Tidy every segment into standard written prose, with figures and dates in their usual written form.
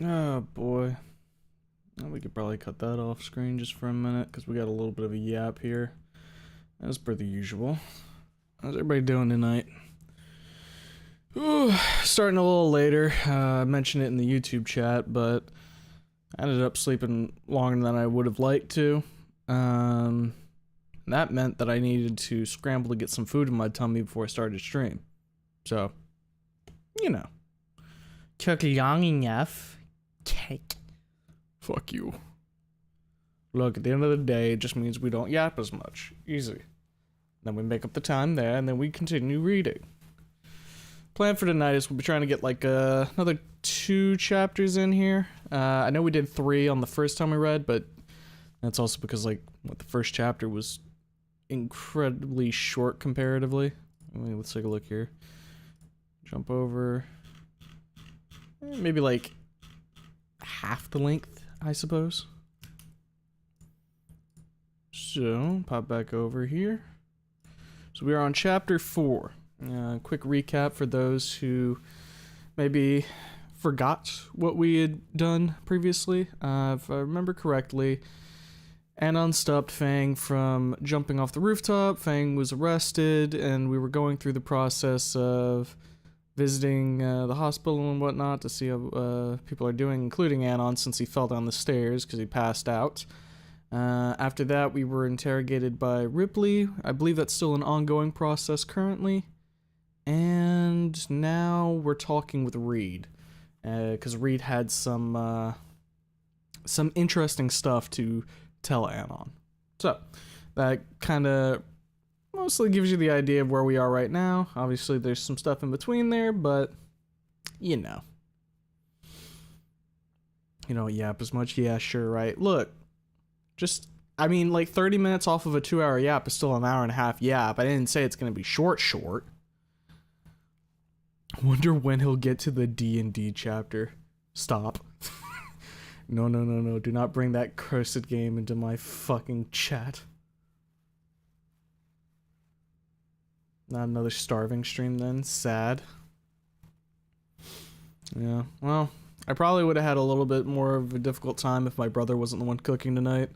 Oh boy. Well, we could probably cut that off screen just for a minute because we got a little bit of a yap here. As per the usual. How's everybody doing tonight? Ooh, starting a little later. I mentioned it in the YouTube chat, but I ended up sleeping longer than I would have liked to. That meant that I needed to scramble to get some food in my tummy before I started stream. So, you know. Took long enough. Cake. Fuck you. Look, at the end of the day, it just means we don't yap as much. Easy. Then we make up the time there, and then we continue reading. Plan for tonight is we'll be trying to get like another 2 chapters in here. I know we did 3 on the first time we read, but that's also because like the first chapter was incredibly short comparatively. Let's take a look here. Jump over. Maybe like half the length, I suppose. So, pop back over here. So we are on chapter 4. Quick recap for those who maybe forgot what we had done previously. If I remember correctly, Anon stopped Fang from jumping off the rooftop. Fang was arrested, and we were going through the process of visiting the hospital and whatnot to see how people are doing, including Anon, since he fell down the stairs because he passed out. After that, we were interrogated by Ripley. I believe that's still an ongoing process currently. And now we're talking with Reed, because Reed had some interesting stuff to tell Anon. So that kind of mostly gives you the idea of where we are right now. Obviously, there's some stuff in between there, but you know. You don't yap as much? Yeah, sure, right. Look, just, I mean, like 30 minutes off of a 2-hour yap is still an hour and a half yap. I didn't say it's going to be short. I wonder when he'll get to the D&D chapter. Stop. No. Do not bring that cursed game into my fucking chat. Not another starving stream then. Sad. Yeah, well, I probably would have had a little bit more of a difficult time if my brother wasn't the one cooking tonight.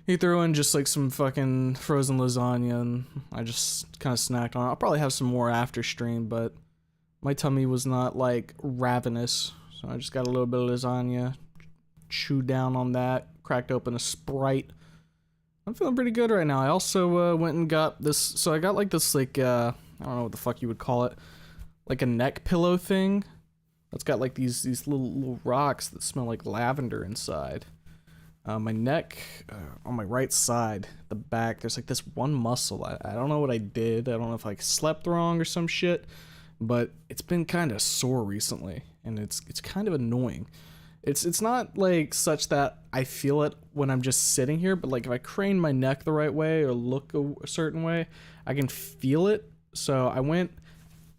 He threw in just like some fucking frozen lasagna and I just kind of snacked on it. I'll probably have some more after stream, but my tummy was not like ravenous. So I just got a little bit of lasagna, chewed down on that, cracked open a Sprite. I'm feeling pretty good right now. I also went and got this, so I got like this like, I don't know what the fuck you would call it, like a neck pillow thing. That's got like these little rocks that smell like lavender inside. My neck, on my right side, the back, there's like this one muscle. I don't know what I did. I don't know if I slept wrong or some shit, but it's been kind of sore recently, and it's kind of annoying. It's not like such that I feel it when I'm just sitting here, but like if I crane my neck the right way or look a certain way, I can feel it. So I went,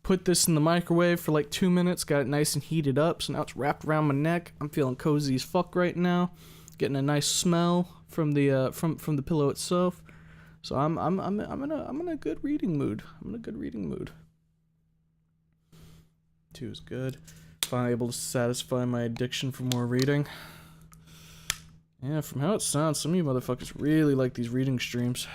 put this in the microwave for like 2 minutes, got it nice and heated up, so now it's wrapped around my neck. I'm feeling cozy as fuck right now. Getting a nice smell from the from the pillow itself, so I'm in a good reading mood. 2 is good. Finally able to satisfy my addiction for more reading. Yeah, from how it sounds, some of you motherfuckers really like these reading streams.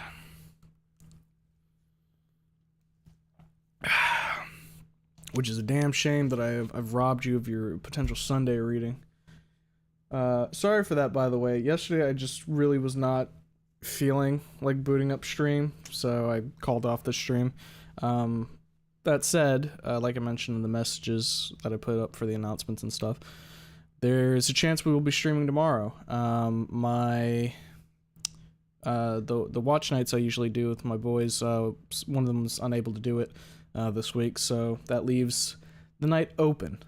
Which is a damn shame that I've robbed you of your potential Sunday reading. Sorry for that, by the way. Yesterday I just really was not feeling like booting up stream, so I called off the stream. That said, like I mentioned in the messages that I put up for the announcements and stuff, there's a chance we will be streaming tomorrow. The watch nights I usually do with my boys, one of them was unable to do it this week, so that leaves the night open.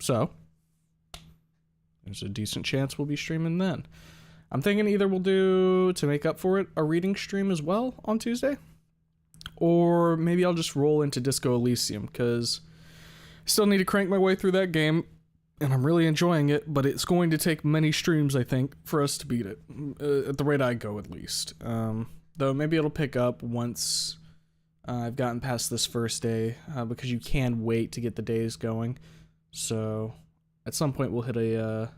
So there's a decent chance we'll be streaming then. I'm thinking either we'll do, to make up for it, a reading stream as well on Tuesday, or maybe I'll just roll into Disco Elysium, because I still need to crank my way through that game, and I'm really enjoying it, but it's going to take many streams, I think, for us to beat it, at the rate I go at least. Though maybe it'll pick up once I've gotten past this first day, because you can wait to get the days going, so At some point we'll hit a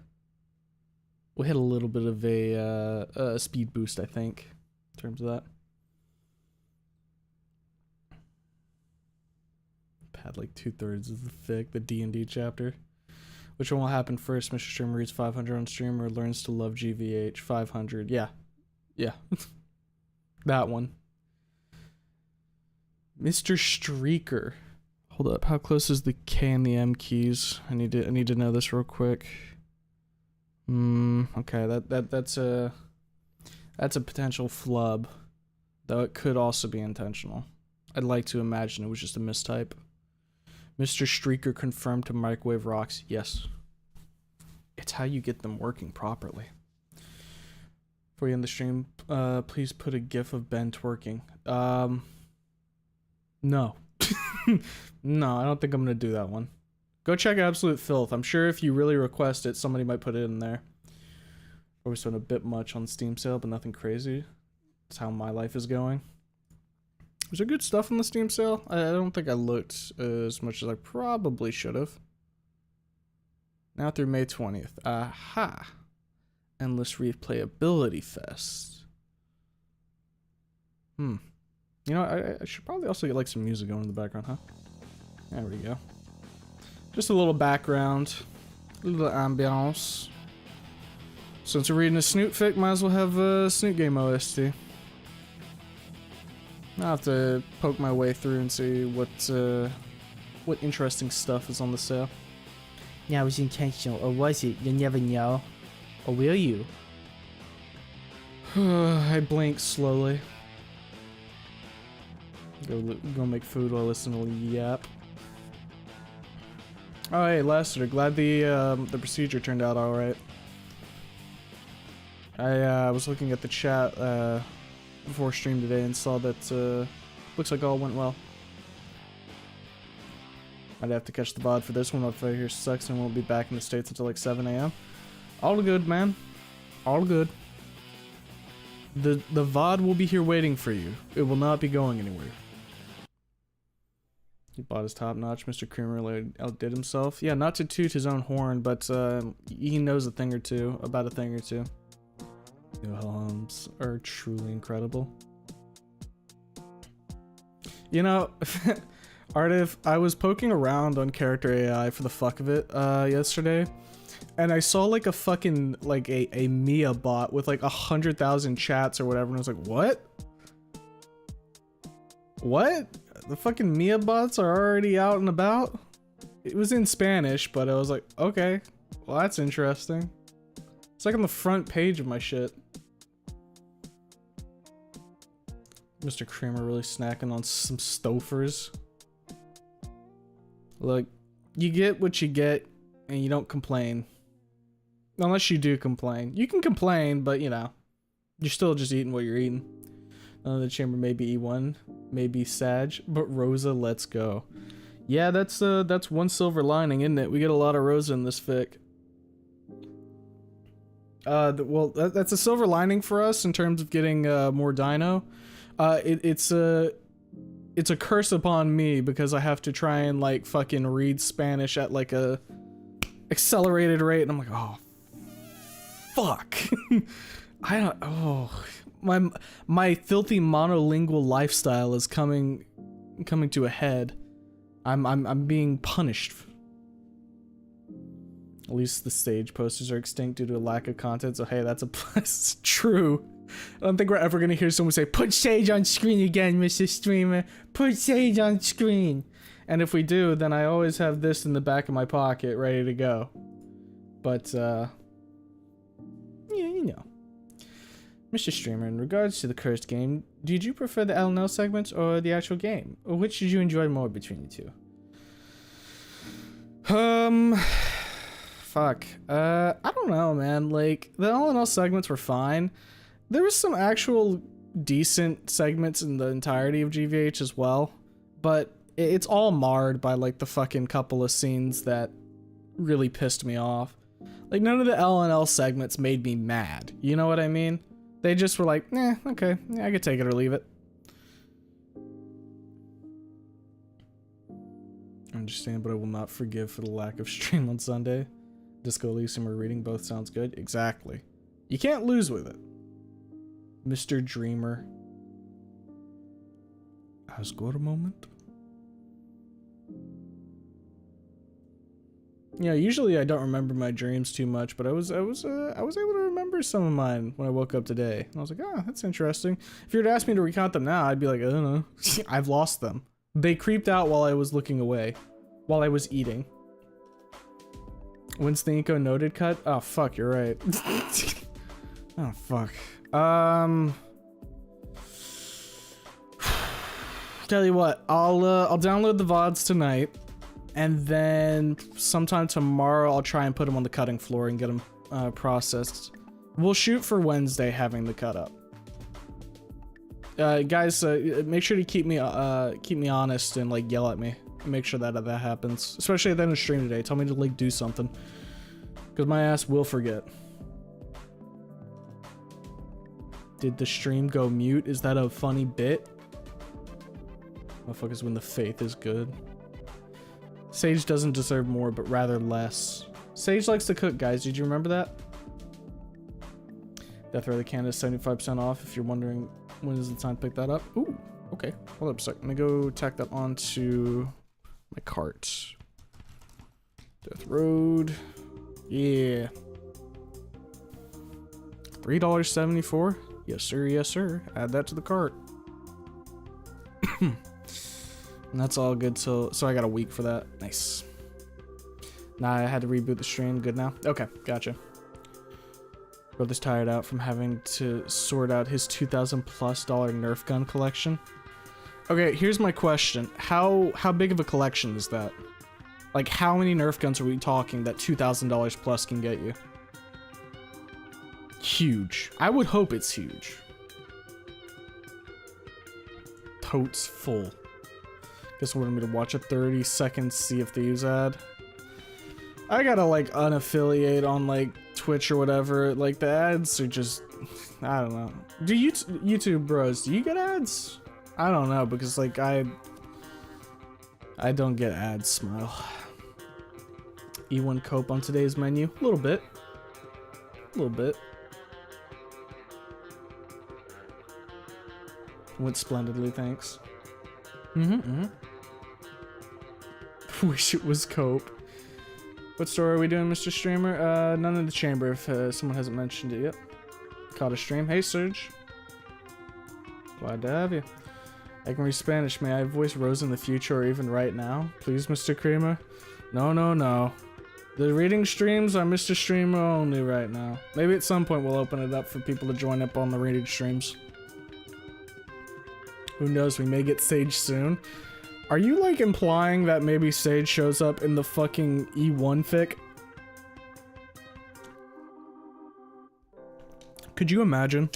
little bit of a speed boost, I think, in terms of that. Had like 2/3 of the fic, the D&D chapter. Which one will happen first? Mr. Streamer reads 500 on stream or learns to love GVH 500. Yeah. That one. Mr. Streaker. Hold up. How close is the K and the M keys? I need to know this real quick. Okay, that's a potential flub, though it could also be intentional. I'd like to imagine it was just a mistype. Mr. Streaker confirmed to microwave rocks. Yes. It's how you get them working properly. Before you end the stream, please put a gif of Ben twerking. No. No, I don't think I'm gonna do that one. Go check Absolute Filth. I'm sure if you really request it, somebody might put it in there. Probably spent a bit much on Steam sale, but nothing crazy. That's how my life is going. Was there good stuff on the Steam sale? I don't think I looked as much as I probably should have. Now through May 20th. Aha. Endless Replayability Fest. You know, I should probably also get like some music going in the background, huh? There we go. Just a little background. A little ambiance. Since we're reading a Snoot fic, might as well have a Snoot Game OST. I'll have to poke my way through and see what interesting stuff is on the sale. That was intentional, or was it? You never know. Or will you? I blink slowly. Go make food while listening to Yap. Oh hey Lester, glad the procedure turned out alright. I was looking at the chat before stream today and saw that looks like all went well. I'd have to catch the VOD for this one if I hear sucks and won't be back in the States until like 7 a.m. All good, man. All good. The VOD will be here waiting for you. It will not be going anywhere. He bought his top notch. Mr. Creamer outdid himself. Yeah, not to toot his own horn, but he knows a thing or two about a thing or two. The Helms are truly incredible. You know, Artif, I was poking around on character AI for the fuck of it yesterday, and I saw like a fucking like a Mia bot with like 100,000 chats or whatever, and I was like, what? What? The fucking Mia bots are already out and about? It was in Spanish, but I was like, okay, well that's interesting. It's like on the front page of my shit. Mr. Kramer really snacking on some Stofers. Look, you get what you get, and you don't complain. Unless you do complain. You can complain, but you know, you're still just eating what you're eating. The chamber may be E1, maybe Sag, but Rosa, let's go. Yeah, that's one silver lining, isn't it? We get a lot of Rosa in this fic. Well, that's a silver lining for us in terms of getting more dino. It's a curse upon me because I have to try and like fucking read Spanish at like a accelerated rate, and I'm like, oh, fuck. My filthy monolingual lifestyle is coming to a head. I'm being punished. At least the stage posters are extinct due to a lack of content, so hey, that's true. I don't think we're ever gonna hear someone say, "Put Sage on screen again, Mr. Streamer. Put Sage on screen." And if we do, then I always have this in the back of my pocket ready to go. But yeah, you know. Mr. Streamer, in regards to the cursed game, did you prefer the LNL segments or the actual game? Or which did you enjoy more between the two? Fuck. I don't know, man. Like, the LNL segments were fine. There was some actual decent segments in the entirety of GVH as well. But it's all marred by, like, the fucking couple of scenes that really pissed me off. Like, none of the LNL segments made me mad. You know what I mean? They just were like, okay, yeah, I could take it or leave it. I understand, but I will not forgive for the lack of stream on Sunday. Disco Elysium or reading, both sounds good. Exactly. You can't lose with it. Mr. Dreamer. Has got a moment. Yeah, usually I don't remember my dreams too much, but I was able to remember some of mine when I woke up today. And I was like, oh, that's interesting. If you were to ask me to recount them now, I'd be like, I don't know. I've lost them. They creeped out while I was looking away, while I was eating. When's the Inco noted cut? Oh fuck, you're right. Oh fuck. Tell you what, I'll download the VODs tonight, and then sometime tomorrow I'll try and put them on the cutting floor and get them processed. We'll shoot for Wednesday having the cut up. Guys, make sure to keep me honest and like yell at me. Make sure that happens, especially at the end of stream today. Tell me to like do something, because my ass will forget. Did the stream go mute? Is that a funny bit? Motherfuckers when the faith is good. Sage doesn't deserve more, but rather less. Sage likes to cook, guys. Did you remember that? Death Row the can is 75% off if you're wondering when is the time to pick that up. Ooh, okay. Hold up a sec. Let me go tack that onto my cart. Death Road. Yeah. $3.74. Yes, sir. Yes, sir. Add that to the cart. And that's all good till, so I got a week for that. Nice. Nah, I had to reboot the stream. Good now? Okay, gotcha. Brother's tired out from having to sort out his $2,000+ Nerf gun collection. Okay, here's my question. How big of a collection is that? Like, how many Nerf guns are we talking that $2,000 plus can get you? Huge. I would hope it's huge. Totes full. Guess what, I'm gonna watch a 30-second Sea of Thieves ad. I gotta like unaffiliate on like Twitch or whatever. Like the ads are just, I don't know. Do YouTube bros, do you get ads? I don't know, because like I don't get ads, Smile. E1 cope on today's menu. A little bit. A little bit. Went splendidly, thanks. Wish it was cope. What story are we doing, Mr. Streamer? None in the chamber if someone hasn't mentioned it yet. Caught a stream. Hey, Serge. Glad to have you. I can read Spanish. May I voice Rose in the future or even right now? Please, Mr. Creamer? No, no, no. The reading streams are Mr. Streamer only right now. Maybe at some point we'll open it up for people to join up on the reading streams. Who knows, we may get Sage soon. Are you like implying that maybe Sage shows up in the fucking E1 fic? Could you imagine?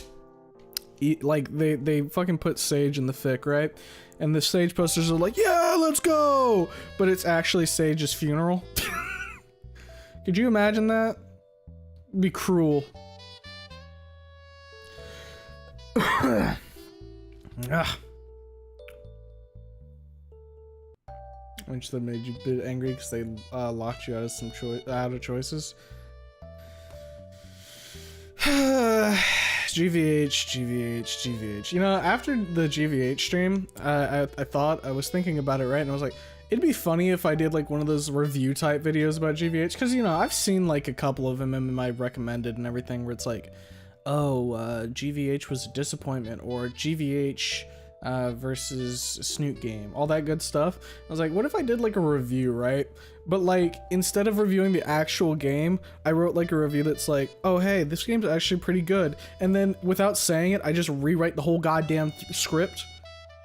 Like they fucking put Sage in the fic, right? And the Sage posters are like, yeah, let's go! But it's actually Sage's funeral. Could you imagine that? It'd be cruel. Ugh. Which that made you a bit angry because they locked you out of some choices. GVH. You know, after the GVH stream, I was thinking about it, right? And I was like, it'd be funny if I did like one of those review type videos about GVH, because you know I've seen like a couple of them in my recommended and everything where it's like, oh, GVH was a disappointment, or GVH versus Snoot game, all that good stuff. I was like, what if I did like a review, right? But like instead of reviewing the actual game, I wrote like a review that's like, oh hey, this game's actually pretty good, and then without saying it, I just rewrite the whole goddamn script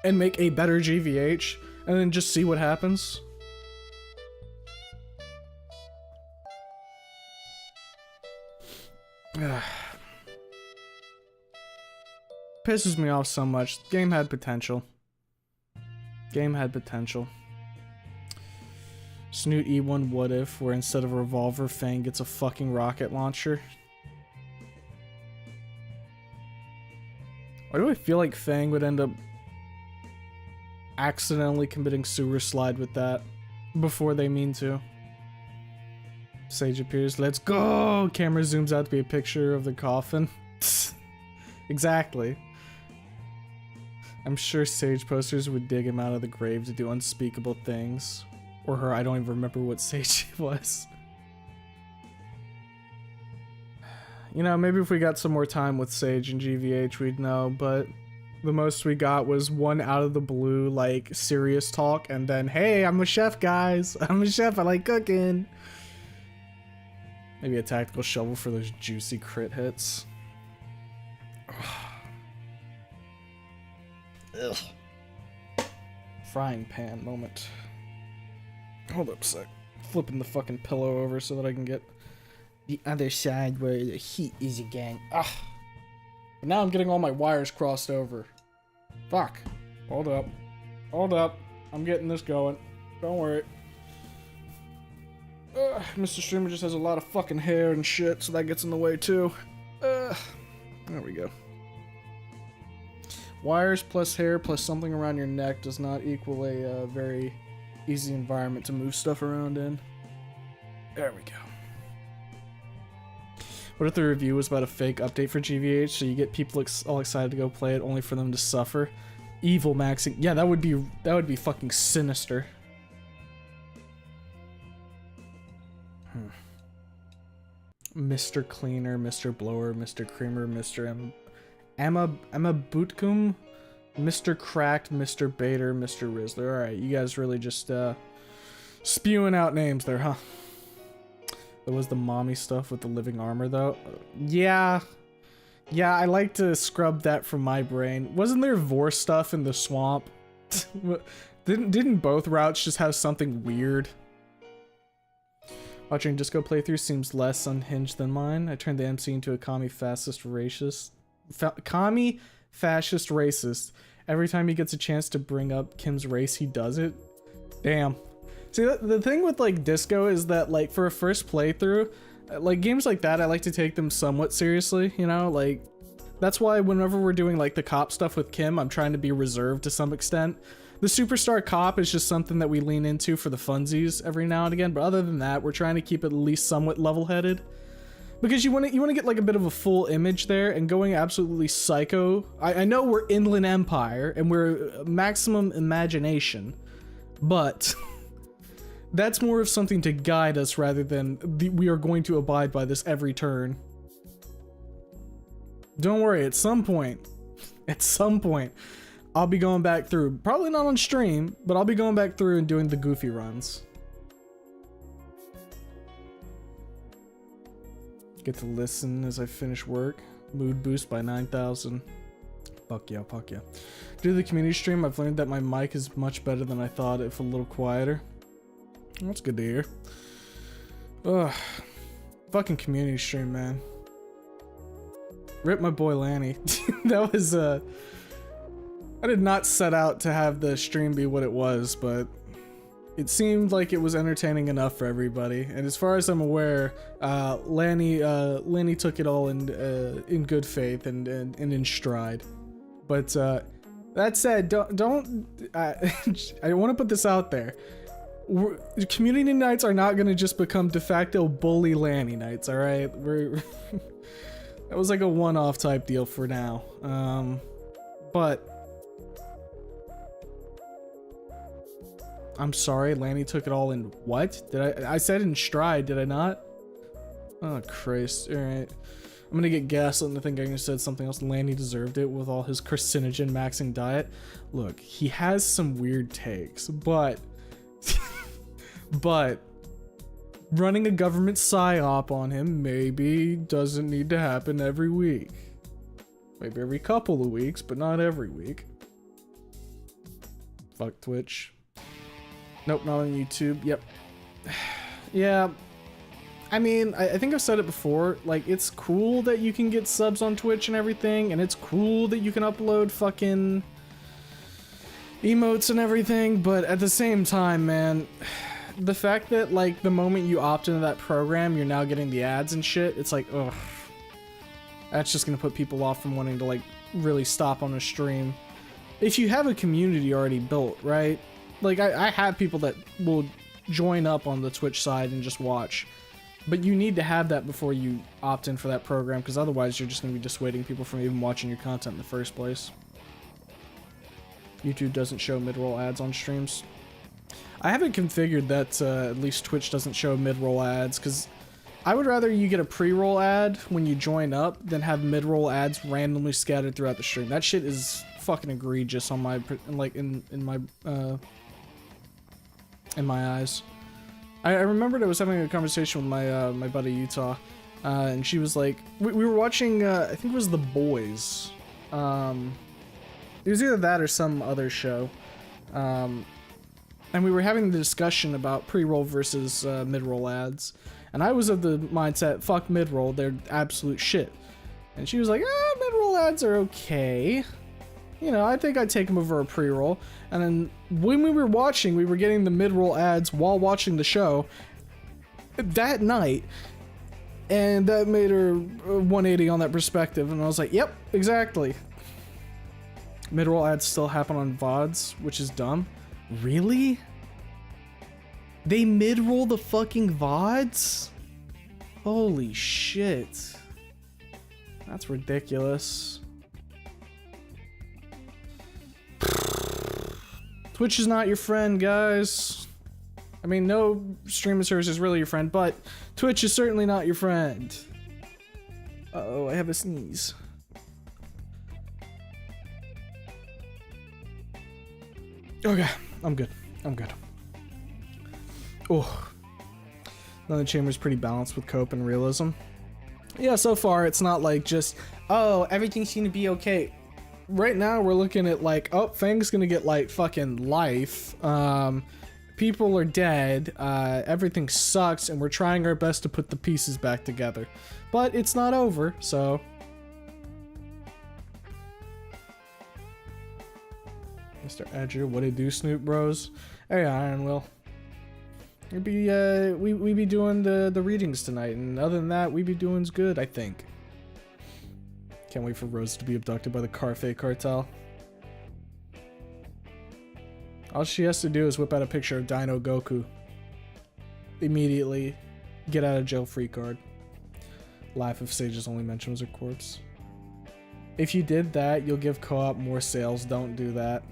and make a better GVH, and then just see what happens. Pisses me off so much. Game had potential. Snoot E1 what if, where instead of a revolver, Fang gets a fucking rocket launcher. Why do I feel like Fang would end up accidentally committing sewer slide with that before they mean to? Sage appears. Let's go! Camera zooms out to be a picture of the coffin. Exactly. I'm sure Sage posters would dig him out of the grave to do unspeakable things. Or her, I don't even remember what Sage was. You know, maybe if we got some more time with Sage and GVH, we'd know, but the most we got was one out of the blue, like, serious talk, and then, hey, I'm a chef, guys! I'm a chef, I like cooking! Maybe a tactical shovel for those juicy crit hits. Ugh. Frying pan moment. Hold up a sec. Flipping the fucking pillow over so that I can get The other side where the heat is again. but now I'm getting all my wires crossed over. Fuck. Hold up. Hold up. I'm getting this going. Don't worry. Mr. Streamer just has a lot of fucking hair and shit, so that gets in the way too. There we go. Wires plus hair plus something around your neck does not equal a very easy environment to move stuff around in. There we go. What if the review was about a fake update for GVH, so you get people all excited to go play it only for them to suffer? Evil maxing. Yeah, that would be fucking sinister. Mr. Cleaner, Mr. Blower, Mr. Creamer, Mr. Emma Bootkum, Mr. Cracked, Mr. Bader, Mr. Rizzler. Alright, you guys really just spewing out names there, huh? That was the mommy stuff with the living armor, though. Yeah, I like to scrub that from my brain. Wasn't there Vor stuff in the swamp? Didn't both routes just have something weird? Watching Disco playthrough seems less unhinged than mine. I turned the MC into a commie fascist racist. Commie fascist racist. Every time he gets a chance to bring up Kim's race, he does it. Damn. See, the thing with, like, Disco is that, like, for a first playthrough, like, games like that, I like to take them somewhat seriously, you know? Like, that's why whenever we're doing, like, the cop stuff with Kim, I'm trying to be reserved to some extent. The Superstar Cop is just something that we lean into for the funsies every now and again, but other than that, we're trying to keep it at least somewhat level-headed. Because you want to get, like, a bit of a full image there, and going absolutely psycho. I know we're Inland Empire, and we're maximum imagination, but that's more of something to guide us rather than we are going to abide by this every turn. Don't worry, at some point, I'll be going back through, probably not on stream, but I'll be going back through and doing the goofy runs. Get to listen as I finish work. Mood boost by 9,000. Fuck yeah, fuck yeah. Due to the community stream, I've learned that my mic is much better than I thought, if a little quieter. That's good to hear. Ugh. Fucking community stream, man. Rip my boy Lanny. That was, I did not set out to have the stream be what it was, but it seemed like it was entertaining enough for everybody. And as far as I'm aware, Lanny took it all in good faith and in stride. But that said, I want to put this out there. Community nights are not going to just become de facto bully Lanny nights, all right? That was like a one-off type deal for now. But I'm sorry, Lanny took it all in what? Did I said in stride, did I not? Oh Christ, alright. I'm gonna get gaslit into thinking I said something else. Lanny deserved it with all his carcinogen maxing diet. Look, he has some weird takes, but but running a government psyop on him maybe doesn't need to happen every week. Maybe every couple of weeks, but not every week. Fuck Twitch. Nope, not on YouTube. Yep. Yeah. I mean, I think I've said it before. Like, it's cool that you can get subs on Twitch and everything, and it's cool that you can upload fucking emotes and everything, but at the same time, man, the fact that, like, the moment you opt into that program, you're now getting the ads and shit, it's like, ugh. That's just gonna put people off from wanting to, like, really stop on a stream. If you have a community already built, right? Like, I have people that will join up on the Twitch side and just watch. But you need to have that before you opt in for that program, because otherwise you're just going to be dissuading people from even watching your content in the first place. YouTube doesn't show mid-roll ads on streams. I haven't configured that at least Twitch doesn't show mid-roll ads, because I would rather you get a pre-roll ad when you join up than have mid-roll ads randomly scattered throughout the stream. That shit is fucking egregious on my, like, in my eyes. I remembered I was having a conversation with my my buddy Utah, and she was like, we were watching, I think it was The Boys. It was either that or some other show. And we were having the discussion about pre-roll versus mid-roll ads. And I was of the mindset, fuck mid-roll, they're absolute shit. And she was like, mid-roll ads are okay. You know, I think I'd take them over a pre-roll. And then when we were watching, we were getting the mid-roll ads while watching the show that night. And that made her 180 on that perspective. And I was like, yep, exactly. Mid-roll ads still happen on VODs, which is dumb. Really? They mid-roll the fucking VODs? Holy shit. That's ridiculous. Twitch is not your friend, guys. I mean, no streaming service is really your friend, but Twitch is certainly not your friend. Uh-oh, I have a sneeze. Okay, I'm good. I'm good. Oh. Now the chamber's pretty balanced with cope and realism. Yeah, so far it's not like just, oh, everything seemed to be okay. Right now we're looking at like, oh, Fang's gonna get like fucking life. People are dead. Everything sucks, and we're trying our best to put the pieces back together. But it's not over, so. Mr. Edger, what it do, Snoop Bros? Hey, Iron Will. We be doing the readings tonight, and other than that, we be doing's good, I think. Can't wait for Rose to be abducted by the Carfe cartel. All she has to do is whip out a picture of Dino Goku. Immediately get out of jail free card. Laugh if Sage's only mention was her corpse. If you did that, you'll give co-op more sales. Don't do that.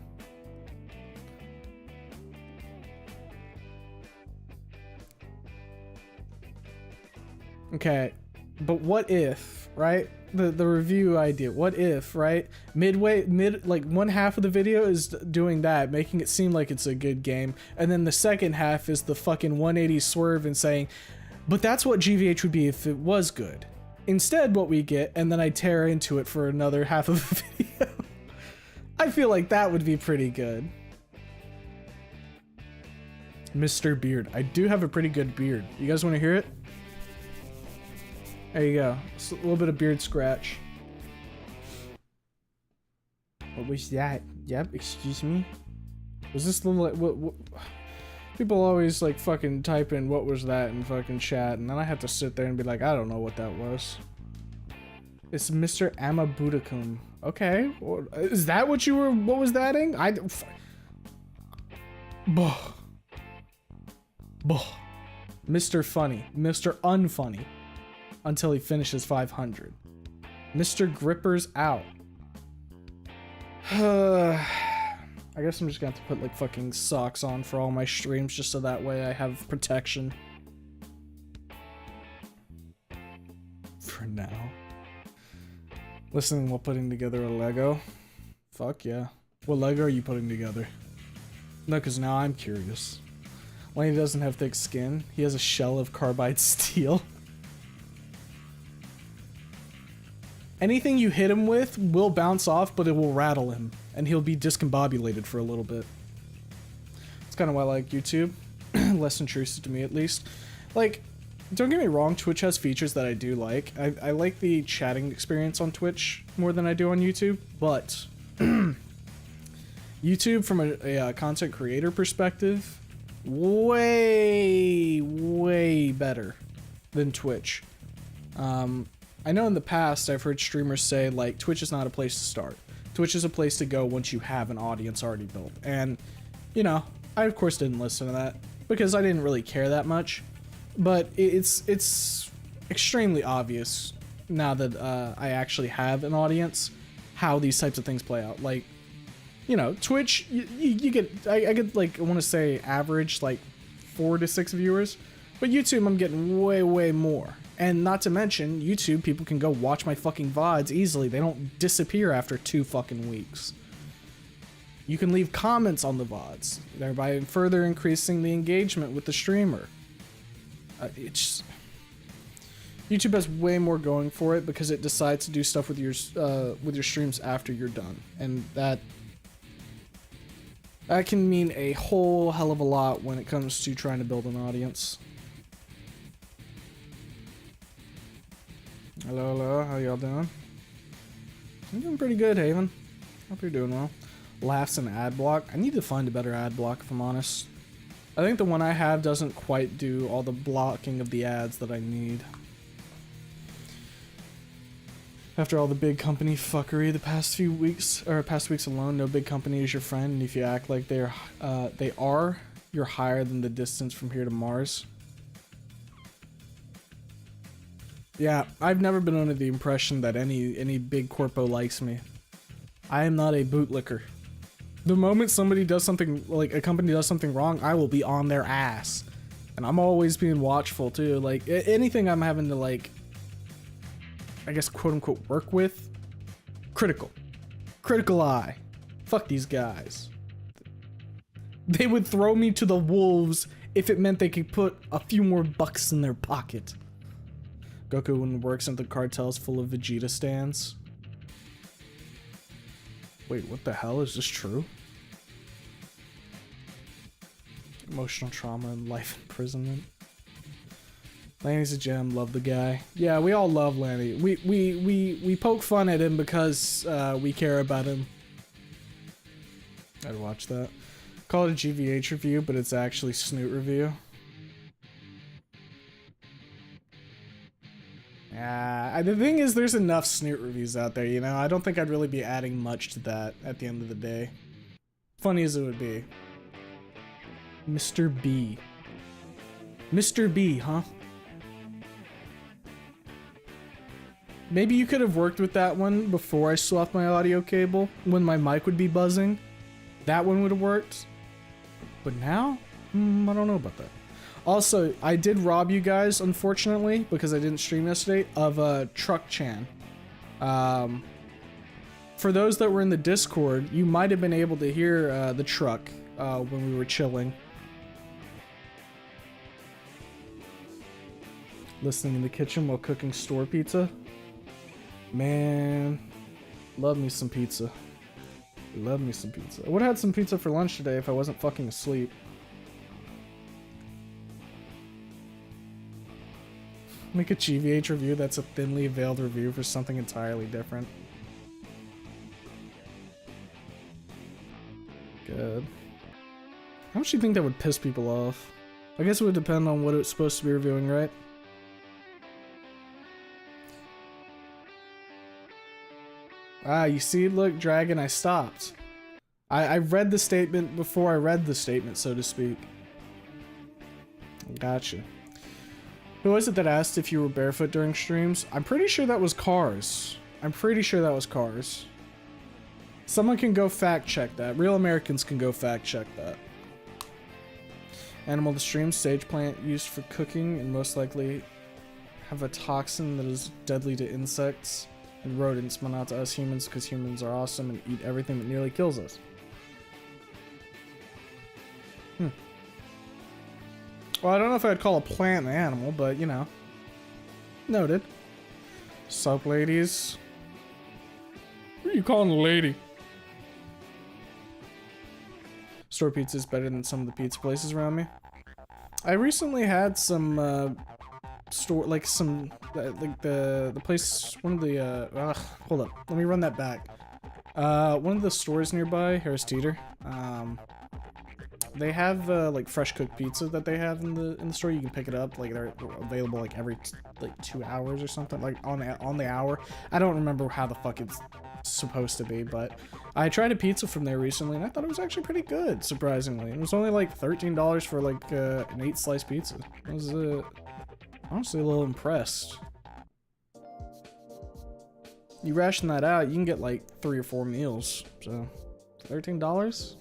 Okay, but what if, right? The review idea. What if, right? Like one half of the video is doing that, making it seem like it's a good game, and then the second half is the fucking 180 swerve and saying, but that's what GVH would be if it was good. Instead, what we get, and then I tear into it for another half of the video. I feel like that would be pretty good. Mr. Beard. I do have a pretty good beard. You guys want to hear it? There you go. Just a little bit of beard scratch. What was that? Yep, excuse me? Was this the what? People always like fucking type in what was that in fucking chat, and then I have to sit there and be like, I don't know what that was. It's Mr. Amabudacum. Okay, well, is that what you were? What was thating? Mr. Funny, Mr. Unfunny. Until he finishes 500. Mr. Gripper's out. I guess I'm just gonna have to put like fucking socks on for all my streams just so that way I have protection. For now. Listening while putting together a Lego. Fuck yeah. What Lego are you putting together? No, because now I'm curious. When he doesn't have thick skin, he has a shell of carbide steel. Anything you hit him with will bounce off, but it will rattle him, and he'll be discombobulated for a little bit. It's kind of why I like YouTube. Less intrusive to me, at least. Like, don't get me wrong, Twitch has features that I do like. I like the chatting experience on Twitch more than I do on YouTube, but YouTube, from a content creator perspective, way better than Twitch. I know in the past I've heard streamers say like Twitch is not a place to start. Twitch is a place to go once you have an audience already built. And, you know, I of course didn't listen to that because I didn't really care that much. but it's extremely obvious now that I actually have an audience how these types of things play out. Like, you know, Twitch, you get, I get like, I want to say average like 4 to 6 viewers, but YouTube I'm getting way more. And not to mention, YouTube, people can go watch my fucking VODs easily. They don't disappear after 2 fucking weeks. You can leave comments on the VODs, thereby further increasing the engagement with the streamer. It's YouTube has way more going for it because it decides to do stuff with your streams after you're done, and that can mean a whole hell of a lot when it comes to trying to build an audience. Hello, how y'all doing? I'm doing pretty good, Haven. Hope you're doing well. Laughs and ad block. I need to find a better ad block, if I'm honest. I think the one I have doesn't quite do all the blocking of the ads that I need. After all the big company fuckery the past few weeks, or past weeks alone, no big company is your friend, and if you act like they are, you're higher than the distance from here to Mars. Yeah, I've never been under the impression that any big corpo likes me. I am not a bootlicker. The moment somebody does something, like a company does something wrong, I will be on their ass. And I'm always being watchful too. Like, anything I'm having to, like, I guess quote unquote work with, critical eye. Fuck these guys. They would throw me to the wolves if it meant they could put a few more bucks in their pocket. Goku works at the cartels full of Vegeta stands. Wait, what the hell? Is this true? Emotional trauma and life imprisonment. Lanny's a gem, love the guy. Yeah, we all love Lanny. We poke fun at him because we care about him. I'd watch that. Call it a GVH review, but it's actually Snoot review. The thing is, there's enough Snoot reviews out there, you know? I don't think I'd really be adding much to that at the end of the day. Funny as it would be. Mr. B. Mr. B, huh? Maybe you could have worked with that one before I swapped my audio cable, when my mic would be buzzing. That one would have worked. But now? I don't know about that. Also, I did rob you guys, unfortunately, because I didn't stream yesterday, of Truck Chan. For those that were in the Discord, you might have been able to hear the truck when we were chilling. Listening in the kitchen while cooking store pizza. Man, love me some pizza. Love me some pizza. I would have had some pizza for lunch today if I wasn't fucking asleep. Make a GVH review that's a thinly veiled review for something entirely different. Good. How much do you think that would piss people off? I guess it would depend on what it's supposed to be reviewing, right? Ah, you see, look, Dragon, I stopped. I read the statement before I read the statement, so to speak. Gotcha. Who was it that asked if you were barefoot during streams? I'm pretty sure that was Cars. I'm pretty sure that was Cars. Someone can go fact check that. Real Americans can go fact check that. Animal to stream, sage plant used for cooking and most likely have a toxin that is deadly to insects and rodents, but not to us humans because humans are awesome and eat everything that nearly kills us. Well, I don't know if I'd call a plant an animal, but you know. Noted. Sup, ladies? What are you calling a lady? Store pizza is better than some of the pizza places around me. I recently had some store, like some, like the place, one of the, hold up, let me run that back. One of the stores nearby, Harris Teeter, they have like fresh cooked pizza that they have in the store. You can pick it up, like they're available like every like 2 hours or something, like on the hour. I don't remember how the fuck it's supposed to be, but I tried a pizza from there recently and I thought it was actually pretty good, surprisingly. It was only like $13 for like an 8 slice pizza. It Honestly, a little impressed. You ration that out, you can get like 3 or 4 meals. So, $13?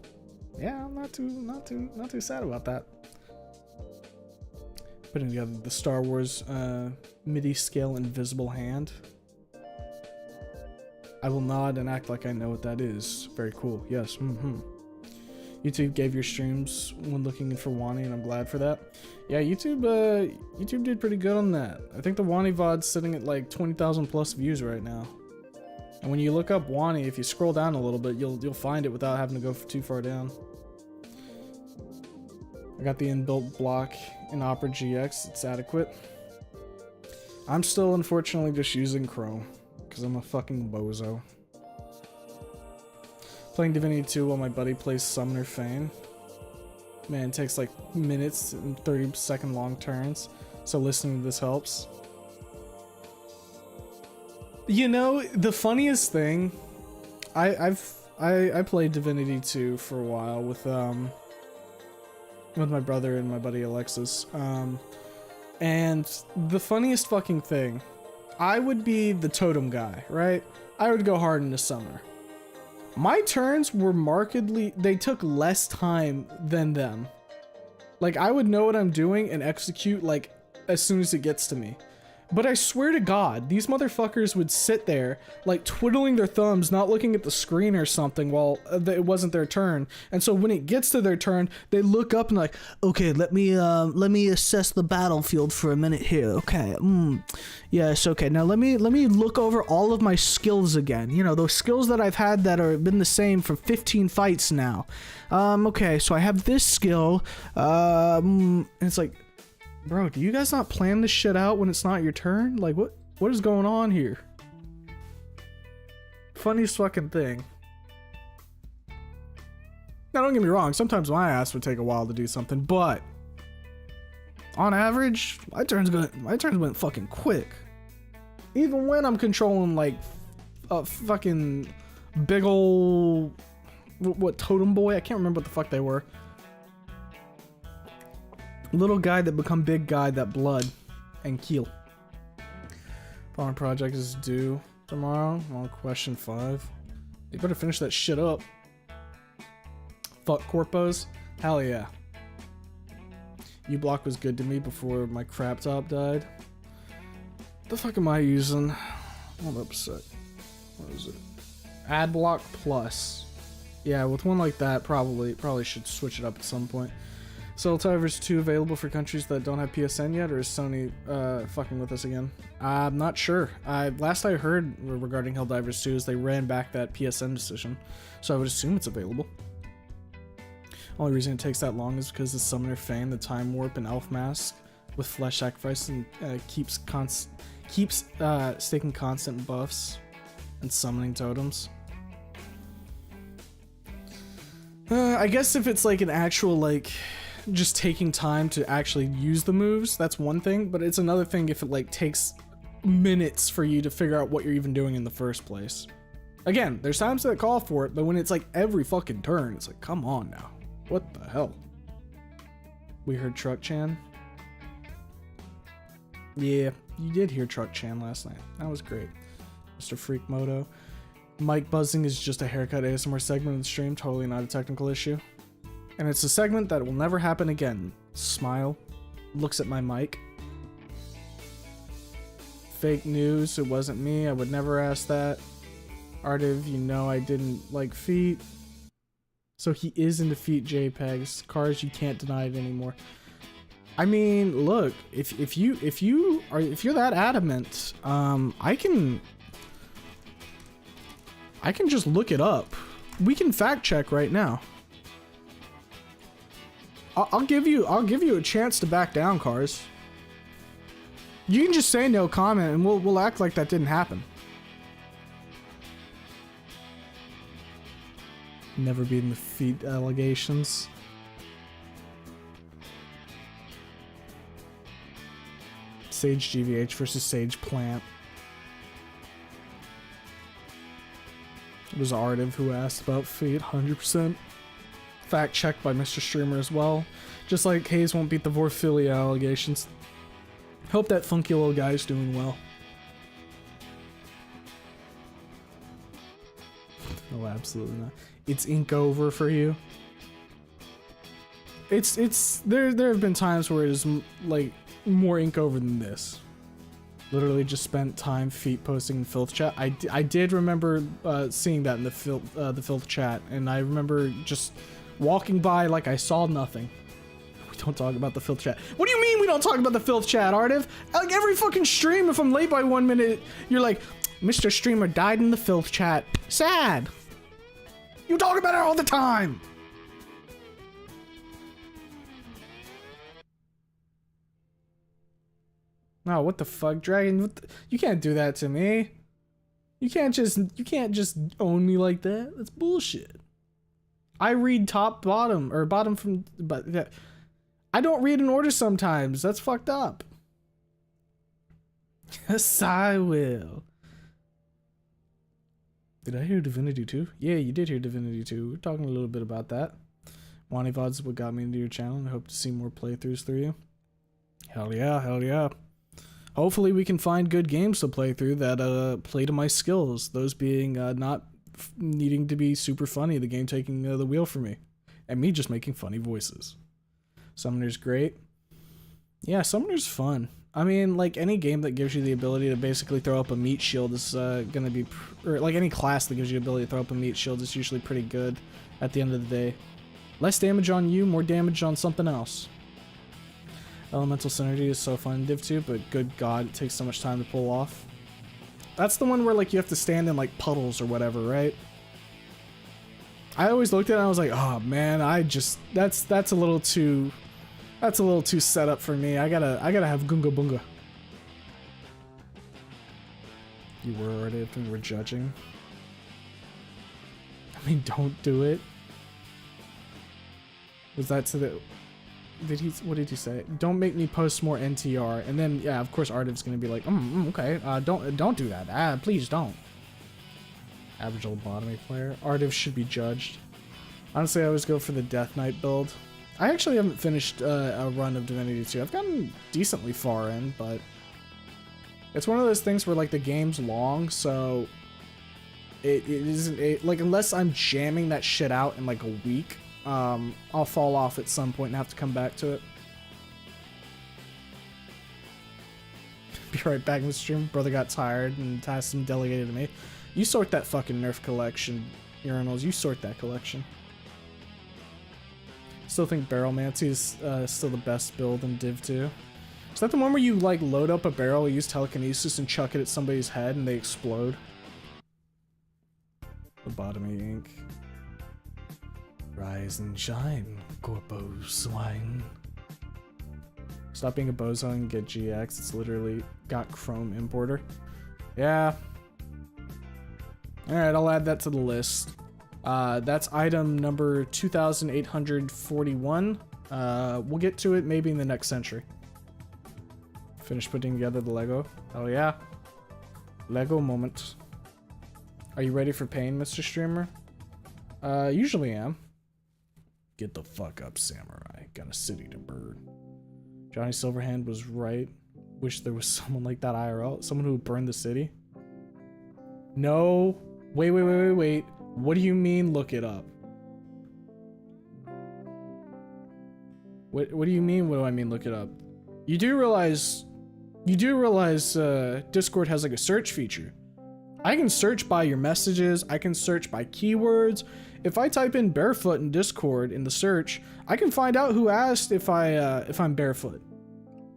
Yeah, I'm not too sad about that. Putting together the Star Wars MIDI scale invisible hand. I will nod and act like I know what that is. Very cool. Yes. YouTube gave your streams when looking for Wani, and I'm glad for that. Yeah, YouTube did pretty good on that. I think the Wani VOD's sitting at like 20,000 plus views right now. And when you look up Wani, if you scroll down a little bit, you'll find it without having to go too far down. I got the inbuilt block in Opera GX. It's adequate. I'm still unfortunately just using Chrome because I'm a fucking bozo. Playing Divinity 2 while my buddy plays Summoner Fane. Man, it takes like minutes and 30-second long turns, so listening to this helps. You know, the funniest thing, I played Divinity 2 for a while with my brother and my buddy Alexis, and the funniest fucking thing, I would be the totem guy, right? I would go hard into Summoner. My turns were they took less time than them. Like, I would know what I'm doing and execute, like, as soon as it gets to me. But I swear to God, these motherfuckers would sit there, like, twiddling their thumbs, not looking at the screen or something while it wasn't their turn. And so when it gets to their turn, they look up and like, okay, let me assess the battlefield for a minute here. Okay, yes, okay. Now let me look over all of my skills again. You know, those skills that I've had that are been the same for 15 fights now. Okay, so I have this skill. And it's like, bro, do you guys not plan this shit out when it's not your turn? Like, what is going on here? Funniest fucking thing. Now, don't get me wrong, sometimes my ass would take a while to do something, but on average, my turns went fucking quick. Even when I'm controlling like a fucking big ol' what totem boy? I can't remember what the fuck they were. Little guy that become big guy that blood and kill. Farm project is due tomorrow. On question 5. You better finish that shit up. Fuck corpos. Hell yeah. U-block was good to me before my crap top died. The fuck am I using? Hold up a sec. What is it? Adblock Plus. Yeah, with one like that, probably should switch it up at some point. So Helldivers 2 available for countries that don't have PSN yet, or is Sony fucking with us again? I'm not sure. Last I heard regarding Helldivers 2 is they ran back that PSN decision, so I would assume it's available. Only reason it takes that long is because the Summoner Fane, the Time Warp, and Elf Mask with Flesh Sacrifice and keeps staking constant buffs and summoning totems. I guess if it's like an actual like just taking time to actually use the moves, that's one thing, but it's another thing if it like takes minutes for you to figure out what you're even doing in the first place. Again, there's times that call for it, but when it's like every fucking turn, it's like, come on now. What the hell? We heard Truck Chan. Yeah, you did hear Truck Chan last night. That was great. Mr. Freak Moto. Mic buzzing is just a haircut ASMR segment of the stream, totally not a technical issue. And it's a segment that will never happen again. Smile. Looks at my mic. Fake news, it wasn't me, I would never ask that. Artiv, you know I didn't like feet. So he is into feet JPEGs. Cars, you can't deny it anymore. I mean, look, if you're that adamant, I can just look it up. We can fact check right now. I'll give you a chance to back down, Cars. You can just say no comment and we'll act like that didn't happen. Never beaten the feet allegations. Sage GVH versus Sage Plant. It was Artiv who asked about feet, 100%. Fact checked by Mr. Streamer as well. Just like Hayes won't beat the Vorphilia allegations. Hope that funky little guy's doing well. No, absolutely not. It's ink over for you. It's there have been times where it is like more ink over than this. Literally just spent time feet posting in filth chat. I did remember seeing that in the filth chat, and I remember just walking by like I saw nothing. We don't talk about the filth chat. What do you mean we don't talk about the filth chat, Artiv? Like every fucking stream, if I'm late by 1 minute, you're like, Mr. Streamer died in the filth chat. Sad. You talk about it all the time. No, what the fuck, Dragon? You can't do that to me. You can't just own me like that. That's bullshit. I read top, bottom, or bottom from, but I don't read in order sometimes. That's fucked up. Yes, I will. Did I hear Divinity 2? Yeah, you did hear Divinity 2. We're talking a little bit about that. Wani VOD's what got me into your channel, and I hope to see more playthroughs through you. Hell yeah, hell yeah. Hopefully we can find good games to play through that play to my skills. Those being not needing to be super funny, the game taking the wheel for me. And me just making funny voices. Summoner's great. Yeah, Summoner's fun. I mean, like any game that gives you the ability to basically throw up a meat shield is gonna be, or like any class that gives you the ability to throw up a meat shield is usually pretty good at the end of the day. Less damage on you, more damage on something else. Elemental Synergy is so fun in Div 2, but good god, it takes so much time to pull off. That's the one where like you have to stand in like puddles or whatever, right? I always looked at it and I was like, oh man, that's a little too set up for me. I gotta have Gunga Bunga. You were already if we were judging. I mean, don't do it. Was that to the... what did he say? Don't make me post more NTR. And then, yeah, of course, Artiv's gonna be like, okay, don't do that. Please don't. Average lobotomy player. Artiv should be judged. Honestly, I always go for the Death Knight build. I actually haven't finished a run of Divinity 2. I've gotten decently far in, but it's one of those things where like the game's long, so it isn't like unless I'm jamming that shit out in like a week. I'll fall off at some point and have to come back to it. Be right back in the stream. Brother got tired and tasked him, delegated to me. You sort that fucking Nerf collection, urinals. You sort that collection. Still think Barrelmancy is still the best build in Div 2. Is that the one where you like load up a barrel, use telekinesis, and chuck it at somebody's head and they explode? Lobotomy Inc. Rise and shine, Corpo Swine. Stop being a bozo and get GX. It's literally got Chrome Importer. Yeah. Alright, I'll add that to the list. That's item number 2841. We'll get to it maybe in the next century. Finish putting together the Lego. Oh yeah. Lego moment. Are you ready for pain, Mr. Streamer? Usually am. Get the fuck up, samurai. Got a city to burn. Johnny Silverhand was right. Wish there was someone like that IRL. Someone who burned the city. No. Wait. What do you mean look it up? What do you mean what do I mean look it up? You do realize Discord has like a search feature. I can search by your messages, I can search by keywords. If I type in barefoot in Discord in the search, I can find out who asked if I'm barefoot.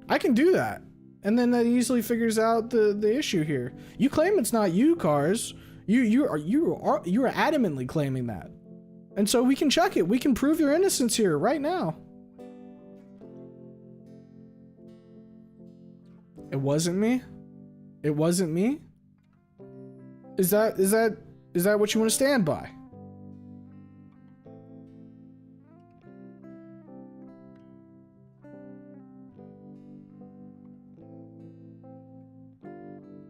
I can do that. And then that easily figures out the issue here. You claim it's not you, Cars. You are adamantly claiming that. And so we can check it. We can prove your innocence here right now. It wasn't me? It wasn't me? Is that what you want to stand by?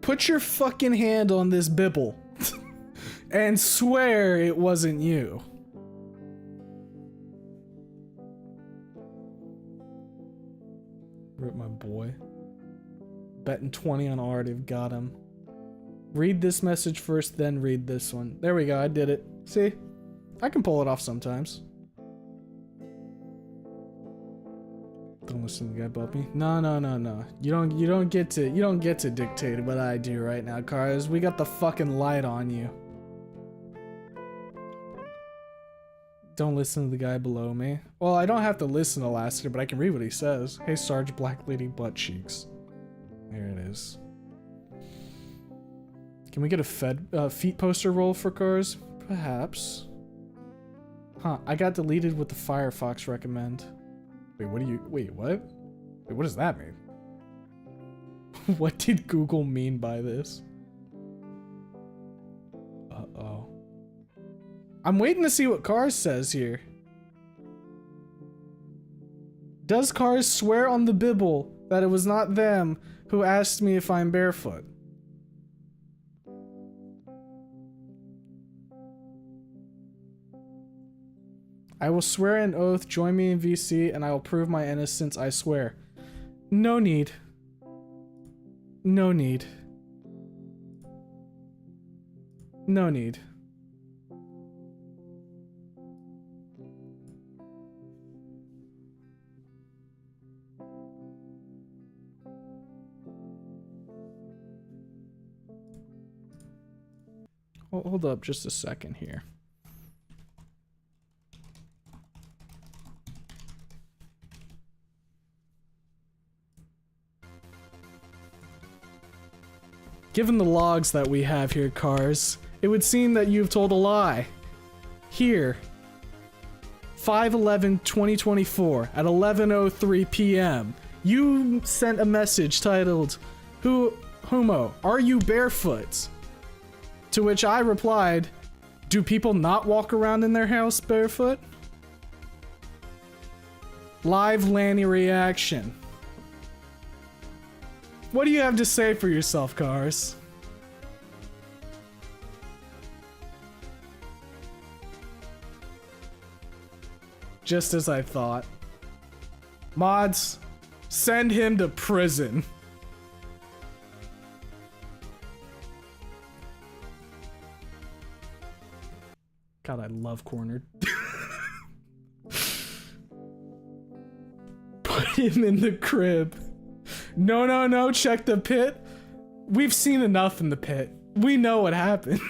Put your fucking hand on this Bibble and swear it wasn't you. Rip my boy. Betting 20 on Artiv. Got him. Read this message first, then read this one. There we go. I did it. See? I can pull it off sometimes. Don't listen to the guy above me. No. You don't get to dictate what I do right now, Cars. We got the fucking light on you. Don't listen to the guy below me. Well, I don't have to listen to Lassiter, but I can read what he says. Hey, Sarge, Black Lady Butt Cheeks. There it is. Can we get a feet poster roll for Cars? Perhaps. Huh, I got deleted with the Firefox recommend. Wait, what? Wait, what does that mean? What did Google mean by this? Uh-oh. I'm waiting to see what Cars says here. Does Cars swear on the Bible that it was not them who asked me if I'm barefoot? I will swear an oath, join me in VC, and I will prove my innocence, I swear. No need. No need. No need. Hold up just a second here. Given the logs that we have here, Cars, it would seem that you've told a lie. Here, 5/11/2024 at 11:03 p.m. You sent a message titled, Homo, are you barefoot? To which I replied, do people not walk around in their house barefoot? Live Lanny reaction. What do you have to say for yourself, Cars? Just as I thought. Mods, send him to prison. God, I love Cornered. Put him in the crib. No, check the pit. We've seen enough in the pit. We know what happened.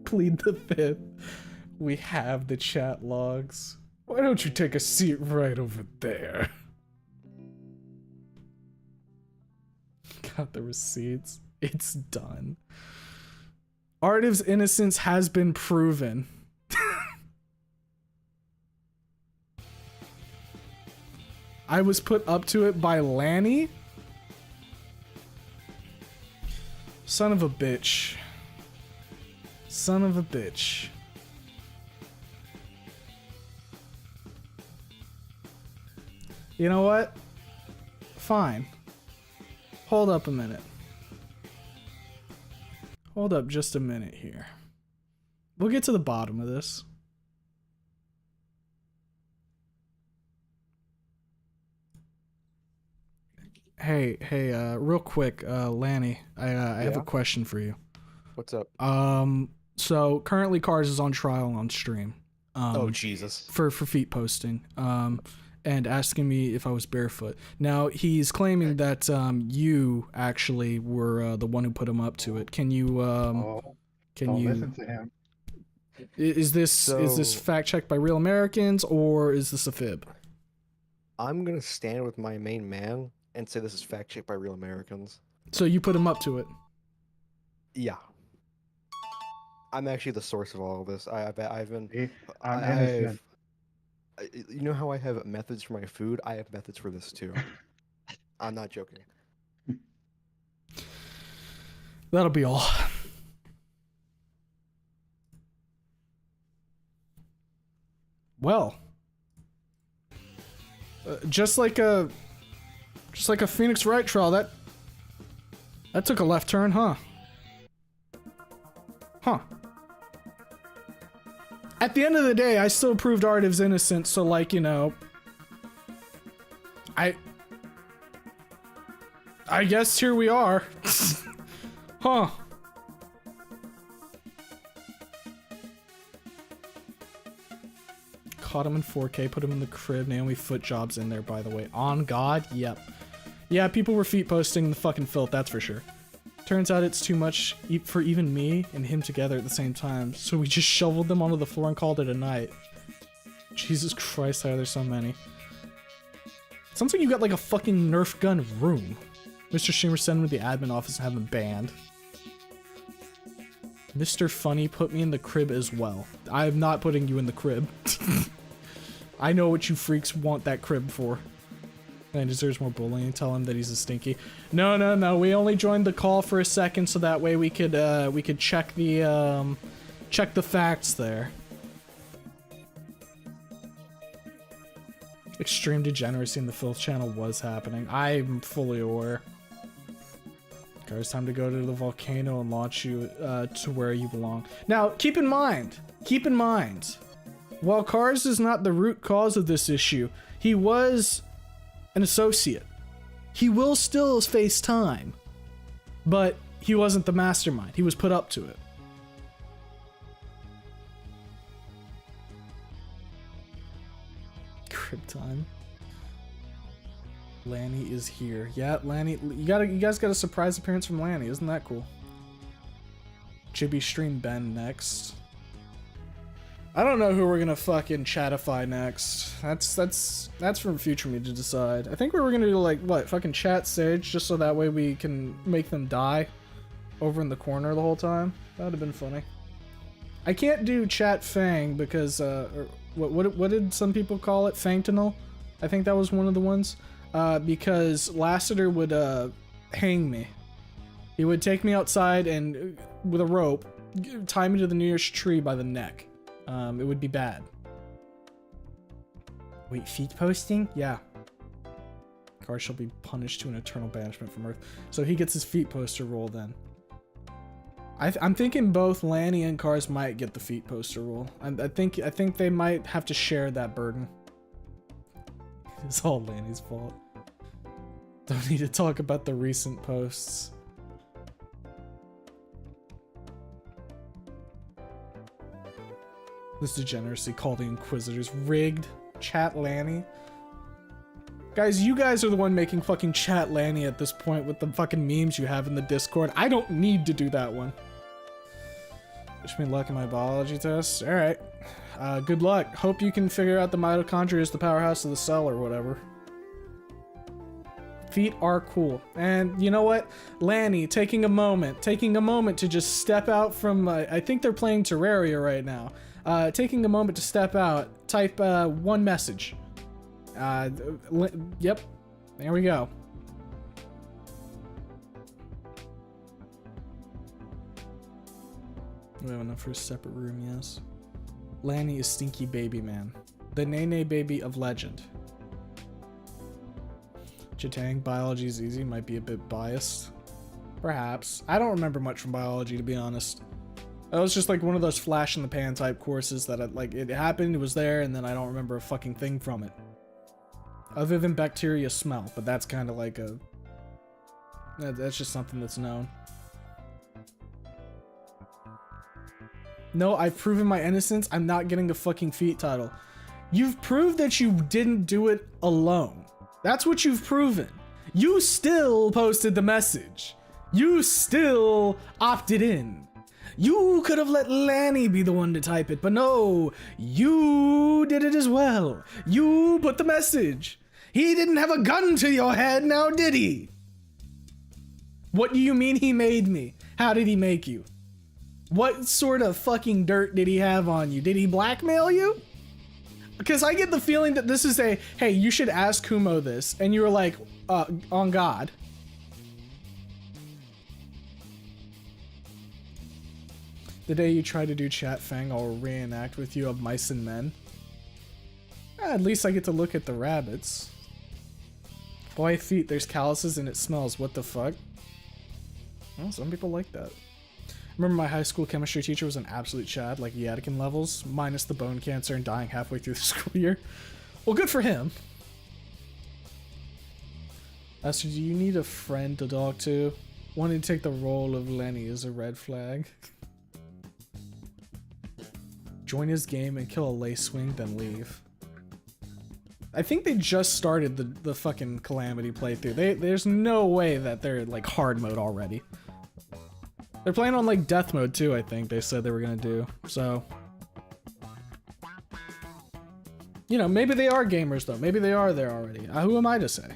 Plead the fifth. We have the chat logs. Why don't you take a seat right over there? Got the receipts. It's done. Artiv's innocence has been proven. I was put up to it by Lanny? Son of a bitch. Son of a bitch. You know what? Fine. Hold up a minute. Hold up just a minute here. We'll get to the bottom of this. Hey, real quick, Lanny, I have a question for you. What's up? So currently Cars is on trial on stream. Oh, Jesus. For feet posting. And asking me if I was barefoot. Now, he's claiming that you actually were the one who put him up to it. Can you don't listen to him. Is this fact checked by real Americans, or is this a fib? I'm gonna stand with my main man and say this is fact checked by real Americans. So you put him up to it? Yeah. I'm actually the source of all of this. I'm innocent. You know how I have methods for my food? I have methods for this too. I'm not joking. That'll be all. Well, just like a Phoenix Wright trial, that took a left turn, huh? Huh. At the end of the day, I still proved Artiv's innocent, so like, you know, I I guess here we are. Huh. Caught him in 4K, put him in the crib. Naomi foot jobs in there, by the way. On God? Yep. Yeah, people were feet posting the fucking filth, that's for sure. Turns out it's too much for even me and him together at the same time, so we just shoveled them onto the floor and called it a night. Jesus Christ, how there's so many. Sounds like you got like a fucking Nerf gun room. Mr. Streamer, send him to the admin office and have him banned. Mr. Funny, put me in the crib as well. I am not putting you in the crib. I know what you freaks want that crib for. And he deserves more bullying. Tell him that he's a stinky. No. We only joined the call for a second so that way we could check the facts there. Extreme degeneracy in the filth channel was happening. I'm fully aware. Okay, it's time to go to the volcano and launch you to where you belong. Now, keep in mind, while Cars is not the root cause of this issue, he was an associate. He will still face time, but he wasn't the mastermind. He was put up to it. Crib time. Lanny is here. Yeah, Lanny, you guys got a surprise appearance from Lanny. Isn't that cool? Chibi stream Ben next. I don't know who we're gonna fucking chatify next. That's for future me to decide. I think we were gonna do like what, fucking chat Sage, just so that way we can make them die over in the corner the whole time. That'd have been funny. I can't do chat Fang because what did some people call it? Fangtanal? I think that was one of the ones. Because Lassiter would hang me. He would take me outside and with a rope tie me to the nearest tree by the neck. It would be bad. Wait, feet posting? Yeah. Car shall be punished to an eternal banishment from Earth. So he gets his feet poster roll then. I'm thinking both Lanny and Cars might get the feet poster roll. I think they might have to share that burden. It's all Lanny's fault. Don't need to talk about the recent posts. This degeneracy, call the Inquisitors. Rigged. Chat Lanny. Guys, you guys are the one making fucking Chat Lanny at this point with the fucking memes you have in the Discord. I don't need to do that one. Wish me luck in my biology test. Alright. Good luck. Hope you can figure out the mitochondria is the powerhouse of the cell or whatever. Feet are cool. And you know what? Lanny, taking a moment to just step out from, I think they're playing Terraria right now. Taking a moment to step out, type one message. Yep, there we go. We have enough for a separate room, yes. Lanny is Stinky Baby Man. The Nene Baby of legend. Chitang, biology is easy, might be a bit biased. Perhaps. I don't remember much from biology, to be honest. That was just like one of those flash in the pan type courses that it happened, it was there, and then I don't remember a fucking thing from it. Other than bacteria smell, but that's kind of like a... That's just something that's known. No, I've proven my innocence. I'm not getting the fucking feet title. You've proved that you didn't do it alone. That's what you've proven. You still posted the message. You still opted in. You could have let Lanny be the one to type it, but no, you did it as well. You put the message. He didn't have a gun to your head, now did he? What do you mean he made me? How did he make you? What sort of fucking dirt did he have on you? Did he blackmail you? Because I get the feeling that this is a, hey, you should ask Kumo this, and you were like, on God. The day you try to do chat Fang, I'll reenact with you of mice and men. At least I get to look at the rabbits. Boy, feet, there's calluses and it smells. What the fuck? Well, some people like that. Remember my high school chemistry teacher was an absolute chad, like Yadikin levels, minus the bone cancer and dying halfway through the school year. Well, good for him. Esther, do you need a friend to talk to? Wanting to take the role of Lenny is a red flag. Join his game and kill a lace swing, then leave. I think they just started the fucking Calamity playthrough. There's no way that they're like hard mode already. They're playing on like death mode too, I think they said they were gonna do. So, you know, maybe they are gamers though. Maybe they are there already. Who am I to say?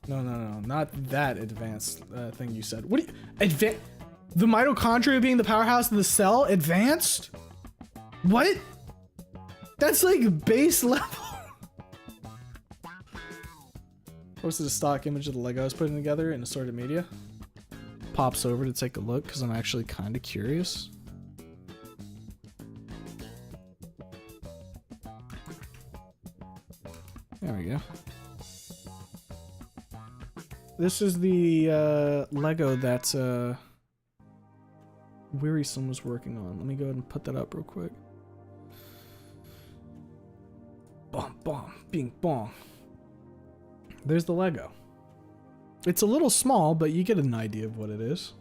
No, not that advanced thing you said. What do you, the mitochondria being the powerhouse of the cell? Advanced? What? That's like base level. Posted a stock image of the Lego I was putting together in assorted media. Pops over to take a look because I'm actually kind of curious. There we go. This is the Lego that Wearisome was working on. Let me go ahead and put that up real quick. Bom, bom, bing, bong. There's the Lego. It's a little small, but you get an idea of what it is.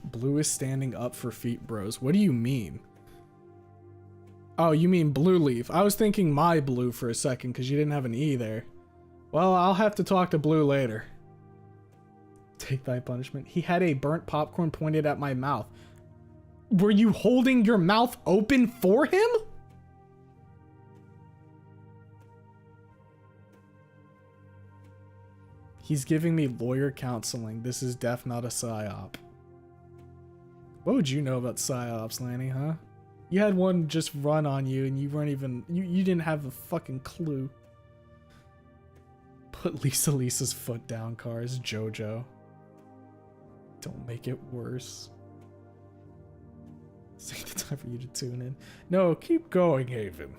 Blue is standing up for feet, bros. What do you mean? Oh, you mean Blue Leaf. I was thinking my Blue for a second because you didn't have an E there. Well, I'll have to talk to Blue later. Take thy punishment. He had a burnt popcorn pointed at my mouth. Were you holding your mouth open for him? He's giving me lawyer counseling. This is def not a psyop. What would you know about psyops, Lanny, huh? You had one just run on you and you weren't even... You didn't have a fucking clue. Put Lisa's foot down, Cars. Jojo. Don't make it worse. Take the time for you to tune in. No, keep going, Haven.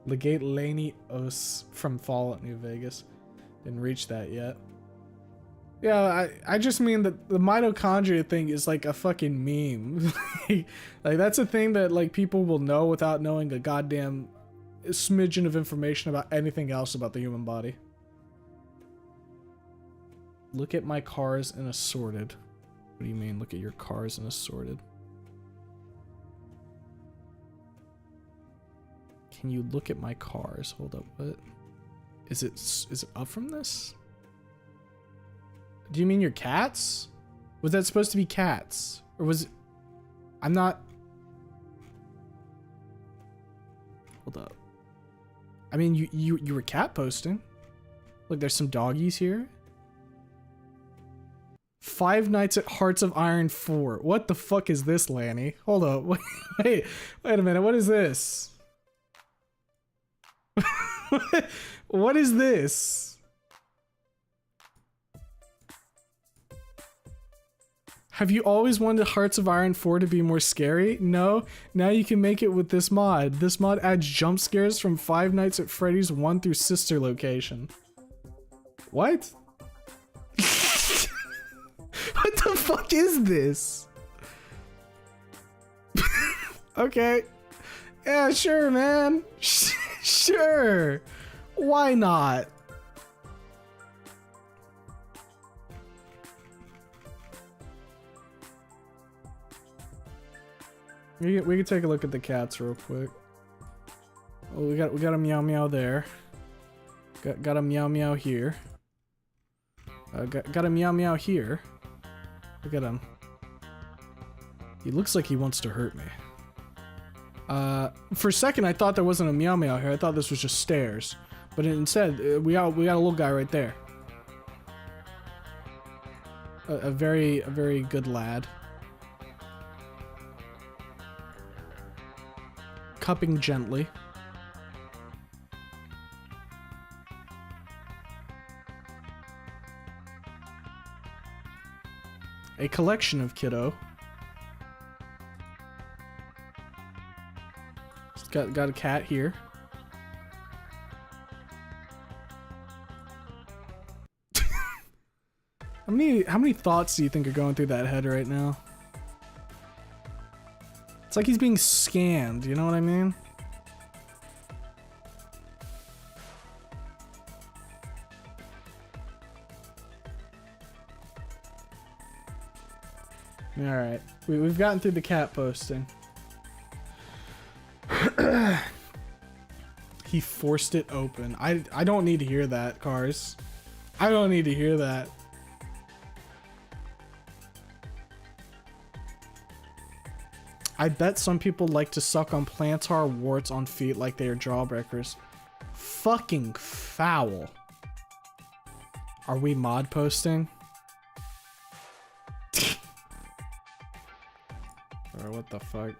Legate Laney Os from Fallout New Vegas. Didn't reach that yet. Yeah, I just mean that the mitochondria thing is like a fucking meme. Like that's a thing that like people will know without knowing a goddamn smidgen of information about anything else about the human body. Look at my cars in assorted. What do you mean, look at your cars in assorted? Can you look at my cars? Hold up, what? Is it up from this? Do you mean your cats? Was that supposed to be cats? Or was it... I'm not... Hold up. I mean, you were cat posting. Look, there's some doggies here. Five Nights at Hearts of Iron 4. What the fuck is this, Lanny? Hold up. Wait a minute. What is this? What is this? Have you always wanted Hearts of Iron 4 to be more scary? No? Now you can make it with this mod. This mod adds jump scares from Five Nights at Freddy's 1 through Sister Location. What? What the fuck is this? Okay. Yeah, sure, man. Sure. Why not? We can take a look at the cats real quick. Oh, we got a meow meow there. Got a meow meow here. Got a meow meow here. Look at him. He looks like he wants to hurt me. For a second I thought there wasn't a meow meow here. I thought this was just stairs. But instead, we got a little guy right there. A very good lad. Cupping gently. A collection of kiddo. It's got a cat here. How many thoughts do you think are going through that head right now? It's like he's being scanned, you know what I mean? Alright, we've gotten through the cat posting. He forced it open. I don't need to hear that, Cars. I don't need to hear that. I bet some people like to suck on plantar warts on feet like they are jawbreakers. Fucking foul. Are we mod posting? Or what the fuck?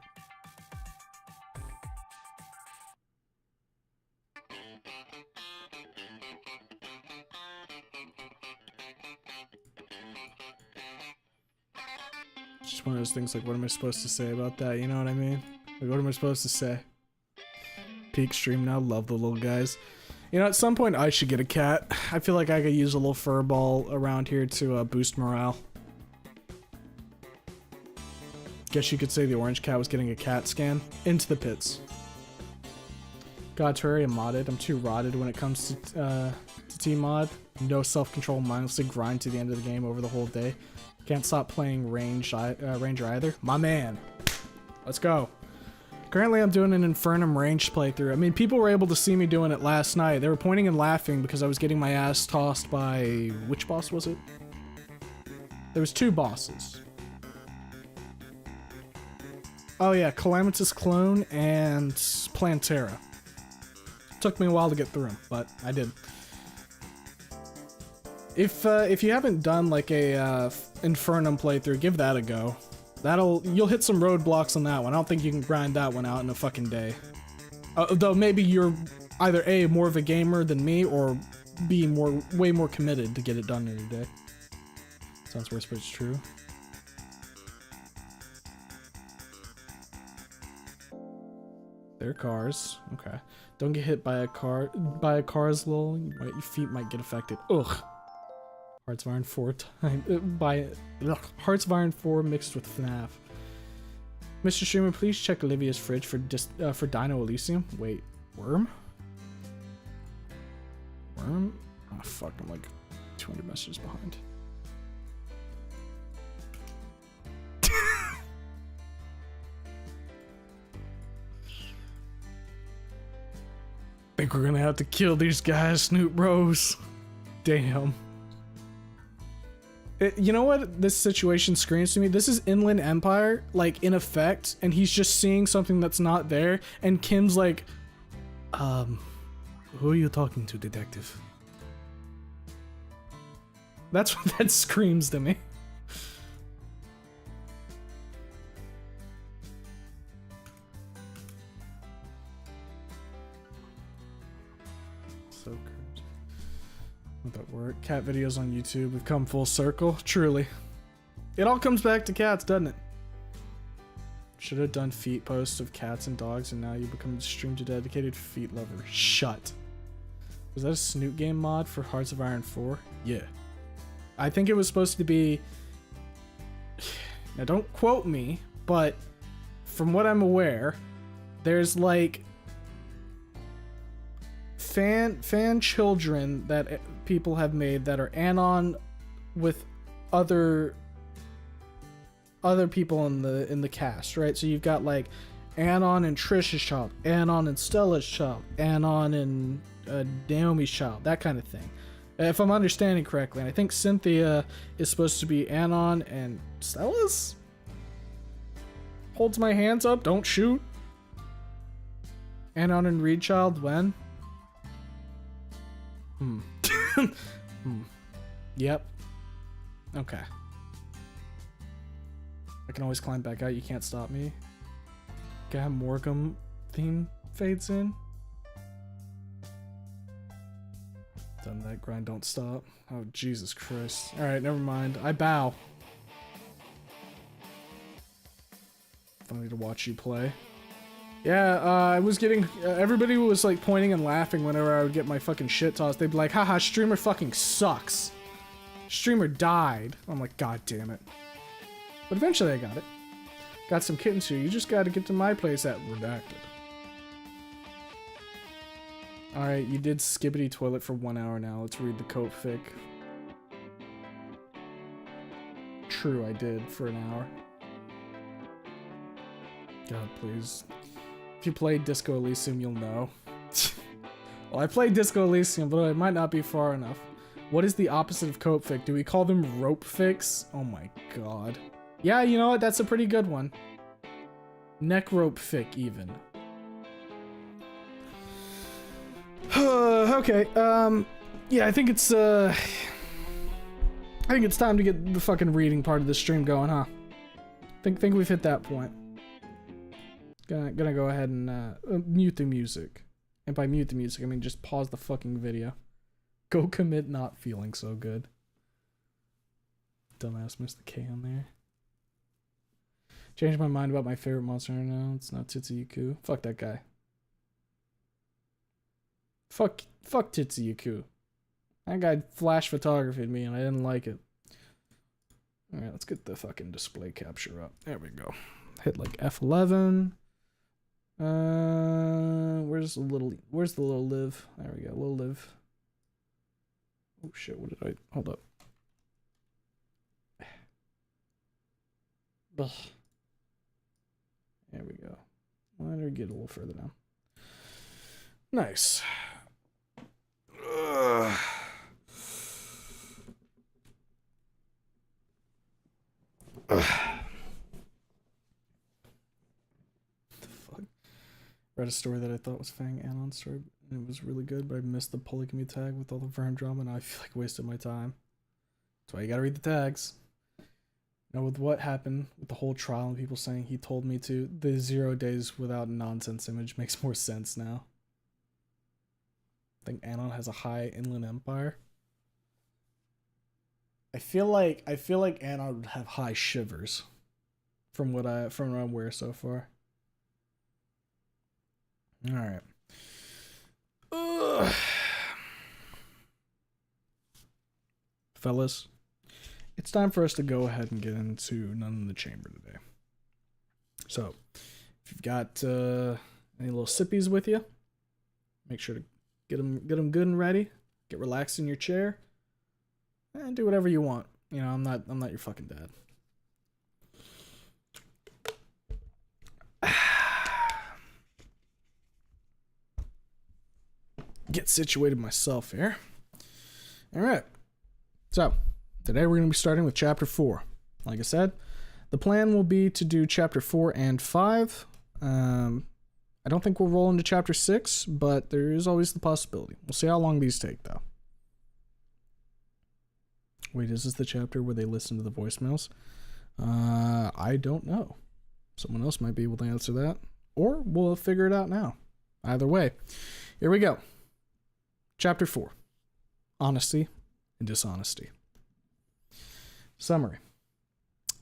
Just one of those things like, what am I supposed to say about that? You know what I mean? Like, what am I supposed to say? Peak stream now, love the little guys. You know, at some point I should get a cat. I feel like I could use a little fur ball around here to boost morale. Guess you could say the orange cat was getting a cat scan. Into the pits. God, Terraria modded. I'm too rotted when it comes to T-mod. No self-control, mindlessly grind to the end of the game over the whole day. Can't stop playing Ranger either. My man. Let's go. Currently, I'm doing an Infernum ranged playthrough. I mean, people were able to see me doing it last night. They were pointing and laughing because I was getting my ass tossed by... Which boss was it? There was 2 bosses. Oh yeah, Calamitous Clone and Plantera. Took me a while to get through them, but I did. If you haven't done like a Infernum playthrough, give that a go. You'll hit some roadblocks on that one. I don't think you can grind that one out in a fucking day. Though maybe you're either A, more of a gamer than me, or B, way more committed to get it done in a day. Sounds worse, but it's true. They're cars. Okay. Don't get hit by a car's lol. Your feet might get affected. Ugh. Hearts of Iron 4 Hearts of Iron 4 mixed with FNAF. Mr. Streamer, please check Olivia's fridge for Dino Elysium. Wait, worm? Worm? Oh fuck, I'm like 200 messages behind. Think we're gonna have to kill these guys, Snoop Bros. Damn. You know what this situation screams to me? This is Inland Empire, like, in effect, and he's just seeing something that's not there, and Kim's like, who are you talking to, detective? That's what that screams to me. So good. That work. Cat videos on YouTube. We've come full circle. Truly. It all comes back to cats, doesn't it? Should have done feet posts of cats and dogs, and now you become a stream to dedicated feet lover. Shut. Was that a Snoot game mod for Hearts of Iron 4? Yeah. I think it was supposed to be... Now don't quote me, but from what I'm aware, there's like fan children that people have made that are anon with other people in the cast, right? So you've got like Anon and Trisha's child, Anon and Stella's child, Anon and Naomi's child, that kind of thing. If I'm understanding correctly, and I think Cynthia is supposed to be Anon and Stella's? Holds my hands up, don't shoot. Anon and Reed child, when? Yep. Okay. I can always climb back out, you can't stop me. Gab Morgum theme fades in. Done that, grind don't stop. Oh, Jesus Christ. Alright, never mind. I bow. Funny to watch you play. Yeah, I was getting... everybody was like pointing and laughing whenever I would get my fucking shit tossed. They'd be like, haha, streamer fucking sucks. Streamer died. I'm like, god damn it. But eventually I got it. Got some kittens here. You just gotta get to my place at redacted. Alright, you did skibbity toilet for 1 hour now. Let's read the coat fic. True, I did for an hour. God, please. If you played Disco Elysium, you'll know. Well, I played Disco Elysium, but it might not be far enough. What is the opposite of coat fic? Do we call them rope fics? Oh my god. Yeah, you know what? That's a pretty good one. Neck rope fic, even. Okay, yeah, I think it's time to get the fucking reading part of the stream going, huh? Think we've hit that point. Gonna go ahead and mute the music. And by mute the music, I mean just pause the fucking video. Go commit not feeling so good. Dumbass missed the K on there. Changed my mind about my favorite monster now. It's not Titsuyuku. Fuck that guy. Fuck Titsuyuku. That guy flash photographed me and I didn't like it. Alright, let's get the fucking display capture up. There we go. Hit like F11. Where's the little live? There we go, little live. Oh shit, what did I hold up? Ugh. There we go. Let her get a little further down. Nice. Ugh. Ugh. Read a story that I thought was Fang Anon's story, and it was really good, but I missed the polygamy tag with all the Vern drama, and I feel like I wasted my time. That's why you gotta read the tags. Now, with what happened with the whole trial and people saying he told me to, the 0 days without nonsense image makes more sense now. I think Anon has a high inland empire. I feel like Anon would have high shivers from what I'm aware so far. Alright. Fellas, it's time for us to go ahead and get into None in the Chamber today. So, if you've got any little sippies with you, make sure to get them good and ready. Get relaxed in your chair, and do whatever you want. You know, I'm not your fucking dad. Get situated myself here. Alright. So, today we're going to be starting with Chapter 4. Like I said, the plan will be to do Chapter 4 and 5. I don't think we'll roll into Chapter 6, but there is always the possibility. We'll see how long these take, though. Wait, is this the chapter where they listen to the voicemails? I don't know. Someone else might be able to answer that. Or we'll figure it out now. Either way, here we go. Chapter 4. Honesty and Dishonesty. Summary.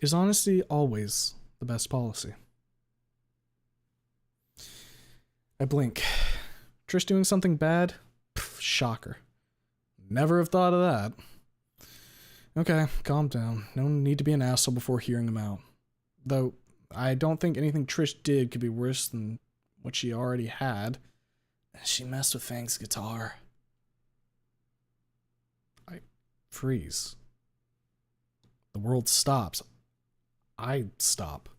Is honesty always the best policy? I blink. Trish doing something bad? Pff, shocker. Never have thought of that. Okay, calm down. No need to be an asshole before hearing them out. Though, I don't think anything Trish did could be worse than what she already had. She messed with Fang's guitar. I freeze. The world stops. I stop.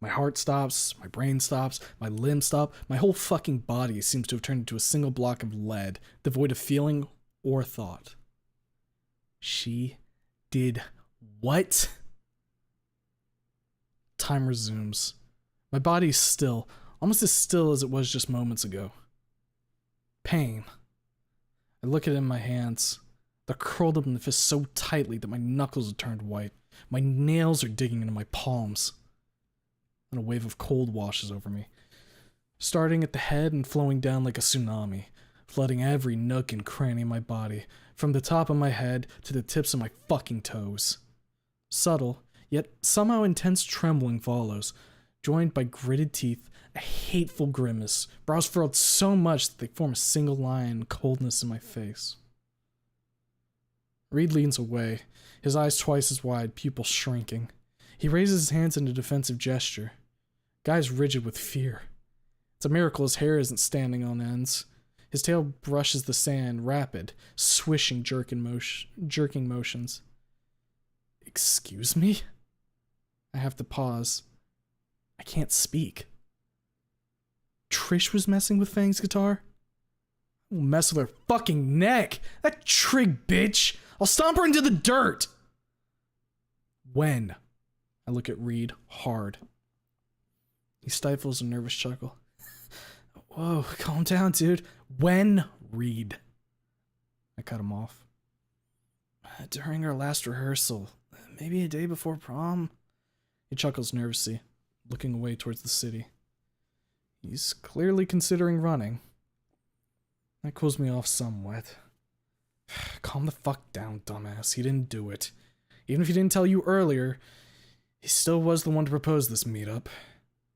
My heart stops, my brain stops, my limbs stop, my whole fucking body seems to have turned into a single block of lead, devoid of feeling or thought. She did what? Time resumes. My body is still, almost as still as it was just moments ago. Pain. I look at it in my hands. They're curled up in the fist so tightly that my knuckles have turned white. My nails are digging into my palms. And a wave of cold washes over me, starting at the head and flowing down like a tsunami, flooding every nook and cranny of my body, from the top of my head to the tips of my fucking toes. Subtle, yet somehow intense trembling follows, joined by gritted teeth, a hateful grimace, brows furrowed so much that they form a single line in coldness in my face. Reed leans away, his eyes twice as wide, pupils shrinking. He raises his hands in a defensive gesture. Guy's rigid with fear. It's a miracle his hair isn't standing on ends. His tail brushes the sand, rapid, swishing, jerking motions. Excuse me? I have to pause. I can't speak. Trish was messing with Fang's guitar? I'll mess with her fucking neck! That trig bitch! I'll stomp her into the dirt! When? I look at Reed hard. He stifles a nervous chuckle. Whoa, calm down, dude. When, Reed? I cut him off. During our last rehearsal. Maybe a day before prom. He chuckles nervously, looking away towards the city. He's clearly considering running. That cools me off somewhat. Calm the fuck down, dumbass. He didn't do it. Even if he didn't tell you earlier, he still was the one to propose this meetup.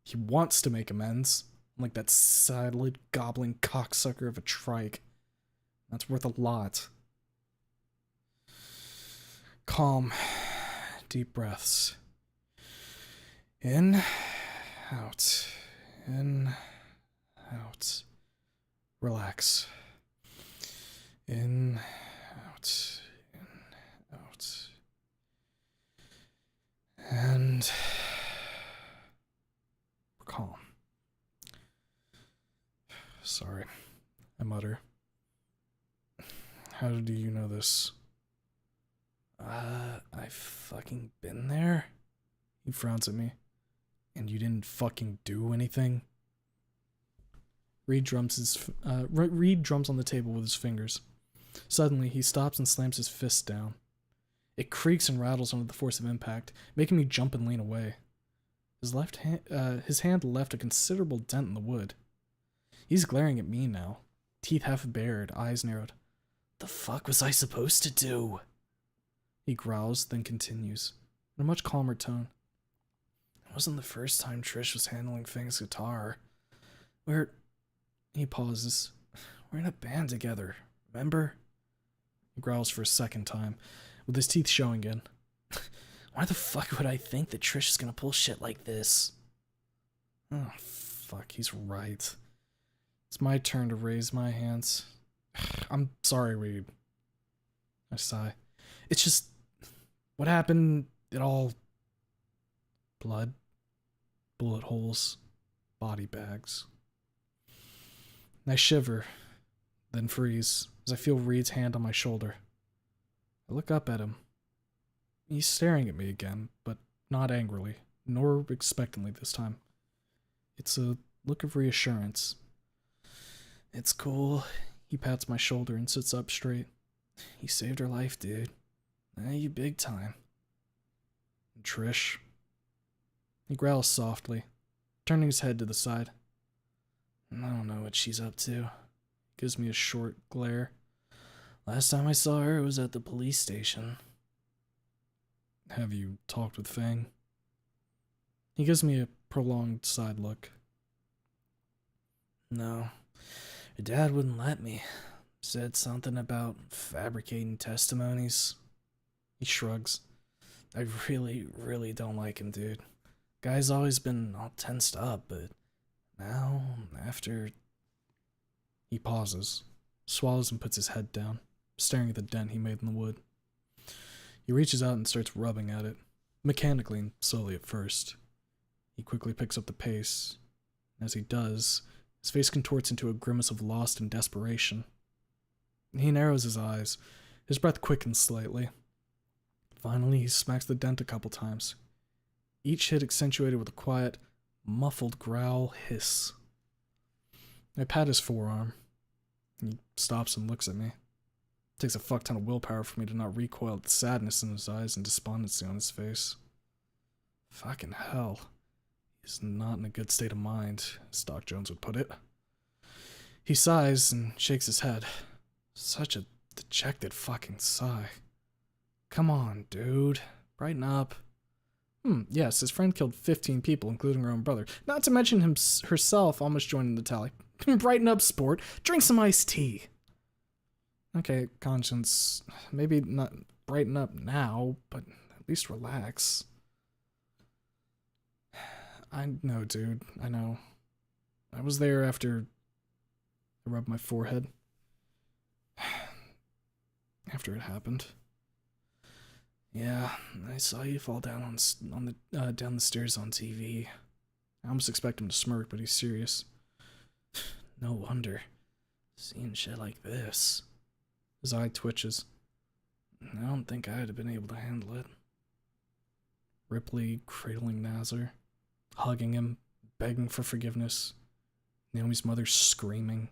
He wants to make amends, like that silent, gobbling cocksucker of a trike. That's worth a lot. Calm. Deep breaths. In, out. In, out. Relax. In, out. In, out. And we're calm. Sorry, I mutter. How do you know this? I've fucking been there? He frowns at me. And you didn't fucking do anything? Reed drums on the table with his fingers. Suddenly, he stops and slams his fist down. It creaks and rattles under the force of impact, making me jump and lean away. His hand left a considerable dent in the wood. He's glaring at me now, teeth half bared, eyes narrowed. The fuck was I supposed to do? He growls, then continues, in a much calmer tone. It wasn't the first time Trish was handling Fang's guitar. He pauses. We're in a band together, remember? He growls for a second time, with his teeth showing again. Why the fuck would I think that Trish is gonna pull shit like this? Oh, fuck, he's right. It's my turn to raise my hands. I'm sorry, Reed. I sigh. It's just... what happened, it all... blood, bullet holes, body bags. I shiver, then freeze, as I feel Reed's hand on my shoulder. I look up at him. He's staring at me again, but not angrily, nor expectantly this time. It's a look of reassurance. It's cool. He pats my shoulder and sits up straight. You saved her life, dude. You big time. And Trish? He growls softly, turning his head to the side. I don't know what she's up to. Gives me a short glare. Last time I saw her, it was at the police station. Have you talked with Fang? He gives me a prolonged side look. No. Her dad wouldn't let me. Said something about fabricating testimonies. He shrugs. I really, really don't like him, dude. Guy's always been all tensed up, but now, after... He pauses, swallows and puts his head down, staring at the dent he made in the wood. He reaches out and starts rubbing at it, mechanically and slowly at first. He quickly picks up the pace. As he does, his face contorts into a grimace of loss and desperation. He narrows his eyes, his breath quickens slightly. Finally, he smacks the dent a couple times, each hit accentuated with a quiet, muffled growl hiss. I pat his forearm. He stops and looks at me. It takes a fuck ton of willpower for me to not recoil at the sadness in his eyes and despondency on his face. Fucking hell. He's not in a good state of mind, as Doc Jones would put it. He sighs and shakes his head. Such a dejected fucking sigh. Come on, dude. Brighten up. Yes, his friend killed 15 people, including her own brother. Not to mention herself almost joining the tally. Brighten up, sport. Drink some iced tea. Okay, conscience. Maybe not brighten up now, but at least relax. I know, dude. I know. I was there after I rubbed my forehead. After it happened. Yeah, I saw you fall down down the stairs on TV. I almost expect him to smirk, but he's serious. No wonder. Seeing shit like this. His eye twitches. I don't think I'd have been able to handle it. Ripley cradling Nazar, hugging him, begging for forgiveness. Naomi's mother screaming.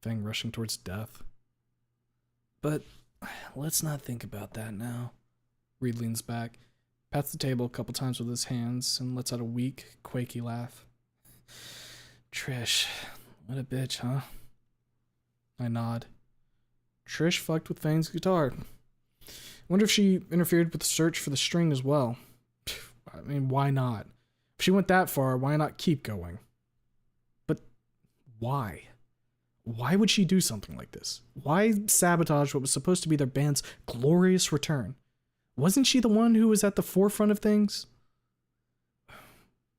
Fang rushing towards death. But let's not think about that now. Reed leans back, pats the table a couple times with his hands, and lets out a weak, quaky laugh. Trish, what a bitch, huh? I nod. Trish fucked with Fang's guitar. Wonder if she interfered with the search for the string as well. I mean, why not? If she went that far, why not keep going? But why? Why would she do something like this? Why sabotage what was supposed to be their band's glorious return? Wasn't she the one who was at the forefront of things?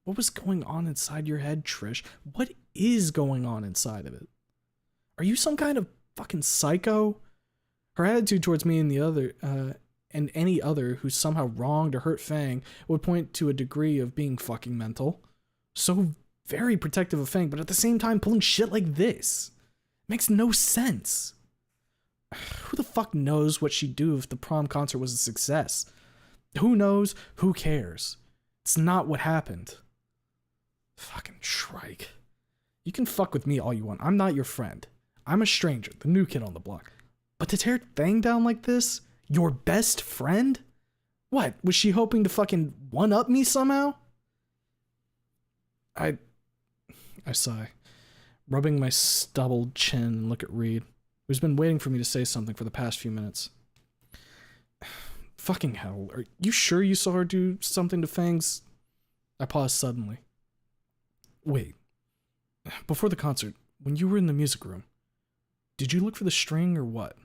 What was going on inside your head, Trish? What is going on inside of it? Are you some kind of fucking psycho? Her attitude towards me and the other, and any other who somehow wronged or hurt Fang would point to a degree of being fucking mental. So very protective of Fang, but at the same time pulling shit like this. Makes no sense. Who the fuck knows what she'd do if the prom concert was a success? Who knows? Who cares? It's not what happened. Fucking trike. You can fuck with me all you want. I'm not your friend. I'm a stranger, the new kid on the block. But to tear Fang down like this? Your best friend? What? Was she hoping to fucking one-up me somehow? I sigh, rubbing my stubbled chin and look at Reed, who's been waiting for me to say something for the past few minutes. Fucking hell, are you sure you saw her do something to Fang's? I paused suddenly. Wait, before the concert, when you were in the music room, did you look for the string or what?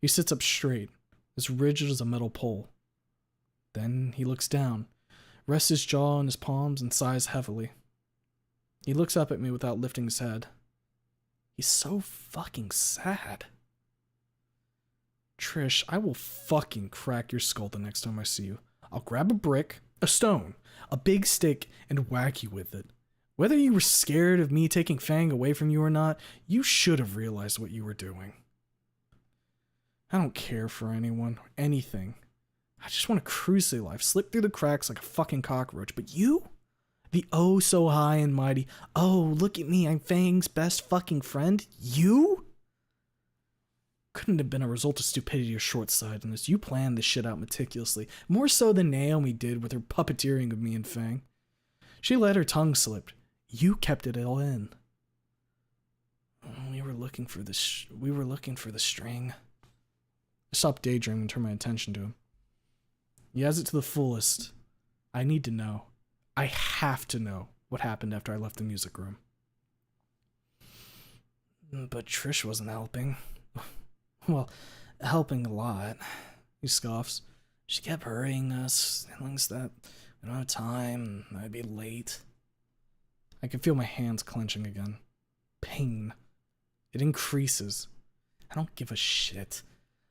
He sits up straight, as rigid as a metal pole. Then he looks down, rests his jaw on his palms, and sighs heavily. He looks up at me without lifting his head. He's so fucking sad. Trish, I will fucking crack your skull the next time I see you. I'll grab a brick, a stone, a big stick, and whack you with it. Whether you were scared of me taking Fang away from you or not, you should have realized what you were doing. I don't care for anyone or anything. I just want to cruise through life, slip through the cracks like a fucking cockroach. But you? The oh so high and mighty, oh look at me, I'm Fang's best fucking friend? You? Couldn't have been a result of stupidity or short-sightedness. You planned this shit out meticulously, more so than Naomi did with her puppeteering of me and Fang. She let her tongue slip. You kept it all in. We were looking for the string. I stopped daydreaming and turned my attention to him. He has it to the fullest. I need to know. I have to know what happened after I left the music room. But Trish wasn't helping. Well, helping a lot. He scoffs. She kept hurrying us, telling us that we don't have time and I'd be late. I can feel my hands clenching again. Pain. It increases. I don't give a shit.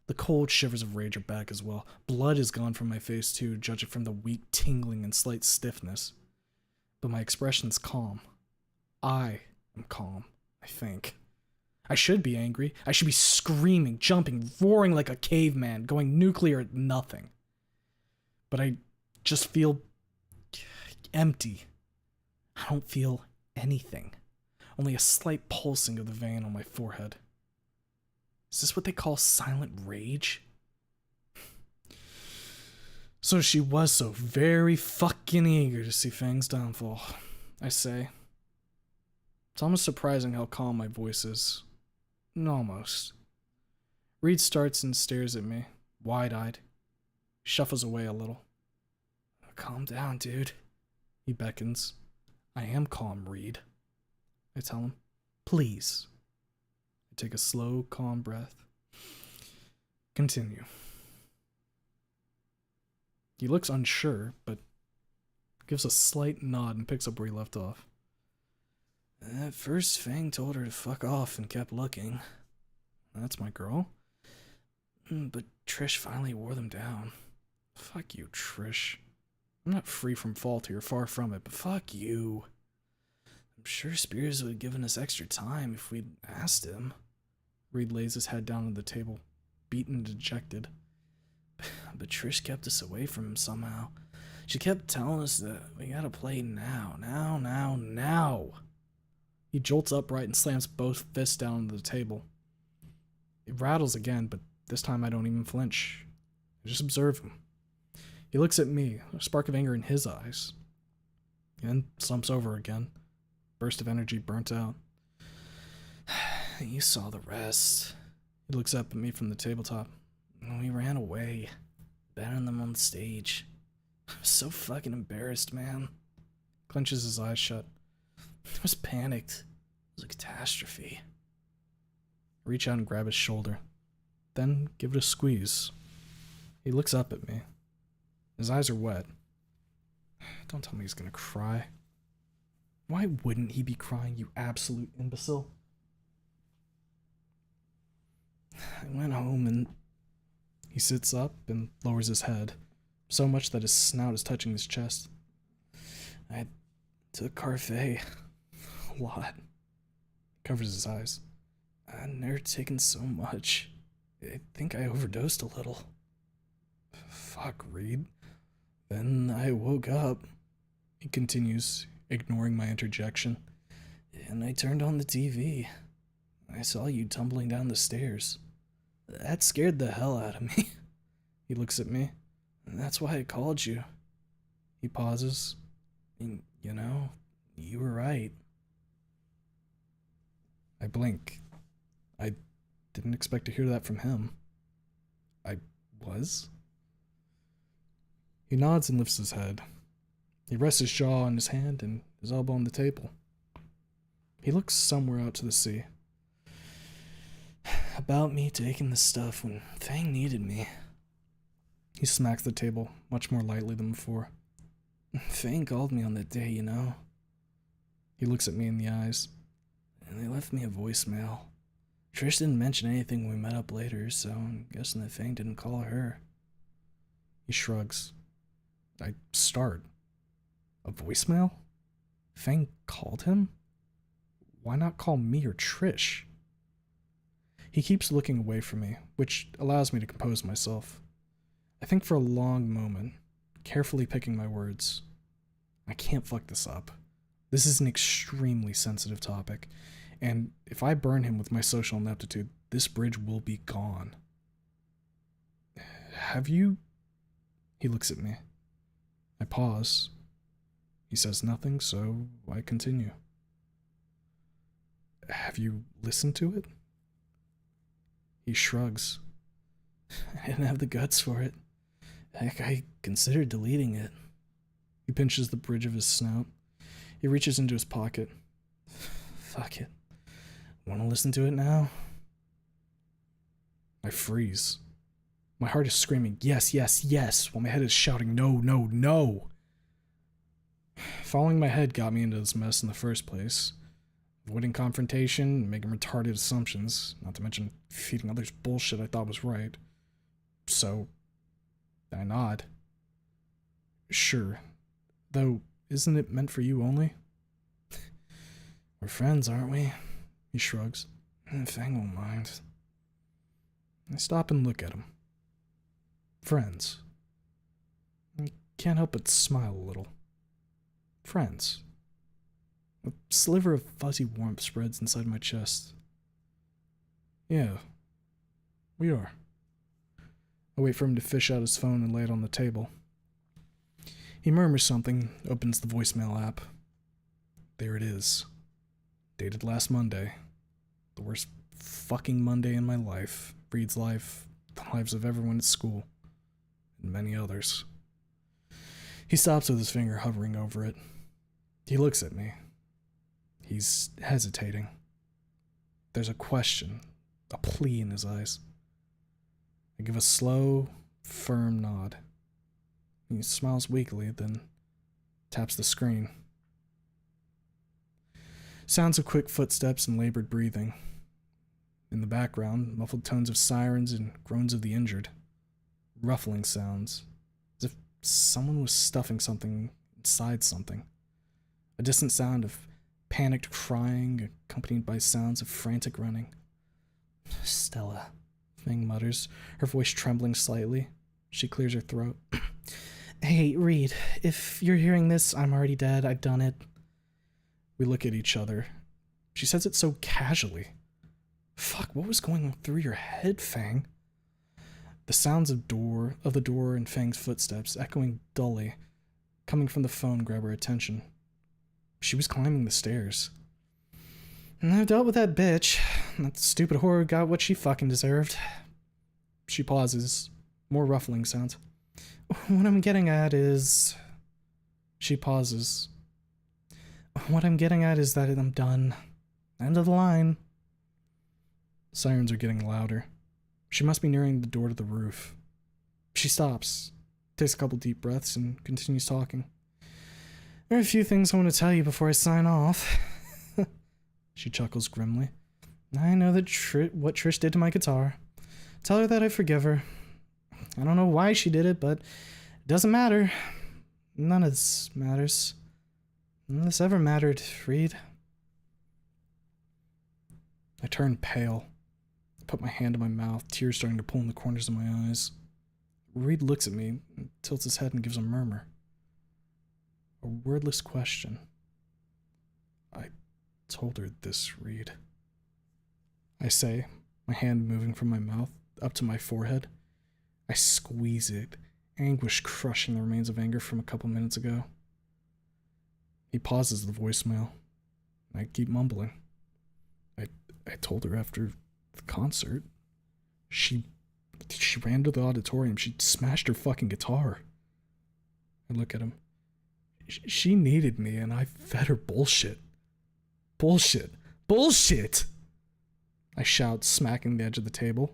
The cold shivers of rage are back as well. Blood is gone from my face too, judging from the weak tingling and slight stiffness. But my expression's calm. I am calm, I think. I should be angry. I should be screaming, jumping, roaring like a caveman, going nuclear at nothing. But I just feel empty. I don't feel anything. Only a slight pulsing of the vein on my forehead. Is this what they call silent rage? So she was so very fucking eager to see Fang's downfall, I say. It's almost surprising how calm my voice is. Almost. Reed starts and stares at me, wide-eyed. He shuffles away a little. Calm down, dude. He beckons. I am calm, Reed. I tell him, please. I take a slow, calm breath. Continue. He looks unsure, but gives a slight nod and picks up where he left off. At first, Fang told her to fuck off and kept looking. That's my girl. But Trish finally wore them down. Fuck you, Trish. I'm not free from fault here, far from it, but fuck you. I'm sure Spears would have given us extra time if we'd asked him. Reed lays his head down on the table, beaten and dejected. But Trish kept us away from him somehow. She kept telling us that we gotta play now. He jolts upright and slams both fists down on the table. It rattles again, but this time I don't even flinch. I just observe him. He looks at me, a spark of anger in his eyes. And then slumps over again. Burst of energy burnt out. You saw the rest. He looks up at me from the tabletop. We ran away. Battering them on the stage. I was so fucking embarrassed, man. Clenches his eyes shut. I was panicked. It was a catastrophe. I reach out and grab his shoulder. Then give it a squeeze. He looks up at me. His eyes are wet. Don't tell me he's gonna cry. Why wouldn't he be crying, you absolute imbecile? I went home and... He sits up and lowers his head, so much that his snout is touching his chest. I took Carfay. A lot. Covers his eyes. I'd never taken so much. I think I overdosed a little. Fuck, Reed. Then I woke up. He continues, ignoring my interjection. And I turned on the TV. I saw you tumbling down the stairs. That scared the hell out of me. He looks at me. That's why I called you. He pauses. And, you know, you were right. I blink. I didn't expect to hear that from him. I was? He nods and lifts his head. He rests his jaw on his hand and his elbow on the table. He looks somewhere out to the sea. About me taking the stuff when Fang needed me. He smacks the table much more lightly than before. Fang called me on that day, you know. He looks at me in the eyes. And they left me a voicemail. Trish didn't mention anything when we met up later, so I'm guessing that Fang didn't call her. He shrugs. I start. A voicemail? Fang called him? Why not call me or Trish? He keeps looking away from me, which allows me to compose myself. I think for a long moment, carefully picking my words. I can't fuck this up. This is an extremely sensitive topic, and if I burn him with my social ineptitude, this bridge will be gone. Have you... He looks at me. I pause. He says nothing, so I continue. Have you listened to it? He shrugs. I didn't have the guts for it. Heck, I considered deleting it. He pinches the bridge of his snout. He reaches into his pocket. Fuck it. Want to listen to it now? I freeze. My heart is screaming, yes, yes, yes, while my head is shouting, no, no, no. Following my head got me into this mess in the first place. Avoiding confrontation, making retarded assumptions, not to mention feeding others bullshit I thought was right. So, I nod. Sure. Though, isn't it meant for you only? We're friends, aren't we? He shrugs. Fang won't mind. I stop and look at him. Friends. I can't help but smile a little. Friends. A sliver of fuzzy warmth spreads inside my chest. Yeah, we are. I wait for him to fish out his phone and lay it on the table. He murmurs something, opens the voicemail app. There it is. Dated last Monday. The worst fucking Monday in my life. Reed's life, the lives of everyone at school, and many others. He stops with his finger hovering over it. He looks at me. He's hesitating. There's a question, a plea in his eyes. I give a slow, firm nod. He smiles weakly, then Taps the screen. Sounds of quick footsteps and labored breathing. In the background, muffled tones of sirens and groans of the injured. Ruffling sounds, as if someone was stuffing something inside something. A distant sound of panicked crying, accompanied by sounds of frantic running. Stella, Fang mutters, her voice trembling slightly. She clears her throat. Hey, Reed, if you're hearing this, I'm already dead. I've done it. We look at each other. She says it so casually. Fuck, what was going through your head, Fang? The sounds of the door and Fang's footsteps echoing dully, coming from the phone, grab her attention. She was climbing the stairs. And I've dealt with that bitch. That stupid whore got what she fucking deserved. She pauses. More ruffling sounds. What I'm getting at is... She pauses. What I'm getting at is that I'm done. End of the line. Sirens are getting louder. She must be nearing the door to the roof. She stops, takes a couple deep breaths, and continues talking. There are a few things I want to tell you before I sign off. She chuckles grimly. I know that what Trish did to my guitar. Tell her that I forgive her. I don't know why she did it, but it doesn't matter. None of this matters. None of this ever mattered, Reed. I turn pale. I put my hand to my mouth, tears starting to pool in the corners of my eyes. Reed looks at me, tilts his head, and gives a murmur. A wordless question. I told her this, Reed. I say, my hand moving from my mouth up to my forehead. I squeeze it, anguish crushing the remains of anger from a couple minutes ago. He pauses the voicemail. I keep mumbling. I told her after the concert. She ran to the auditorium. She smashed her fucking guitar. I look at him. She needed me, and I fed her bullshit. Bullshit. Bullshit! I shout, smacking the edge of the table.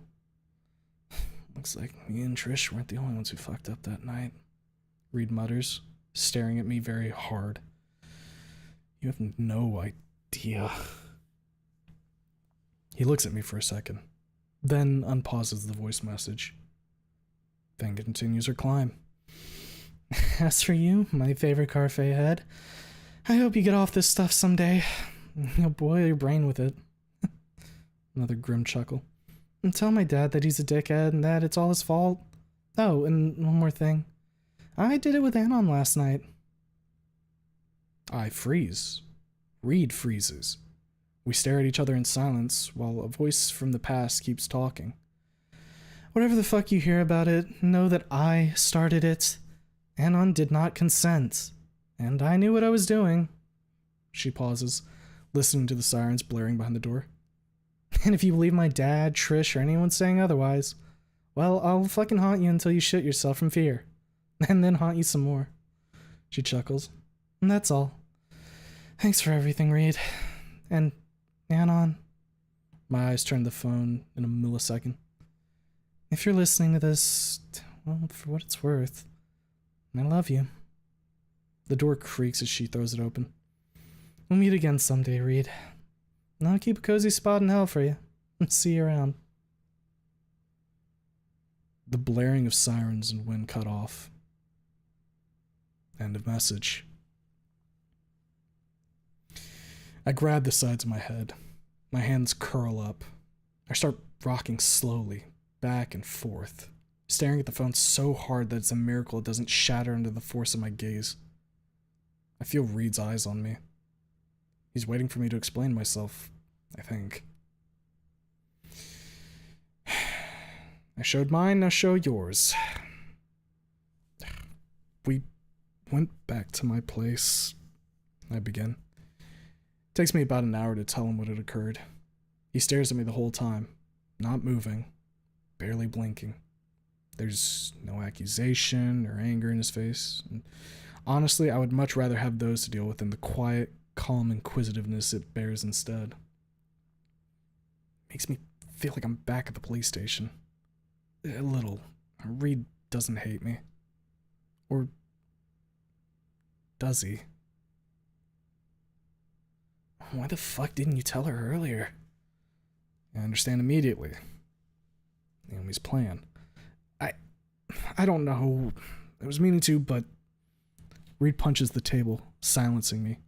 Looks like me and Trish weren't the only ones who fucked up that night. Reed mutters, staring at me very hard. You have no idea. He looks at me for a second, then unpauses the voice message. Then continues her climb. As for you, my favorite Carfay head, I hope you get off this stuff someday. You'll boil your brain with it. Another grim chuckle. And tell my dad that he's a dickhead and that it's all his fault. Oh, and one more thing. I did it with Anon last night. I freeze. Reed freezes. We stare at each other in silence while a voice from the past keeps talking. Whatever the fuck you hear about it, know that I started it. Anon did not consent. And I knew what I was doing. She pauses, listening to the sirens blaring behind the door. And if you believe my dad, Trish, or anyone saying otherwise, well, I'll fucking haunt you until you shit yourself from fear. And then haunt you some more. She chuckles. And that's all. Thanks for everything, Reed. And Anon. My eyes turn to the phone in a millisecond. If you're listening to this, well, for what it's worth, I love you. The door creaks as she throws it open. We'll meet again someday, Reed. And I'll keep a cozy spot in hell for you. See you around. The blaring of sirens and wind cut off. End of message. I grab the sides of my head. My hands curl up. I start rocking slowly, back and forth, staring at the phone so hard that it's a miracle it doesn't shatter under the force of my gaze. I feel Reed's eyes on me. He's waiting for me to explain myself, I think. I showed mine, now show yours. We went back to my place. I begin. It takes me about an hour to tell him what had occurred. He stares at me the whole time, not moving, barely blinking. There's no accusation or anger in his face. And honestly, I would much rather have those to deal with than the quiet, calm inquisitiveness it bears instead. Makes me feel like I'm back at the police station. A little. Reed doesn't hate me. Or does he? Why the fuck didn't you tell her earlier? I understand immediately. Naomi's plan. I don't know. I was meaning to, but... Reed punches the table, silencing me.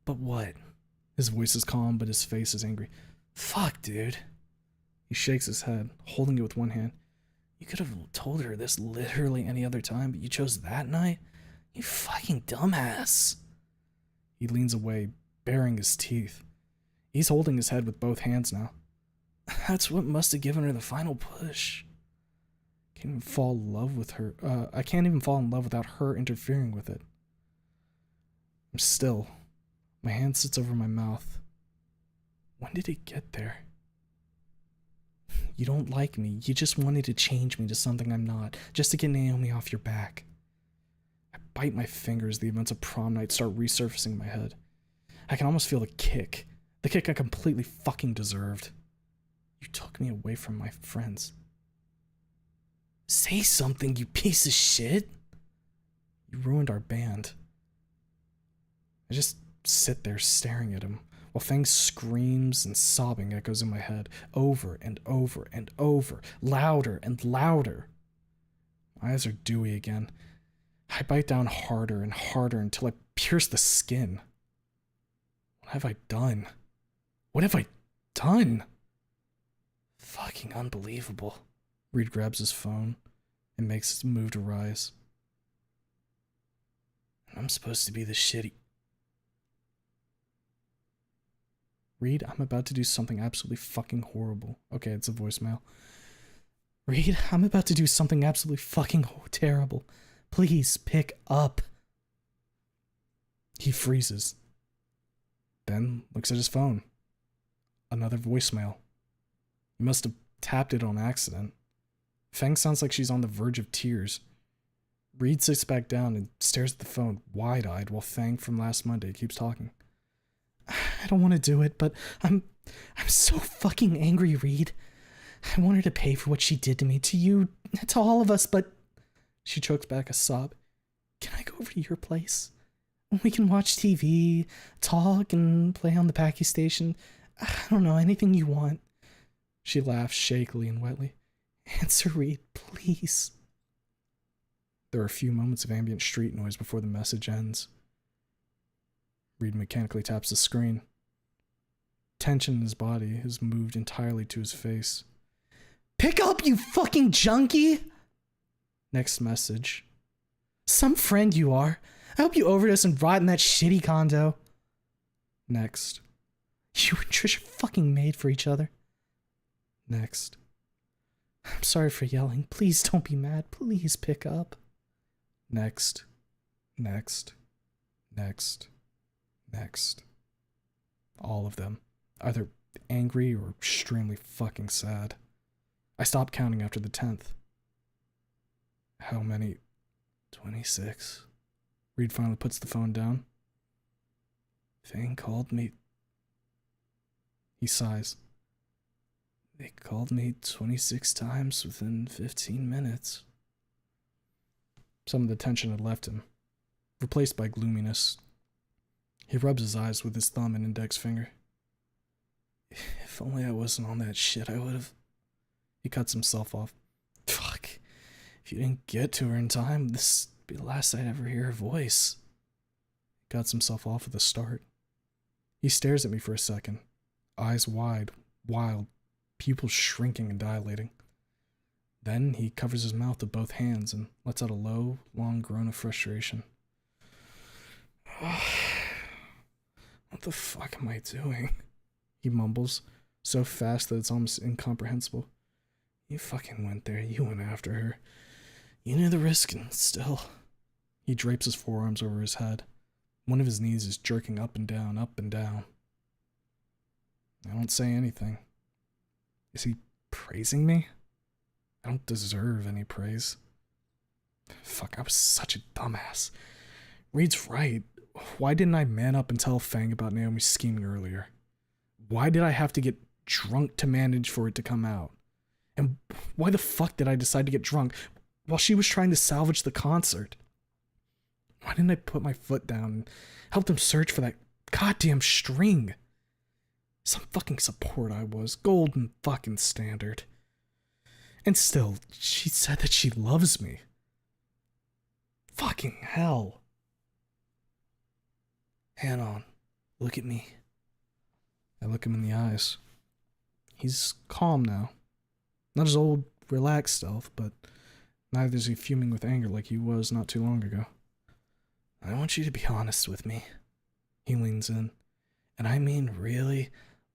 But what? His voice is calm, but his face is angry. Fuck, dude. He shakes his head, holding it with one hand. You could have told her this literally any other time, but you chose that night? You fucking dumbass. He leans away, baring his teeth. He's holding his head with both hands now. That's what must have given her the final push. I can't even fall in love with her. I can't even fall in love without her interfering with it. I'm still. My hand sits over my mouth. When did it get there? You don't like me. You just wanted to change me to something I'm not, just to get Naomi off your back. I bite my fingers. The events of prom night start resurfacing in my head. I can almost feel the kick I completely fucking deserved. You took me away from my friends. Say something, you piece of shit. You ruined our band. I just sit there staring at him, while Fang's screams and sobbing echoes in my head, over and over and over, louder and louder. My eyes are dewy again. I bite down harder and harder until I pierce the skin. What have I done? What have I done? Fucking unbelievable. Reed grabs his phone and makes his move to rise. I'm supposed to be the shitty... Reed, I'm about to do something absolutely fucking horrible. Okay, it's a voicemail. Reed, I'm about to do something absolutely fucking terrible. Please pick up. He freezes. Then looks at his phone. Another voicemail. He must have tapped it on accident. Fang sounds like she's on the verge of tears. Reed sits back down and stares at the phone wide-eyed while Fang from last Monday keeps talking. I don't want to do it, but I'm so fucking angry, Reed. I want her to pay for what she did to me, to you, to all of us, but... She chokes back a sob. Can I go over to your place? We can watch TV, talk, and play on the Packy station. I don't know, anything you want. She laughs shakily and wetly. Answer, Reed, please. There are a few moments of ambient street noise before the message ends. Reed mechanically taps the screen. Tension in his body has moved entirely to his face. Pick up, you fucking junkie! Next message. Some friend you are. I hope you overdose and rot in that shitty condo. Next. You and Trish are fucking made for each other. Next. I'm sorry for yelling. Please don't be mad. Please pick up. Next. Next. Next. Next. All of them. Either angry or extremely fucking sad. I stopped counting after the 10th. How many? 26. Reed finally puts the phone down. Fang called me. He sighs. They called me 26 times within 15 minutes. Some of the tension had left him, replaced by gloominess. He rubs his eyes with his thumb and index finger. If only I wasn't on that shit, I would've... He cuts himself off. Fuck. If you didn't get to her in time, this would be the last I'd ever hear her voice. He cuts himself off with a start. He stares at me for a second, eyes wide, wild, pupils shrinking and dilating. Then he covers his mouth with both hands and lets out a low, long groan of frustration. What the fuck am I doing? He mumbles, so fast that it's almost incomprehensible. You fucking went there. You went after her. You knew the risk, and still... He drapes his forearms over his head. One of his knees is jerking up and down, up and down. I don't say anything. Is he praising me? I don't deserve any praise. Fuck, I was such a dumbass. Reed's right. Why didn't I man up and tell Fang about Naomi's scheming earlier? Why did I have to get drunk to manage for it to come out? And why the fuck did I decide to get drunk while she was trying to salvage the concert? Why didn't I put my foot down and help them search for that goddamn string? Some fucking support I was. Golden fucking standard. And still, she said that she loves me. Fucking hell. Anon, look at me. I look him in the eyes. He's calm now. Not his old, relaxed self, but neither is he fuming with anger like he was not too long ago. I want you to be honest with me. He leans in. And I mean really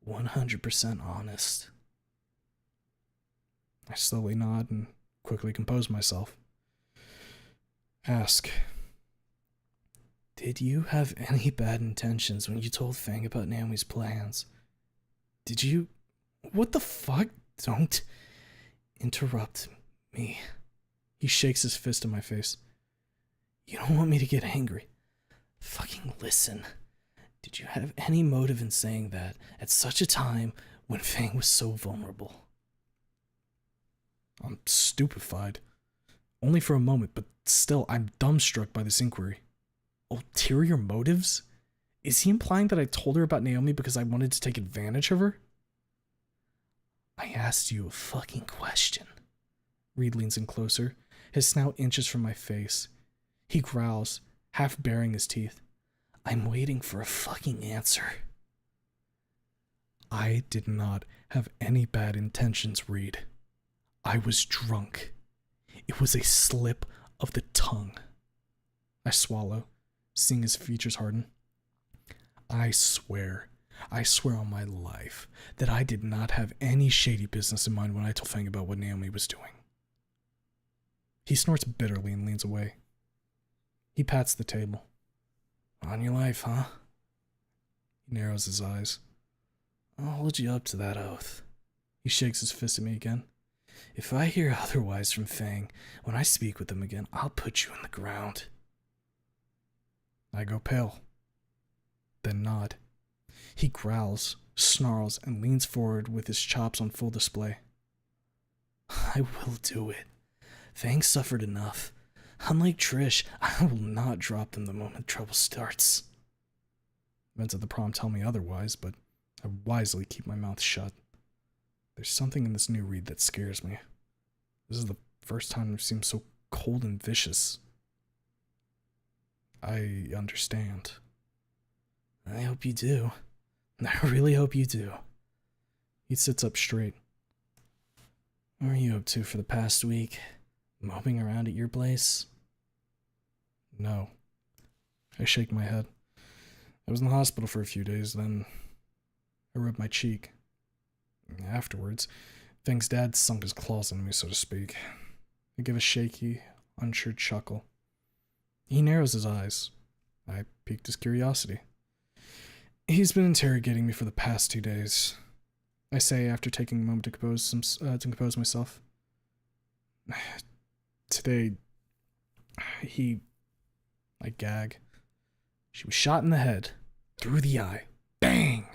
100% honest. I slowly nod and quickly compose myself. Ask. Did you have any bad intentions when you told Fang about Naomi's plans? Did you... What the fuck? Don't interrupt me. He shakes his fist in my face. You don't want me to get angry. Fucking listen. Did you have any motive in saying that at such a time when Fang was so vulnerable? I'm stupefied. Only for a moment, but still, I'm dumbstruck by this inquiry. Ulterior motives? Is he implying that I told her about Naomi because I wanted to take advantage of her? I asked you a fucking question. Reed leans in closer. His snout inches from my face. He growls, half baring his teeth. I'm waiting for a fucking answer. I did not have any bad intentions, Reed. I was drunk. It was a slip of the tongue. I swallow, seeing his features harden. I swear on my life that I did not have any shady business in mind when I told Fang about what Naomi was doing. He snorts bitterly and leans away. He pats the table. On your life, huh? He narrows his eyes. I'll hold you up to that oath. He shakes his fist at me again. If I hear otherwise from Fang, when I speak with him again, I'll put you in the ground. I go pale, then nod. He growls, snarls, and leans forward with his chops on full display. I will do it. Fang suffered enough. Unlike Trish, I will not drop them the moment trouble starts. Events of the prom tell me otherwise, but I wisely keep my mouth shut. There's something in this new Reed that scares me. This is the first time I've seemed so cold and vicious. I understand. I hope you do. I really hope you do. He sits up straight. What are you up to for the past week? Moping around at your place? No. I shake my head. I was in the hospital for a few days, then I rubbed my cheek. Afterwards, Fang's dad sunk his claws into me, so to speak. I give a shaky, unsure chuckle. He narrows his eyes. I piqued his curiosity. He's been interrogating me for the past 2 days. I say after taking a moment to compose myself. Today, I gag. She was shot in the head, through the eye. Bang!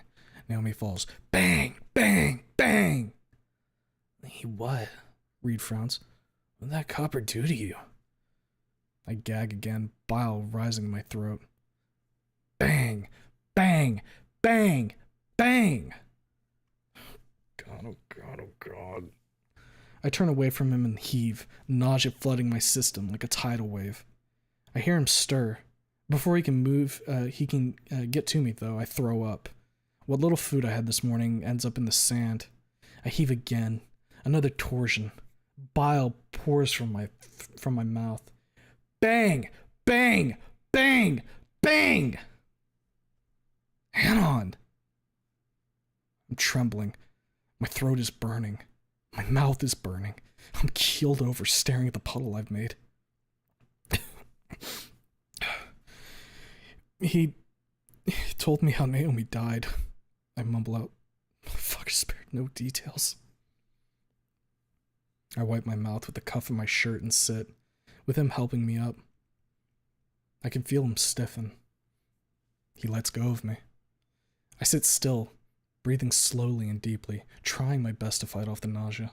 Naomi falls. Bang! Bang! Bang! He what? Reed frowns. What did that copper do to you? I gag again, bile rising in my throat. Bang! Bang! Bang! Bang! God, oh God, oh God. I turn away from him and heave, nausea flooding my system like a tidal wave. I hear him stir. Before he can move, get to me, though, I throw up. What little food I had this morning ends up in the sand. I heave again. Another torsion. Bile pours from my mouth. Bang! Bang! Bang! Bang! Anon! I'm trembling. My throat is burning. My mouth is burning. I'm keeled over, staring at the puddle I've made. He told me how Naomi died. I mumble out. Fucker spared no details. I wipe my mouth with the cuff of my shirt and sit, with him helping me up. I can feel him stiffen. He lets go of me. I sit still, breathing slowly and deeply, trying my best to fight off the nausea,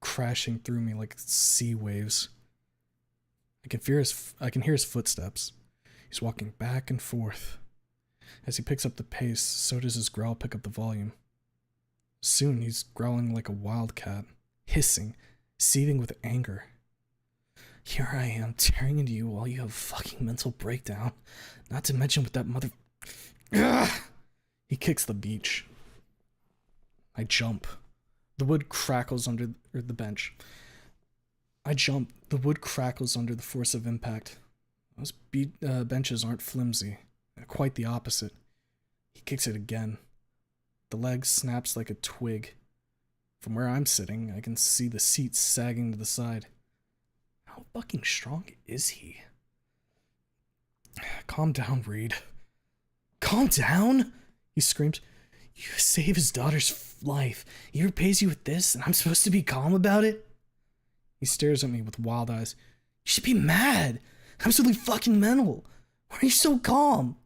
crashing through me like sea waves. I can hear his footsteps. He's walking back and forth. As he picks up the pace, so does his growl pick up the volume. Soon he's growling like a wildcat, hissing, seething with anger. Here I am, tearing into you while you have a fucking mental breakdown. Not to mention with that mother... Ugh! He kicks the beach. I jump. The wood crackles under the bench. I jump. The wood crackles under the force of impact. Those benches aren't flimsy. Quite the opposite. He kicks it again. The leg snaps like a twig. From where I'm sitting, I can see the seat sagging to the side. How fucking strong is he? Calm down, Reed. Calm down? He screams. You saved his daughter's life. He repays you with this, and I'm supposed to be calm about it? He stares at me with wild eyes. You should be mad. Absolutely fucking mental. Why are you so calm?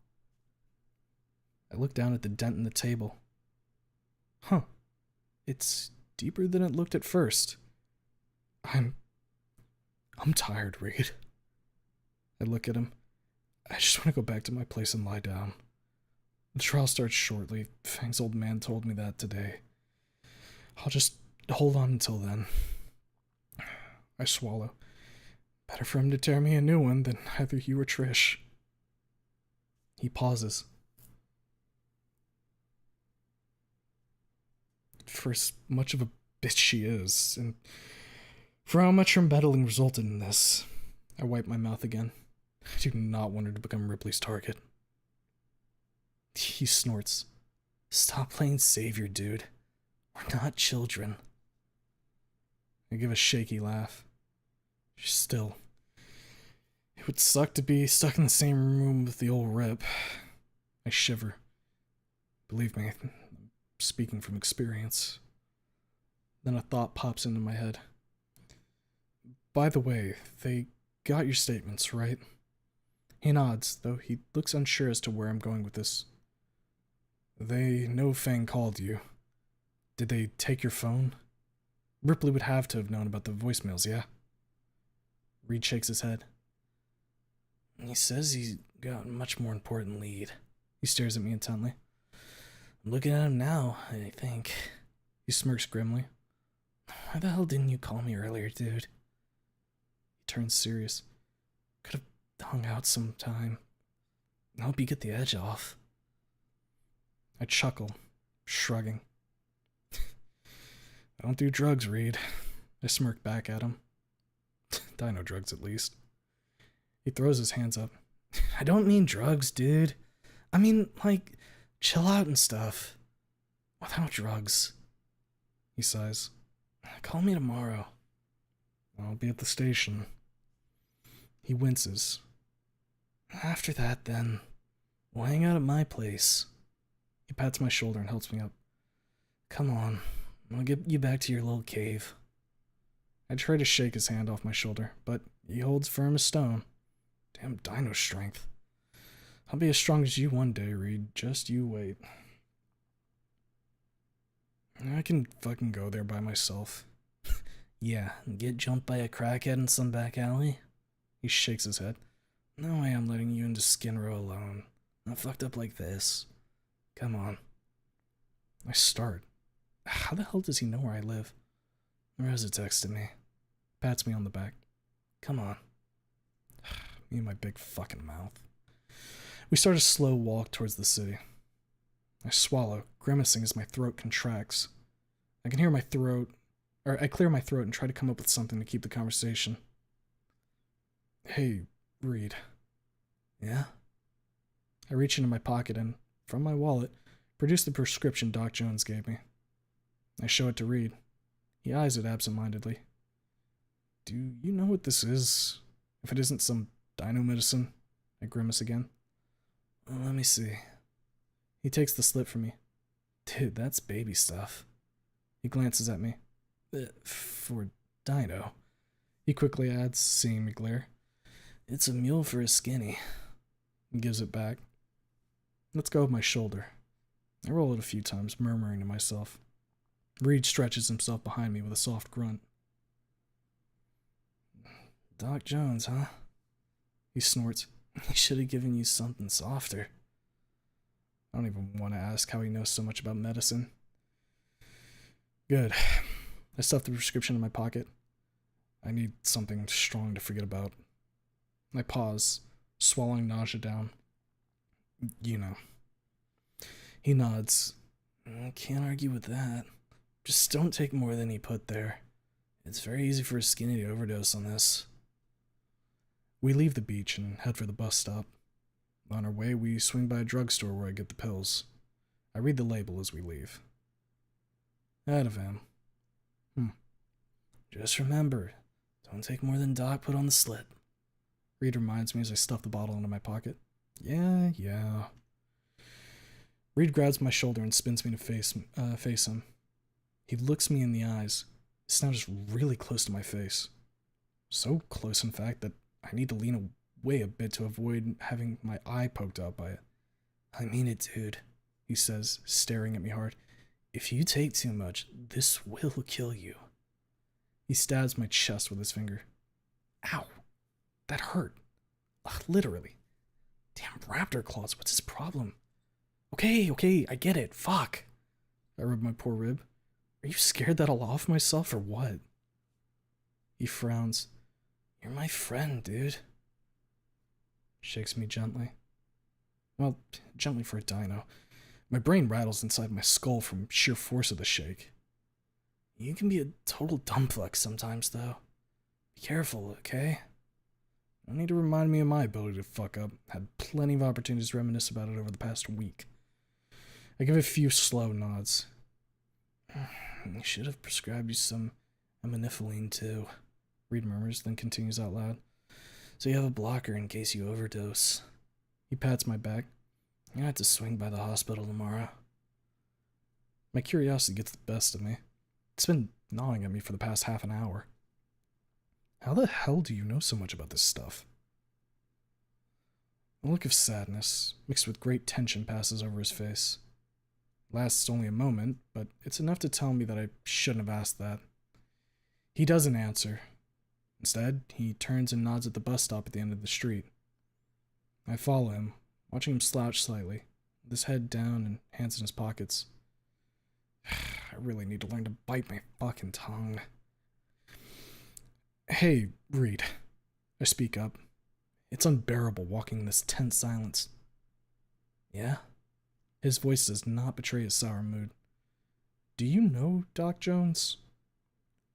I look down at the dent in the table. Huh. It's deeper than it looked at first. I'm tired, Reed. I look at him. I just want to go back to my place and lie down. The trial starts shortly. Fang's old man told me that today. I'll just hold on until then. I swallow. Better for him to tear me a new one than either you or Trish. He pauses. For as much of a bitch she is, and for how much her meddling resulted in this, I wipe my mouth again. I do not want her to become Ripley's target. He snorts. Stop playing savior, dude. We're not children. I give a shaky laugh. Still, it would suck to be stuck in the same room with the old Rip. I shiver. Believe me, I'm speaking from experience. Then a thought pops into my head. By the way, they got your statements, right? He nods, though he looks unsure as to where I'm going with this. They know Fang called you. Did they take your phone? Ripley would have to have known about the voicemails, yeah? Reed shakes his head. He says he's got a much more important lead. He stares at me intently. I'm looking at him now, I think. He smirks grimly. Why the hell didn't you call me earlier, dude? He turns serious. Could have hung out some time. I hope you get the edge off. I chuckle, shrugging. I don't do drugs, Reed. I smirk back at him. Dino drugs, at least. He throws his hands up. I don't mean drugs, dude. I mean, like, chill out and stuff. Without drugs. He sighs. Call me tomorrow. I'll be at the station. He winces. After that, then, we'll hang out at my place. He pats my shoulder and helps me up. Come on, I'll get you back to your little cave. I try to shake his hand off my shoulder, but he holds firm as stone. Damn dino strength. I'll be as strong as you one day, Reed. Just you wait. I can fucking go there by myself. Yeah, and get jumped by a crackhead in some back alley? He shakes his head. No way I'm letting you into Skin Row alone. Not fucked up like this. Come on. I start. How the hell does he know where I live? Rosa texted me. Pats me on the back. Come on. Me and my big fucking mouth. We start a slow walk towards the city. I swallow, grimacing as my throat contracts. I can hear my throat, or I clear my throat and try to come up with something to keep the conversation. Hey, Reed. Yeah? I reach into my pocket and, from my wallet, produce the prescription Doc Jones gave me. I show it to Reed. He eyes it absentmindedly. Do you know what this is? If it isn't some dino medicine? I grimace again. Well, let me see. He takes the slip from me. Dude, that's baby stuff. He glances at me. For dino. He quickly adds, seeing me glare. It's a mule for a skinny. He gives it back. Let's go with my shoulder. I roll it a few times, murmuring to myself. Reed stretches himself behind me with a soft grunt. Doc Jones, huh? He snorts. He should have given you something softer. I don't even want to ask how he knows so much about medicine. Good. I stuffed the prescription in my pocket. I need something strong to forget about. I pause, swallowing nausea down. You know. He nods. I can't argue with that. Just don't take more than he put there. It's very easy for a skinny to overdose on this. We leave the beach and head for the bus stop. On our way, we swing by a drugstore where I get the pills. I read the label as we leave. Ativan. Just remember, don't take more than Doc put on the slip. Reed reminds me as I stuff the bottle into my pocket. Yeah. Reed grabs my shoulder and spins me to face him. He looks me in the eyes. It's now just really close to my face. So close, in fact, that I need to lean away a bit to avoid having my eye poked out by it. I mean it, dude, he says, staring at me hard. If you take too much, this will kill you. He stabs my chest with his finger. Ow. That hurt. Ugh, literally. Damn raptor claws, what's his problem? Okay, I get it. Fuck. I rub my poor rib. Are you scared that I'll off myself or what? He frowns. You're my friend, dude. Shakes me gently. Well, gently for a dino. My brain rattles inside my skull from sheer force of the shake. You can be a total dumbfuck sometimes, though. Be careful, okay? No need to remind me of my ability to fuck up. Had plenty of opportunities to reminisce about it over the past week. I give a few slow nods. I should have prescribed you some ammonifiline, too. Reed murmurs, then continues out loud. So you have a blocker in case you overdose. He pats my back. I have to swing by the hospital tomorrow. My curiosity gets the best of me. It's been gnawing at me for the past half an hour. How the hell do you know so much about this stuff? A look of sadness, mixed with great tension, passes over his face. It lasts only a moment, but it's enough to tell me that I shouldn't have asked that. He doesn't answer. Instead, he turns and nods at the bus stop at the end of the street. I follow him, watching him slouch slightly, with his head down and hands in his pockets. I really need to learn to bite my fucking tongue. Hey, Reed. I speak up. It's unbearable walking in this tense silence. Yeah? His voice does not betray his sour mood. Do you know Doc Jones?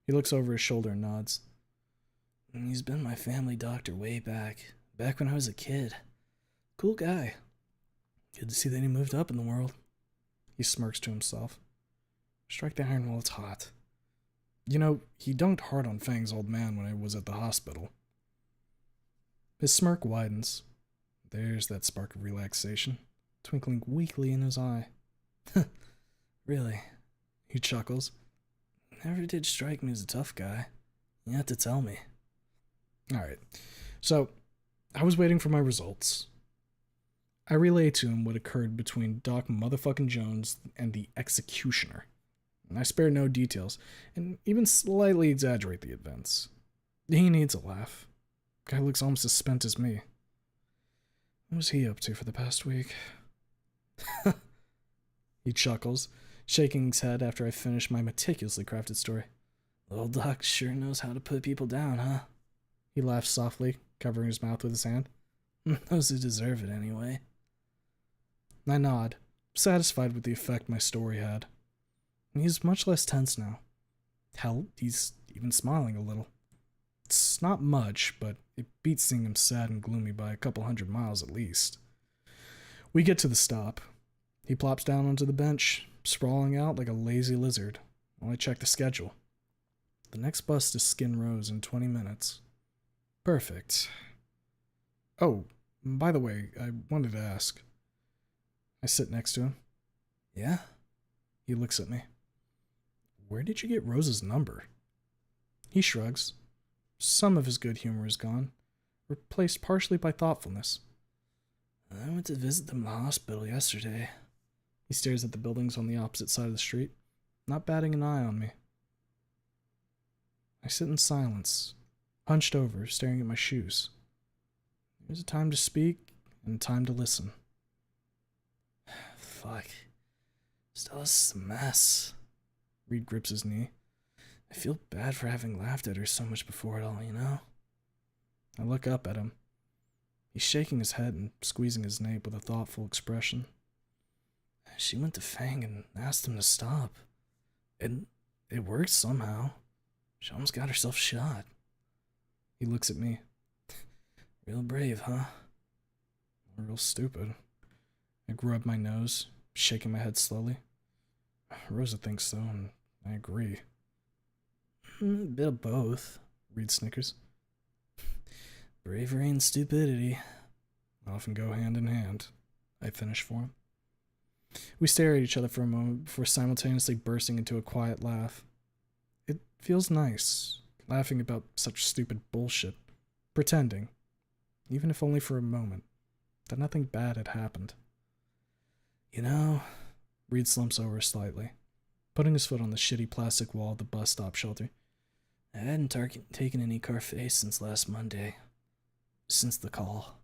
He looks over his shoulder and nods. He's been my family doctor way back when I was a kid. Cool guy. Good to see that he moved up in the world. He smirks to himself. Strike the iron while it's hot. You know, he dunked hard on Fang's old man when I was at the hospital. His smirk widens. There's that spark of relaxation, twinkling weakly in his eye. Really? He chuckles. Never did strike me as a tough guy. You have to tell me. Alright, so I was waiting for my results. I relay to him what occurred between Doc motherfucking Jones and the executioner. And I spare no details, and even slightly exaggerate the events. He needs a laugh. Guy looks almost as spent as me. What was he up to for the past week? He chuckles, shaking his head after I finish my meticulously crafted story. Little Doc sure knows how to put people down, huh? He laughs softly, covering his mouth with his hand. Those who deserve it, anyway. I nod, satisfied with the effect my story had. He's much less tense now. Hell, he's even smiling a little. It's not much, but it beats seeing him sad and gloomy by a couple 100 miles at least. We get to the stop. He plops down onto the bench, sprawling out like a lazy lizard, while I check the schedule. The next bus to Skin Rose in 20 minutes. Perfect. Oh, by the way, I wanted to ask. I sit next to him. Yeah? He looks at me. Where did you get Rose's number? He shrugs. Some of his good humor is gone, replaced partially by thoughtfulness. I went to visit them in the hospital yesterday. He stares at the buildings on the opposite side of the street, not batting an eye on me. I sit in silence, hunched over, staring at my shoes. There's a time to speak and time to listen. Fuck. Still, this is a mess. Reed grips his knee. I feel bad for having laughed at her so much before it all, you know? I look up at him. He's shaking his head and squeezing his nape with a thoughtful expression. She went to Fang and asked him to stop. And it worked somehow. She almost got herself shot. He looks at me. Real brave, huh? Real stupid. I grub my nose, shaking my head slowly. Rosa thinks so, and I agree. A bit of both, Reed snickers. Bravery and stupidity often go hand in hand, I finish for him. We stare at each other for a moment before simultaneously bursting into a quiet laugh. It feels nice, laughing about such stupid bullshit, pretending, even if only for a moment, that nothing bad had happened. You know, Reed slumps over slightly, putting his foot on the shitty plastic wall of the bus stop shelter. I hadn't taken any Carfay since last Monday. Since the call.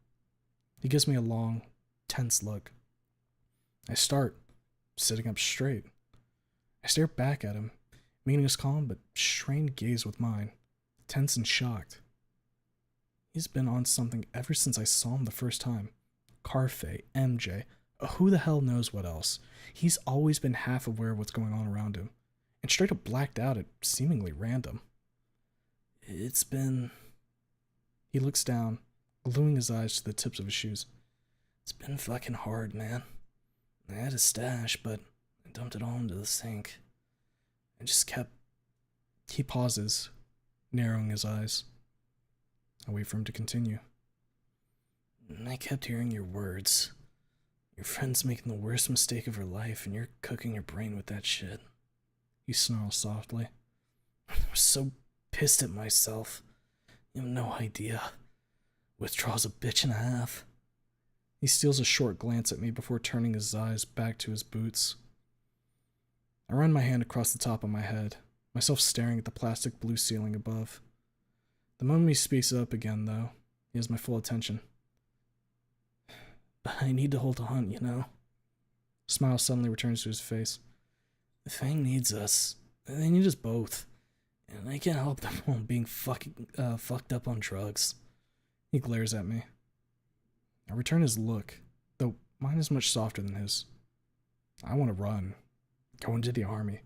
He gives me a long, tense look. I start, sitting up straight. I stare back at him, meeting his calm but strained gaze with mine, tense and shocked. He's been on something ever since I saw him the first time. Carfay, MJ, who the hell knows what else. He's always been half aware of what's going on around him, and straight up blacked out at seemingly random. It's been... He looks down, gluing his eyes to the tips of his shoes. It's been fucking hard, man. I had a stash, but I dumped it all into the sink. I just kept... He pauses, narrowing his eyes. I wait for him to continue. And I kept hearing your words. Your friend's making the worst mistake of her life, and you're cooking her brain with that shit. He snarls softly. I was so pissed at myself. You have no idea. Withdraw's a bitch and a half. He steals a short glance at me before turning his eyes back to his boots. I run my hand across the top of my head, myself staring at the plastic blue ceiling above. The moment he speaks up again, though, he has my full attention. But I need to hold on, you know? A smile suddenly returns to his face. The Fang needs us. They need us both. And I can't help them while being fucked up on drugs. He glares at me. I return his look, though mine is much softer than his. I want to run. Go into the army.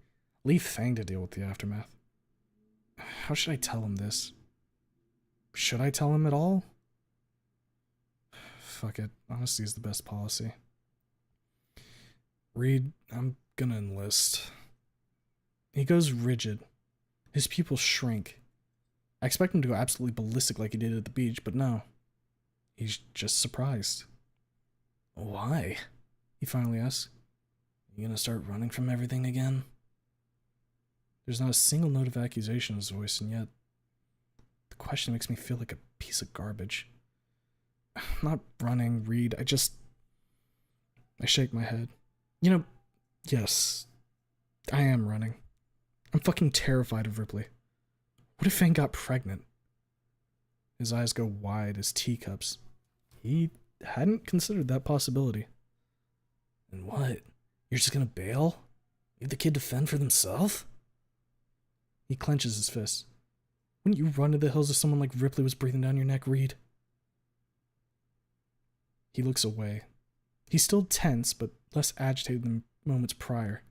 Leave Fang to deal with the aftermath. How should I tell him this? Should I tell him at all? Fuck it. Honesty is the best policy. Reed, I'm gonna enlist. He goes rigid. His pupils shrink. I expect him to go absolutely ballistic like he did at the beach, but no. He's just surprised. Why? He finally asks. You gonna start running from everything again? There's not a single note of accusation in his voice, and yet the question makes me feel like a piece of garbage. I'm not running, Reed. I shake my head. You know, yes, I am running. I'm fucking terrified of Ripley. What if Fang got pregnant? His eyes go wide as teacups. He hadn't considered that possibility. And what? You're just gonna bail? Leave the kid to fend for themselves? He clenches his fist. Wouldn't you run to the hills if someone like Ripley was breathing down your neck, Reed? He looks away. He's still tense, but less agitated than moments prior.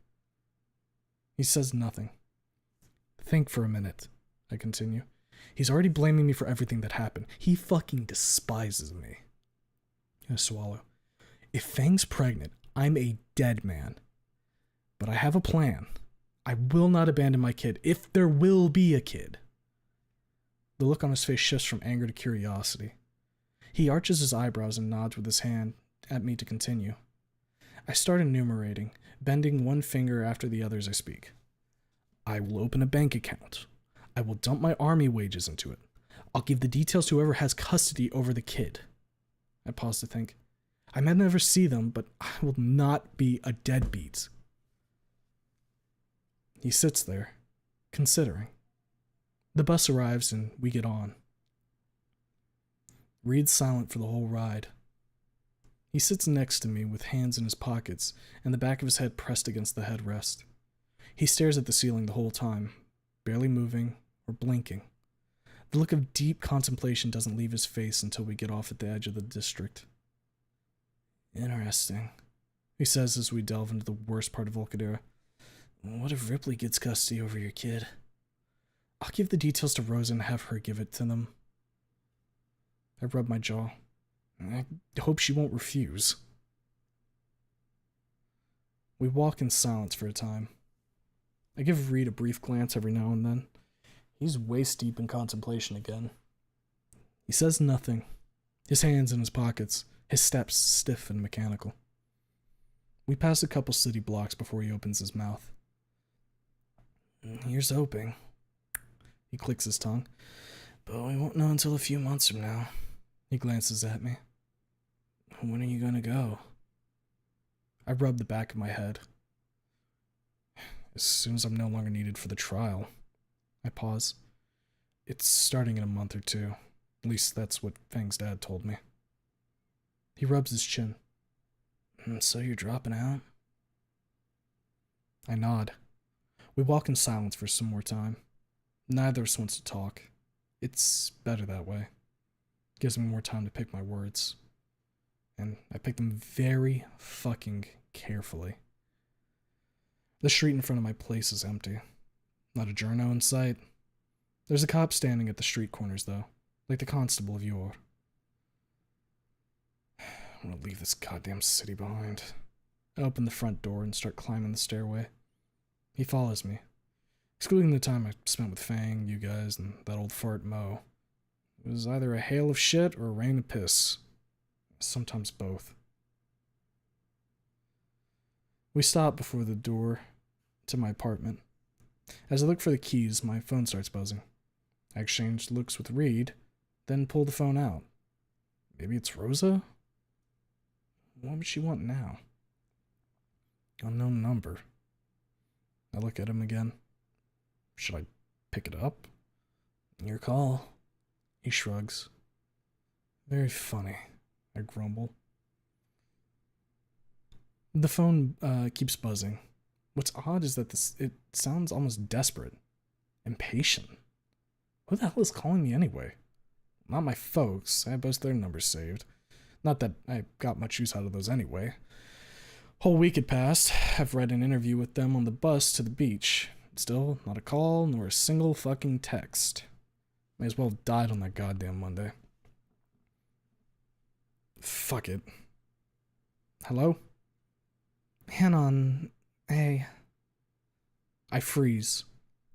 He says nothing. Think for a minute, I continue. He's already blaming me for everything that happened. He fucking despises me. I swallow. If Fang's pregnant, I'm a dead man. But I have a plan. I will not abandon my kid, if there will be a kid. The look on his face shifts from anger to curiosity. He arches his eyebrows and nods with his hand at me to continue. I start enumerating, bending one finger after the other as I speak. I will open a bank account. I will dump my army wages into it. I'll give the details to whoever has custody over the kid. I pause to think. I may never see them, but I will not be a deadbeat. He sits there, considering. The bus arrives and we get on. Reed's silent for the whole ride. He sits next to me with hands in his pockets and the back of his head pressed against the headrest. He stares at the ceiling the whole time, barely moving or blinking. The look of deep contemplation doesn't leave his face until we get off at the edge of the district. Interesting, he says as we delve into the worst part of Volcadera. What if Ripley gets custody over your kid? I'll give the details to Rosa and have her give it to them. I rub my jaw. I hope she won't refuse. We walk in silence for a time. I give Reed a brief glance every now and then. He's waist deep in contemplation again. He says nothing, his hands in his pockets, his steps stiff and mechanical. We pass a couple city blocks before he opens his mouth. Here's hoping. He clicks his tongue. But we won't know until a few months from now. He glances at me. When are you gonna go? I rub the back of my head. As soon as I'm no longer needed for the trial. I pause. It's starting in a month or two. At least that's what Fang's dad told me. He rubs his chin. So you're dropping out? I nod. We walk in silence for some more time. Neither of us wants to talk. It's better that way. Gives me more time to pick my words. And I pick them very fucking carefully. The street in front of my place is empty. Not a journo in sight. There's a cop standing at the street corners, though, like the constable of yore. I'm gonna leave this goddamn city behind. I open the front door and start climbing the stairway. He follows me. Excluding the time I spent with Fang, you guys, and that old fart Mo. It was either a hail of shit or a rain of piss. Sometimes both. We stop before the door to my apartment. As I look for the keys, my phone starts buzzing. I exchange looks with Reed, then pull the phone out. Maybe it's Rosa? What would she want now? Unknown number. I look at him again. Should I pick it up? Your call. He shrugs. Very funny, I grumble. The phone keeps buzzing. What's odd is that it sounds almost desperate. Impatient. Who the hell is calling me anyway? Not my folks. I have both their numbers saved. Not that I got much use out of those anyway. Whole week had passed. I've read an interview with them on the bus to the beach. Still, not a call, nor a single fucking text. May as well have died on that goddamn Monday. Fuck it. Hello? Hanon, hey. I freeze.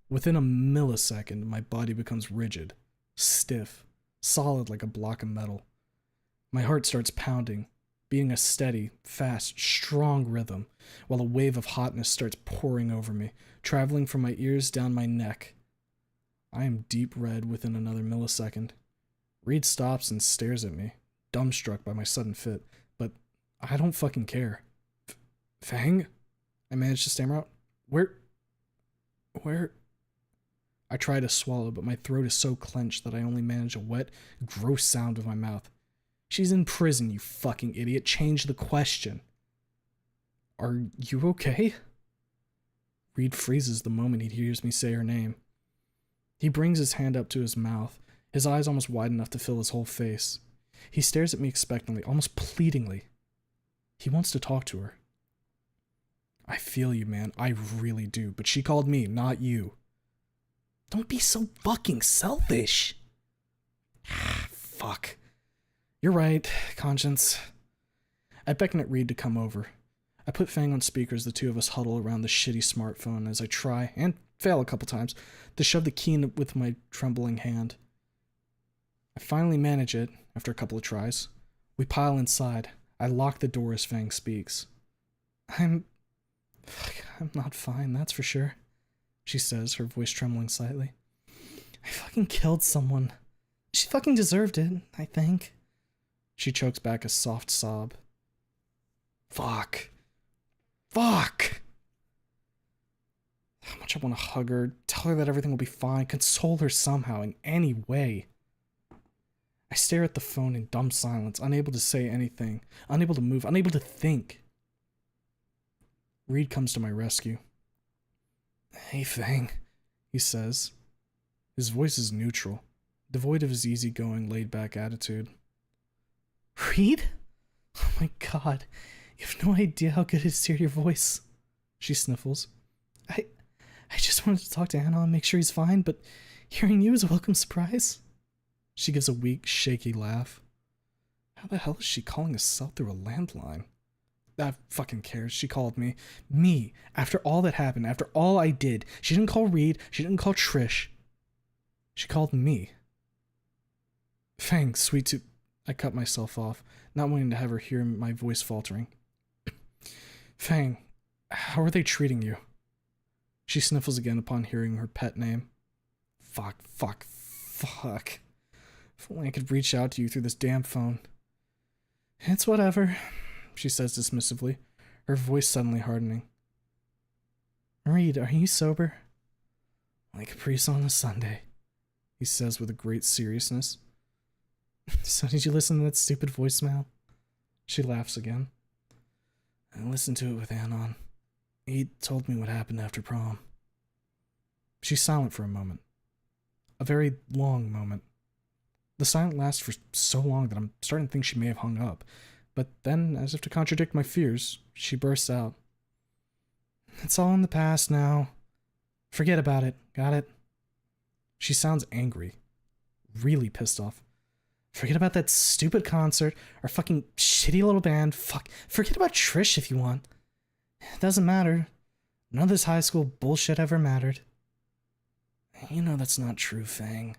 Within a millisecond, my body becomes rigid, stiff, solid like a block of metal. My heart starts pounding, beating a steady, fast, strong rhythm, while a wave of hotness starts pouring over me, traveling from my ears down my neck. I am deep red within another millisecond. Reed stops and stares at me, dumbstruck by my sudden fit, but I don't fucking care. Fang? I manage to stammer out. Where? I try to swallow, but my throat is so clenched that I only manage a wet, gross sound with my mouth. She's in prison, you fucking idiot. Change the question. Are you okay? Reed freezes the moment he hears me say her name. He brings his hand up to his mouth, his eyes almost wide enough to fill his whole face. He stares at me expectantly, almost pleadingly. He wants to talk to her. I feel you, man. I really do. But she called me, not you. Don't be so fucking selfish. Fuck. You're right, Conscience. I beckon at Reed to come over. I put Fang on speaker as the two of us huddle around the shitty smartphone as I try, and fail a couple times, to shove the key in with my trembling hand. I finally manage it, after a couple of tries. We pile inside. I lock the door as Fang speaks. I'm not fine, that's for sure, she says, her voice trembling slightly. I fucking killed someone. She fucking deserved it, I think. She chokes back a soft sob. Fuck. Fuck! How much I want to hug her, tell her that everything will be fine, console her somehow, in any way. I stare at the phone in dumb silence, unable to say anything, unable to move, unable to think. Reed comes to my rescue. Hey, Fang, he says. His voice is neutral, devoid of his easygoing, laid-back attitude. Reed? Oh my god, you have no idea how good it is to hear your voice. She sniffles. I just wanted to talk to Anna and make sure he's fine, but hearing you is a welcome surprise. She gives a weak, shaky laugh. How the hell is she calling us cell through a landline? I fucking cares. She called me. Me. After all that happened, after all I did. She didn't call Reed. She didn't call Trish. She called me. Fang, sweet tooth. I cut myself off, not wanting to have her hear my voice faltering. Fang, how are they treating you? She sniffles again upon hearing her pet name. Fuck. If only I could reach out to you through this damn phone. It's whatever, she says dismissively, her voice suddenly hardening. Reed, are you sober? Like a priest on a Sunday, he says with a great seriousness. So did you listen to that stupid voicemail? She laughs again. I listened to it with Anon. He told me what happened after prom. She's silent for a moment. A very long moment. The silence lasts for so long that I'm starting to think she may have hung up. But then, as if to contradict my fears, she bursts out. It's all in the past now. Forget about it. Got it? She sounds angry. Really pissed off. Forget about that stupid concert, our fucking shitty little band. Fuck. Forget about Trish if you want. It doesn't matter. None of this high school bullshit ever mattered. You know that's not true, Fang.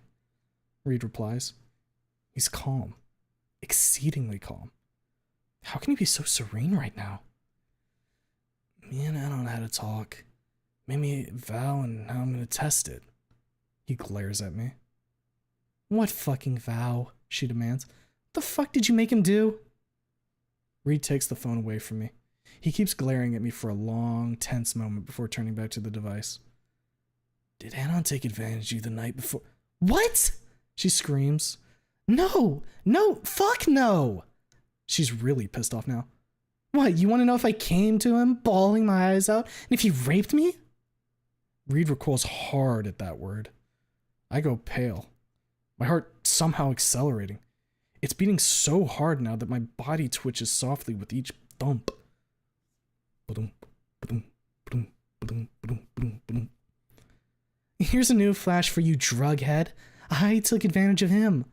Reed replies. He's calm. Exceedingly calm. How can he be so serene right now? Me and Anon had a talk. Made me vow and now I'm gonna test it. He glares at me. What fucking vow? She demands. What the fuck did you make him do? Reed takes the phone away from me. He keeps glaring at me for a long, tense moment before turning back to the device. Did Anon take advantage of you the night before? What? She screams. No, fuck no. She's really pissed off now. What, you want to know if I came to him, bawling my eyes out, and if he raped me? Reed recoils hard at that word. I go pale. My heart somehow accelerating. It's beating so hard now that my body twitches softly with each thump. Here's a new flash for you, drughead. I took advantage of him.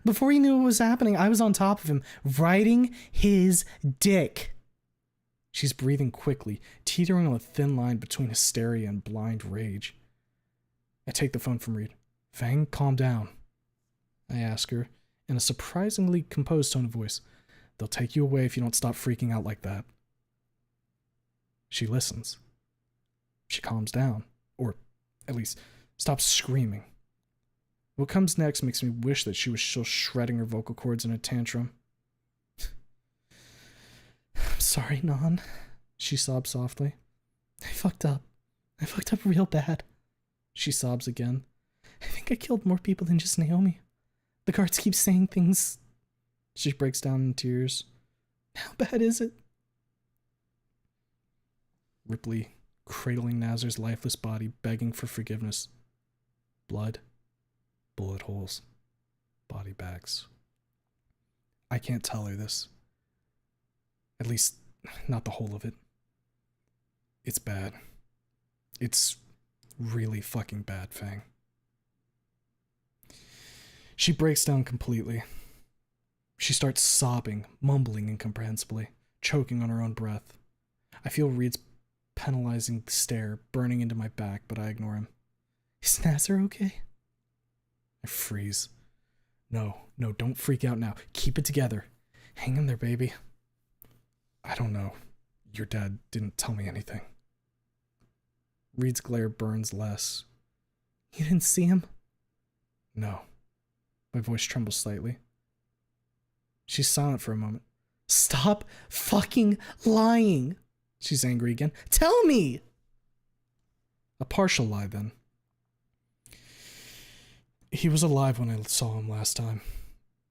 Before he knew what was happening, I was on top of him, riding his dick. She's breathing quickly, teetering on a thin line between hysteria and blind rage. I take the phone from Reed. Fang, calm down. I ask her, in a surprisingly composed tone of voice. They'll take you away if you don't stop freaking out like that. She listens. She calms down, or at least stops screaming. What comes next makes me wish that she was still shredding her vocal cords in a tantrum. I'm sorry, Non, she sobs softly. I fucked up. I fucked up real bad. She sobs again. I think I killed more people than just Naomi. The guards keep saying things. She breaks down in tears. How bad is it? Ripley, cradling Nazar's lifeless body, begging for forgiveness. Blood, bullet holes, body bags. I can't tell her this. At least, not the whole of it. It's bad. It's really fucking bad, Fang. She breaks down completely. She starts sobbing, mumbling incomprehensibly, choking on her own breath. I feel Reed's penalizing stare burning into my back, but I ignore him. Is Nazar okay? I freeze. No, don't freak out now. Keep it together. Hang in there, baby. I don't know. Your dad didn't tell me anything. Reed's glare burns less. You didn't see him? No. My voice trembles slightly. She's silent for a moment. Stop fucking lying! She's angry again. Tell me! A partial lie, then. He was alive when I saw him last time.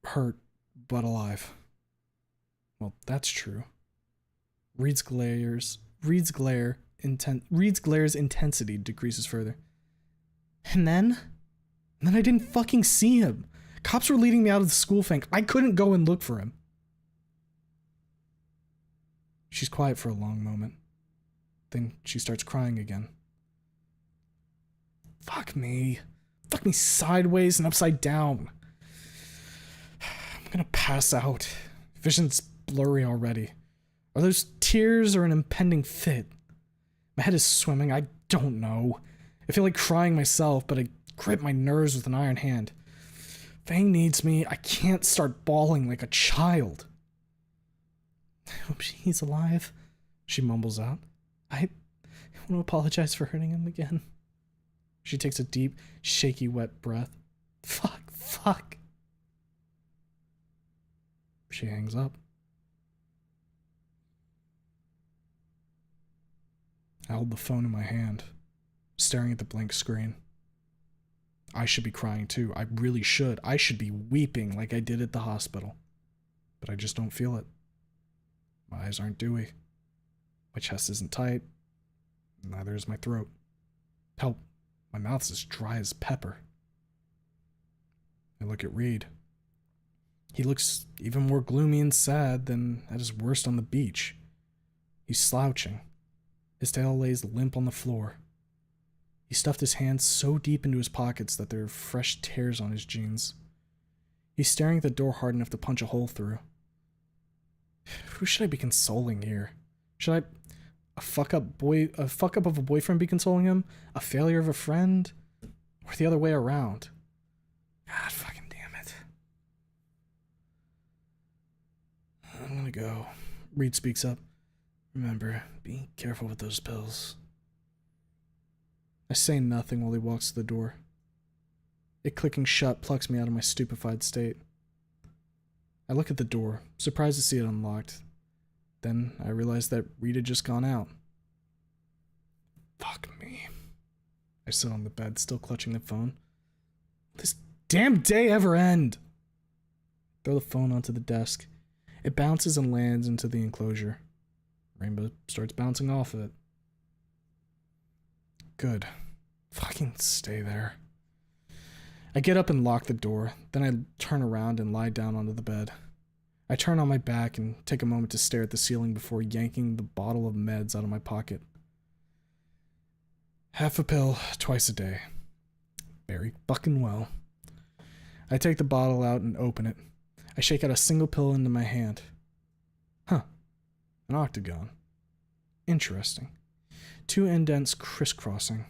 hurt, but alive. Well, that's true. Reed's glare's intensity decreases further. And then I didn't fucking see him. Cops were leading me out of the school flank. I couldn't go and look for him. She's quiet for a long moment. Then she starts crying again. Fuck me. Fuck me sideways and upside down. I'm gonna pass out. Vision's blurry already. Are those tears or an impending fit? My head is swimming. I don't know. I feel like crying myself, but I grip my nerves with an iron hand. Fang needs me. I can't start bawling like a child. I hope he's alive, she mumbles out. I want to apologize for hurting him again. She takes a deep, shaky, wet breath. Fuck. She hangs up. I hold the phone in my hand, staring at the blank screen. I should be crying too. I really should. I should be weeping like I did at the hospital. But I just don't feel it. My eyes aren't dewy. My chest isn't tight. Neither is my throat. Help. My mouth's as dry as pepper. I look at Reed. He looks even more gloomy and sad than at his worst on the beach. He's slouching. His tail lays limp on the floor. He stuffed his hands so deep into his pockets that there are fresh tears on his jeans. He's staring at the door hard enough to punch a hole through. Who should I be consoling here? Should a fuck up of a boyfriend be consoling him? A failure of a friend? Or the other way around? God fucking damn it. I'm gonna go. Reed speaks up. Remember, be careful with those pills. I say nothing while he walks to the door. It clicking shut plucks me out of my stupefied state. I look at the door, surprised to see it unlocked. Then I realize that Reed had just gone out. Fuck me. I sit on the bed, still clutching the phone. Will this damn day ever end? Throw the phone onto the desk. It bounces and lands into the enclosure. Rainbow starts bouncing off it. Good. Fucking stay there. I get up and lock the door, then I turn around and lie down onto the bed. I turn on my back and take a moment to stare at the ceiling before yanking the bottle of meds out of my pocket. Half a pill twice a day. Very fucking well. I take the bottle out and open it. I shake out a single pill into my hand. Huh. An octagon. Interesting. 2 indents crisscrossing.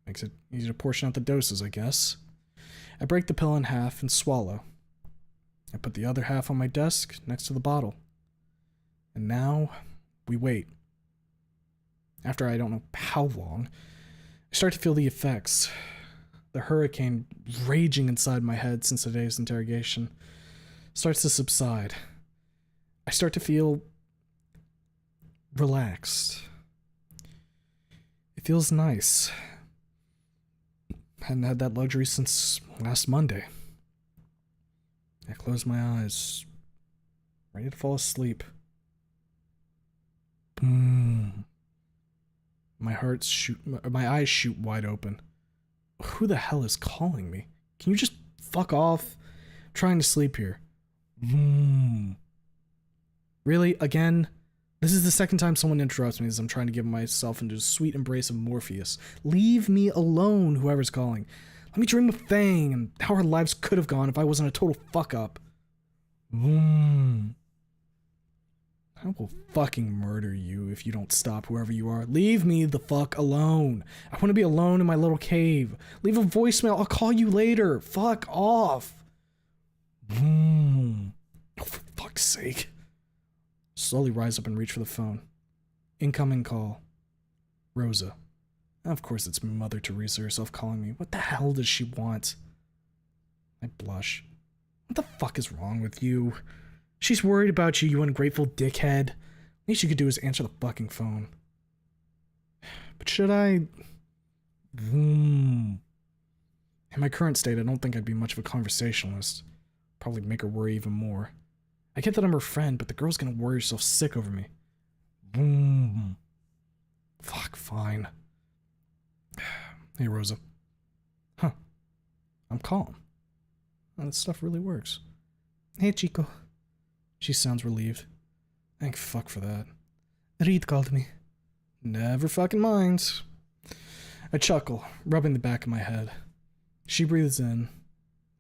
Makes it easy to portion out the doses, I guess. I break the pill in half and swallow. I put the other half on my desk next to the bottle. And now, we wait. After I don't know how long, I start to feel the effects. The hurricane raging inside my head since today's interrogation starts to subside. I start to feel relaxed. It feels nice. Hadn't had that luxury since last Monday. I close my eyes, ready to fall asleep. Boom. My eyes shoot wide open. Who the hell is calling me? Can you just fuck off? I'm trying to sleep here. Boom. Really? Again? This is the second time someone interrupts me as I'm trying to give myself into a sweet embrace of Morpheus. Leave me alone, whoever's calling. Let me dream of Fang and how our lives could have gone if I wasn't a total fuck-up. I will fucking murder you if you don't stop, whoever you are. Leave me the fuck alone. I want to be alone in my little cave. Leave a voicemail. I'll call you later. Fuck off. Oh, for fuck's sake. Slowly rise up and reach for the phone. Incoming call. Rosa. Of course it's Mother Teresa herself calling me. What the hell does she want? I blush. What the fuck is wrong with you? She's worried about you, you ungrateful dickhead. Least you could do is answer the fucking phone. But should I? In my current state, I don't think I'd be much of a conversationalist. Probably make her worry even more. I get that I'm her friend, but the girl's gonna worry herself sick over me. Boom. Fuck, fine. Hey, Rosa. Huh. I'm calm. That stuff really works. Hey, Chico. She sounds relieved. Thank fuck for that. Reed called me. Never fucking minds. I chuckle, rubbing the back of my head. She breathes in.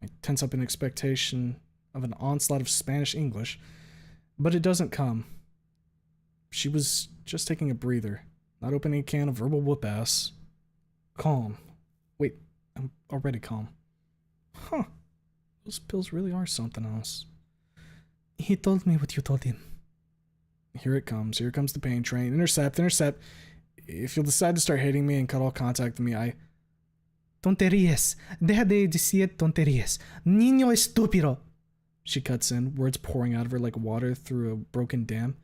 I tense up in expectation of an onslaught of Spanish English, but it doesn't come. She was just taking a breather, not opening a can of verbal whoop-ass. Calm. Wait, I'm already calm. Huh. Those pills really are something else. He told me what you told him. Here it comes. Here comes the pain train. Intercept, intercept. If you'll decide to start hating me and cut all contact with me, Tonterías. Deja de decir tonterías. Niño estúpido. She cuts in, words pouring out of her like water through a broken dam.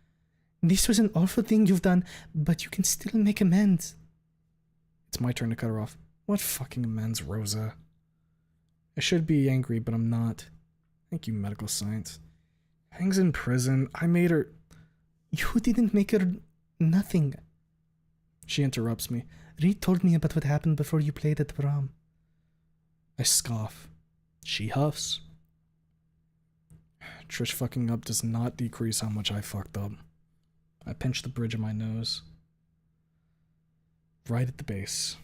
This was an awful thing you've done, but you can still make amends. It's my turn to cut her off. What fucking amends, Rosa? I should be angry, but I'm not. Thank you, medical science. Hangs in prison. I made her... You didn't make her nothing. She interrupts me. Reed told me about what happened before you played at the prom. I scoff. She huffs. Trish fucking up does not decrease how much I fucked up. I pinch the bridge of my nose. Right at the base.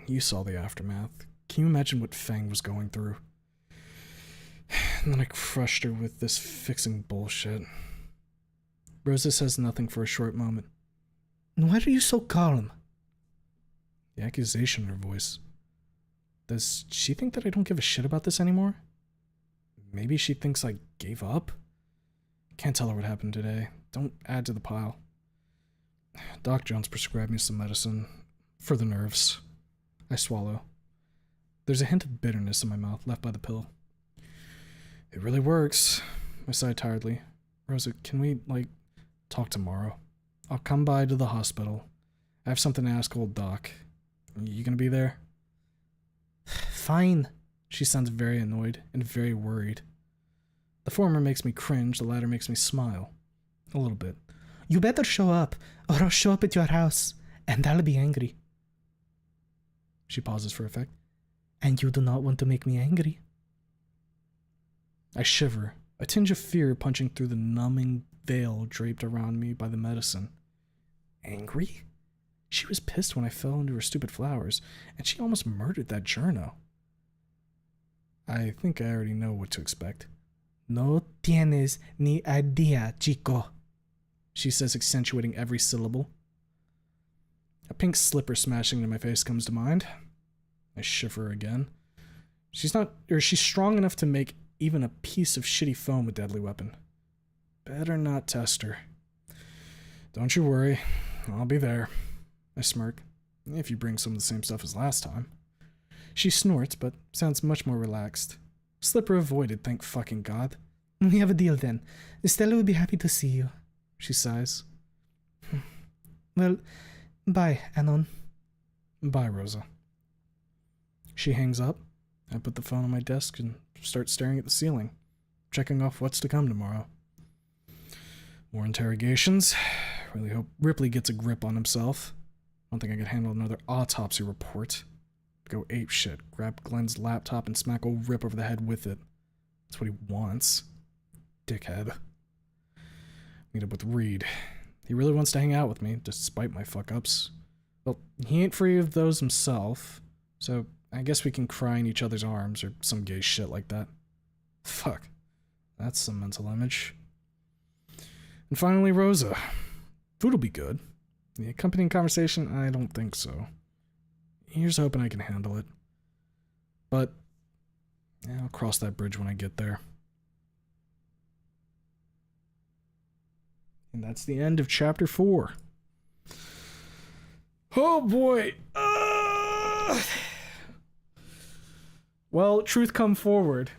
You saw the aftermath. Can you imagine what Fang was going through? And then I crushed her with this fixing bullshit. Rosa says nothing for a short moment. Why are you so calm? The accusation in her voice. Does she think that I don't give a shit about this anymore? Maybe she thinks I gave up? Can't tell her what happened today. Don't add to the pile. Doc Jones prescribed me some medicine. For the nerves. I swallow. There's a hint of bitterness in my mouth left by the pill. It really works. I sigh tiredly. Rosa, can we, talk tomorrow? I'll come by to the hospital. I have something to ask old Doc. You gonna be there? Fine. She sounds very annoyed and very worried. The former makes me cringe, the latter makes me smile. A little bit. You better show up, or I'll show up at your house, and I'll be angry. She pauses for effect. And you do not want to make me angry. I shiver, a tinge of fear punching through the numbing veil draped around me by the medicine. Angry? She was pissed when I fell into her stupid flowers, and she almost murdered that journo. I think I already know what to expect. No tienes ni idea, chico. She says, accentuating every syllable. A pink slipper smashing into my face comes to mind. I shiver again. She's strong enough to make even a piece of shitty foam a deadly weapon. Better not test her. Don't you worry, I'll be there. I smirk. If you bring some of the same stuff as last time. She snorts, but sounds much more relaxed. Slipper avoided, thank fucking God. We have a deal then. Stella would be happy to see you. She sighs. Well, bye, Anon. Bye, Rosa. She hangs up. I put the phone on my desk and start staring at the ceiling, checking off what's to come tomorrow. More interrogations. Really hope Ripley gets a grip on himself. I don't think I could handle another autopsy report. Go apeshit, grab Glenn's laptop and smack old Rip over the head with it. That's what he wants. Dickhead. Meet up with Reed. He really wants to hang out with me, despite my fuck-ups. Well, he ain't free of those himself, so I guess we can cry in each other's arms or some gay shit like that. Fuck. That's some mental image. And finally, Rosa. Food'll be good. The accompanying conversation, I don't think so. Here's hoping I can handle it. But I'll cross that bridge when I get there. And that's the end of chapter 4. Oh boy. Well, truth come forward.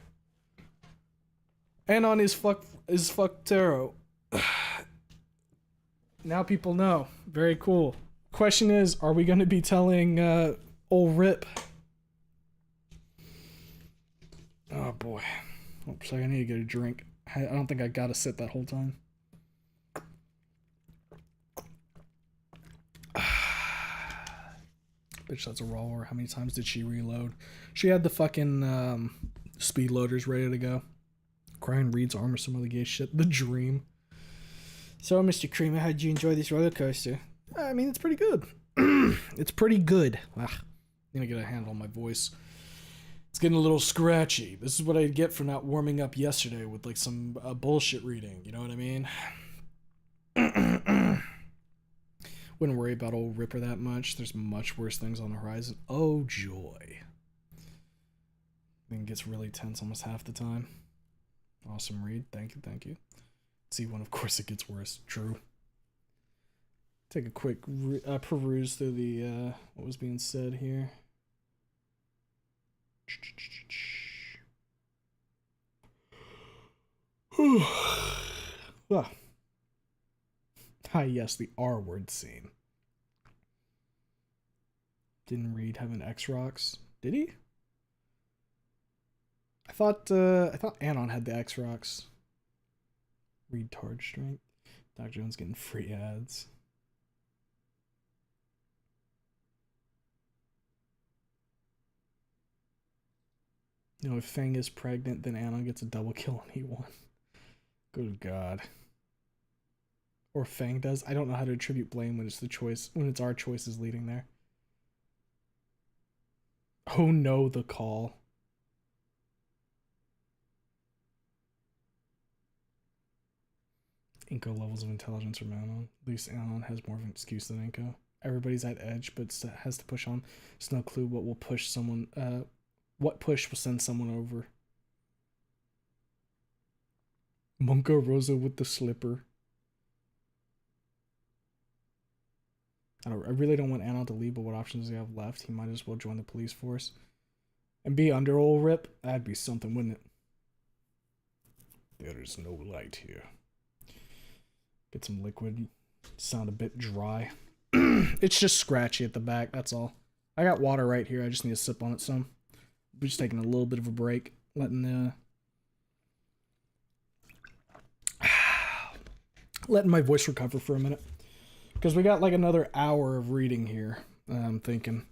Anon is fuck tarot. Now people know. Very cool. Question is, are we going to be telling old Rip? Oh boy. Oops, I need to get a drink. I don't think I gotta sit that whole time. Bitch, that's a roller. How many times did she reload? She had the fucking speed loaders ready to go. Crying Reed's arm or some other gay shit. The dream. So, Mr. Creamer, how did you enjoy this roller coaster? I mean, it's pretty good. It's pretty good. I'm gonna get a handle on my voice. It's getting a little scratchy. This is what I get for not warming up yesterday with like some bullshit reading. You know what I mean? Wouldn't worry about old Ripper that much. There's much worse things on the horizon. Oh, joy. Then gets really tense almost half the time. Awesome read. Thank you, thank you. C1, of course it gets worse. True. Take a quick peruse through the what was being said here. Ah, yes, the R word scene. Didn't Reed have an X-Rocks? Did he? I thought Anon had the X-Rocks. Reed Tard strength. Doc Jones getting free ads. You know, if Fang is pregnant, then Anon gets a double kill on E1. Good God. Or Fang does. I don't know how to attribute blame when it's the choice, when it's our choices leading there. Oh no, the call. Inko levels of intelligence from Anon. At least Anon has more of an excuse than Inko. Everybody's at edge, but has to push on. There's no clue what will push someone. What push will send someone over. Monka Rosa with the slipper. I really don't want Anon to leave, but what options does he have left? He might as well join the police force. And be under old Rip? That'd be something, wouldn't it? There is no light here. Get some liquid. Sound a bit dry. It's just scratchy at the back, that's all. I got water right here, I just need to sip on it some. We're just taking a little bit of a break. Letting my voice recover for a minute. Because we got like another hour of reading here, I'm thinking.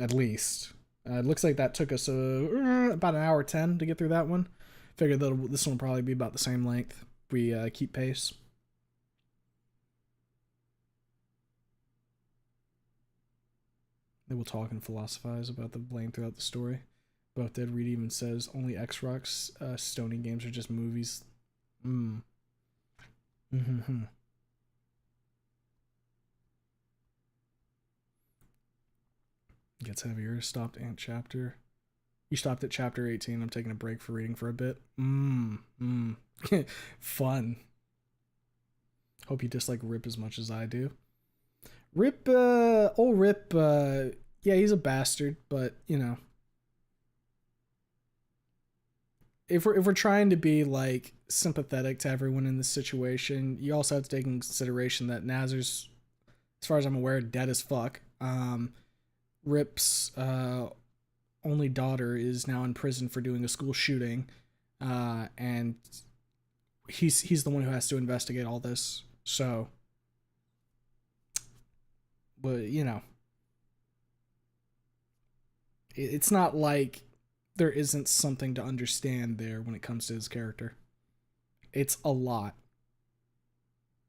At least. It looks like that took us about an hour 10 to get through that one. Figured that this one will probably be about the same length. We keep pace. They will talk and philosophize about the blame throughout the story. Both Dead Reed even says only X-Rocks Stony games are just movies. Gets heavier. Stopped Ant chapter. You stopped at chapter 18. I'm taking a break for reading for a bit. Fun. Hope you dislike Rip as much as I do. Rip, old Rip, yeah, he's a bastard, but, you know. If we're trying to be, like, sympathetic to everyone in this situation, you also have to take in consideration that Nazar's, as far as I'm aware, dead as fuck. Rip's only daughter is now in prison for doing a school shooting, and he's the one who has to investigate all this. So, but you know, it's not like there isn't something to understand there when it comes to his character. It's a lot.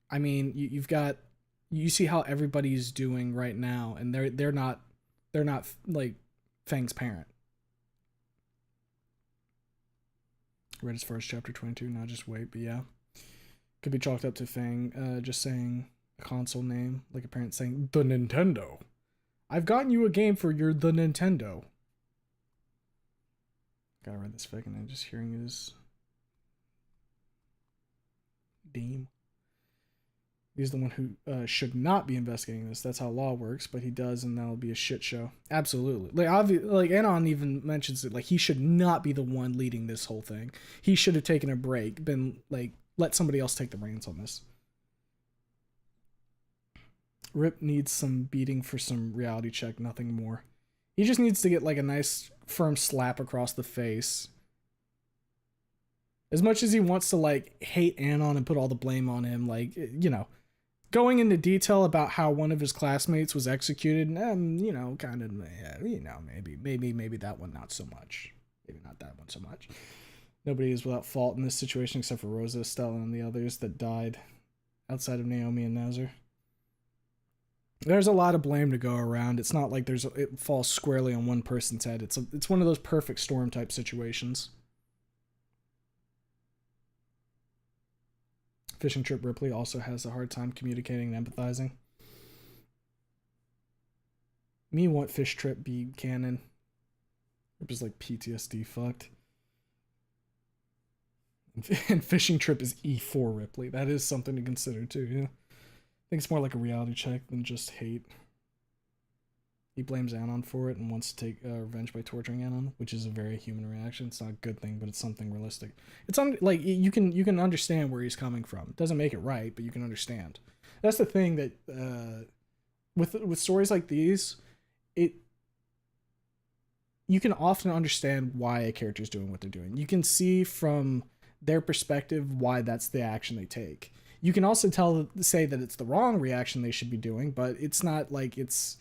I mean, you see how everybody's doing right now, and they're not like Fang's parent. Read as far as chapter 22, now just wait, but yeah. Could be chalked up to Fang just saying a console name, like a parent saying, the Nintendo. I've gotten you a game for your the Nintendo. Gotta read this fic and I'm just hearing his Deem. He's the one who should not be investigating this. That's how law works, but he does, and that'll be a shit show. Absolutely. Like Anon even mentions it. Like, he should not be the one leading this whole thing. He should have taken a break, been like, let somebody else take the reins on this. Rip needs some beating for some reality check, nothing more. He just needs to get like a nice firm slap across the face. As much as he wants to like hate Anon and put all the blame on him, like, you know, going into detail about how one of his classmates was executed, you know, kind of, you know, maybe that one not so much. Maybe not that one so much. Nobody is without fault in this situation except for Rosa, Stella, and the others that died outside of Naomi and Nazar. There's a lot of blame to go around. It's not like it falls squarely on one person's head. It's one of those perfect storm type situations. Fishing Trip Ripley also has a hard time communicating and empathizing. Me want Fish Trip be canon. Or just like PTSD fucked. And Fishing Trip is E4 Ripley. That is something to consider too, yeah. I think it's more like a reality check than just hate. He blames Anon for it and wants to take revenge by torturing Anon, which is a very human reaction. It's not a good thing, but it's something realistic. It's like you can understand where he's coming from. It doesn't make it right, but you can understand. That's the thing that with stories like these, you can often understand why a character's doing what they're doing. You can see from their perspective why that's the action they take. You can also say that it's the wrong reaction they should be doing, but it's not like it's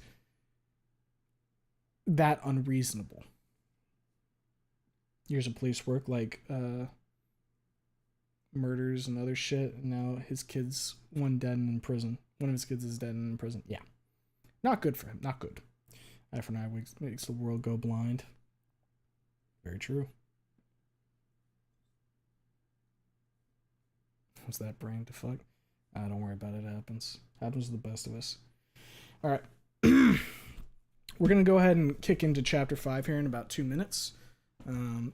that unreasonable. Years of police work, like murders and other shit, and now his kid's one dead and in prison. One of his kids is dead and in prison. Yeah. Not good for him. Not good. Eye for an eye makes the world go blind. Very true. What's that brain to fuck? Don't worry about it. It happens. Happens to the best of us. All right. We're going to go ahead and kick into chapter 5 here in about 2 minutes. I'm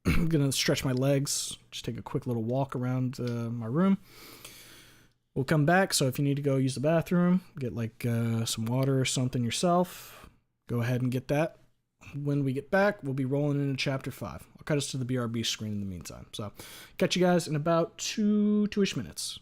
going to stretch my legs, just take a quick little walk around my room. We'll come back, so if you need to go use the bathroom, get like some water or something yourself, go ahead and get that. When we get back, we'll be rolling into chapter 5. I'll cut us to the BRB screen in the meantime. So, catch you guys in about two-ish minutes.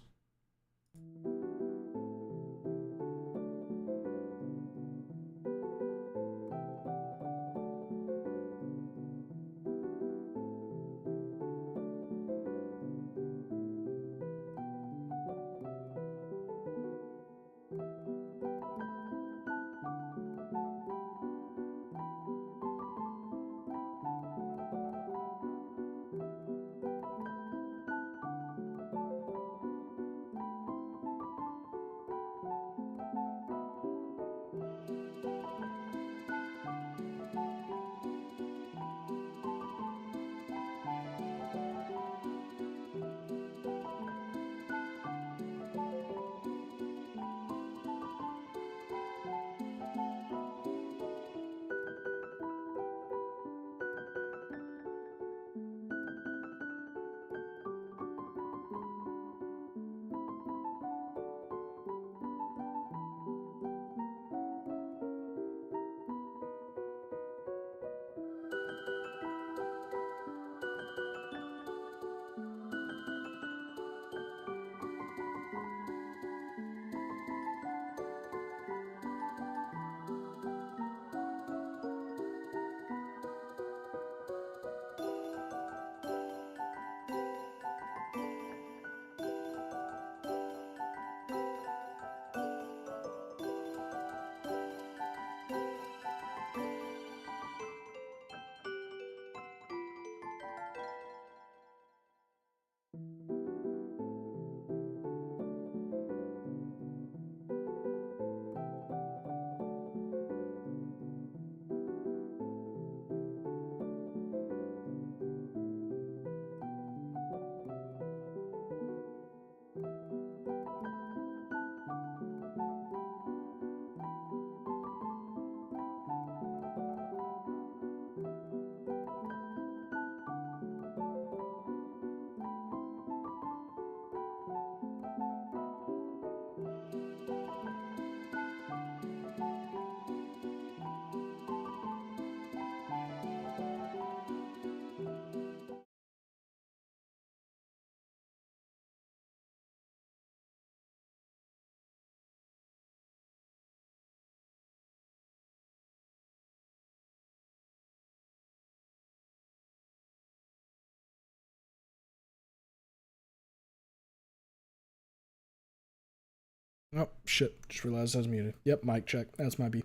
Oh, shit. Just realized I was muted. Yep, mic check. That's my B.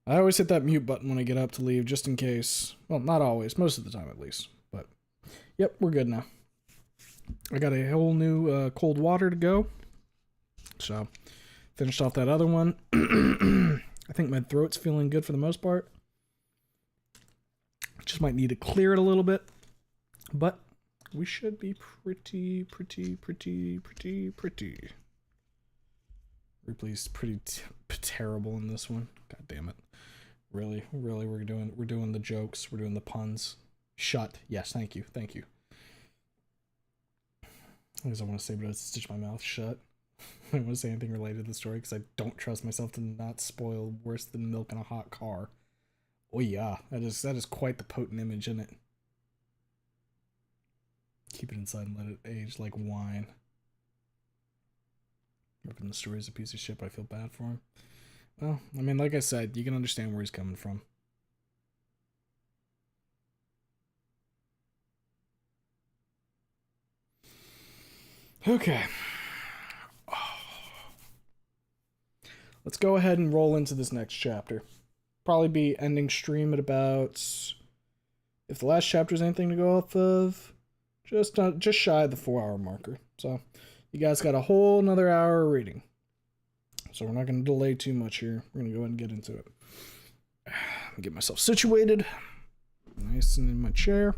I always hit that mute button when I get up to leave, just in case. Well, not always. Most of the time, at least. But, yep, we're good now. I got a whole new cold water to go. So, finished off that other one. I think my throat's feeling good for the most part. Just might need to clear it a little bit. But we should be pretty. Ripley's pretty terrible in this one. God damn it. Really, we're doing the jokes. We're doing the puns. Shut. Yes, thank you. As I want to say, but I stitch my mouth shut. I don't want to say anything related to the story because I don't trust myself to not spoil worse than milk in a hot car. Oh yeah, that is quite the potent image, isn't it? Keep it inside and let it age like wine. Ripping the story is a piece of shit, but I feel bad for him. Well, I mean, like I said, you can understand where he's coming from. Okay. Let's go ahead and roll into this next chapter. Probably be ending stream at about, if the last chapter is anything to go off of, just shy of the 4-hour marker. So you guys got a whole another hour of reading. So we're not going to delay too much here. We're going to go ahead and get into it. Get myself situated. Nice and in my chair.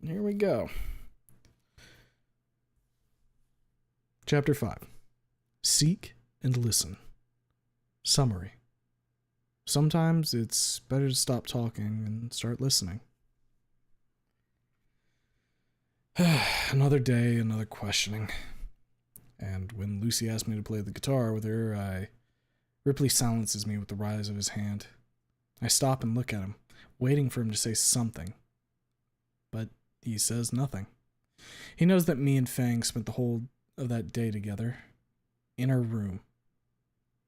And here we go. Chapter 5. Seek and listen. Summary. Sometimes it's better to stop talking and start listening. Another day, another questioning. And when Lucy asked me to play the guitar with her, Ripley silences me with the rise of his hand. I stop and look at him, waiting for him to say something. But he says nothing. He knows that me and Fang spent the whole of that day together, in our room,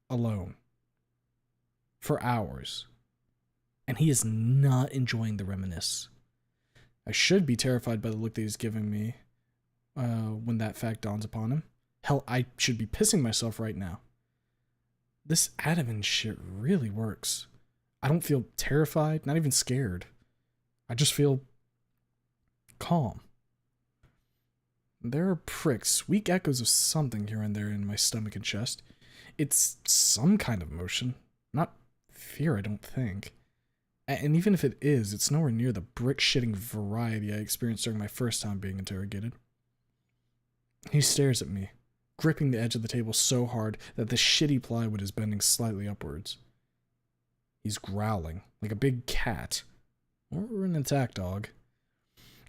alone, for hours. And he is not enjoying the reminisce. I should be terrified by the look that he's giving me when that fact dawns upon him. Hell, I should be pissing myself right now. This Ativan shit really works. I don't feel terrified, not even scared. I just feel calm. There are pricks, weak echoes of something here and there in my stomach and chest. It's some kind of emotion, not fear, I don't think. And even if it is, it's nowhere near the brick-shitting variety I experienced during my first time being interrogated. He stares at me, gripping the edge of the table so hard that the shitty plywood is bending slightly upwards. He's growling, like a big cat, or an attack dog.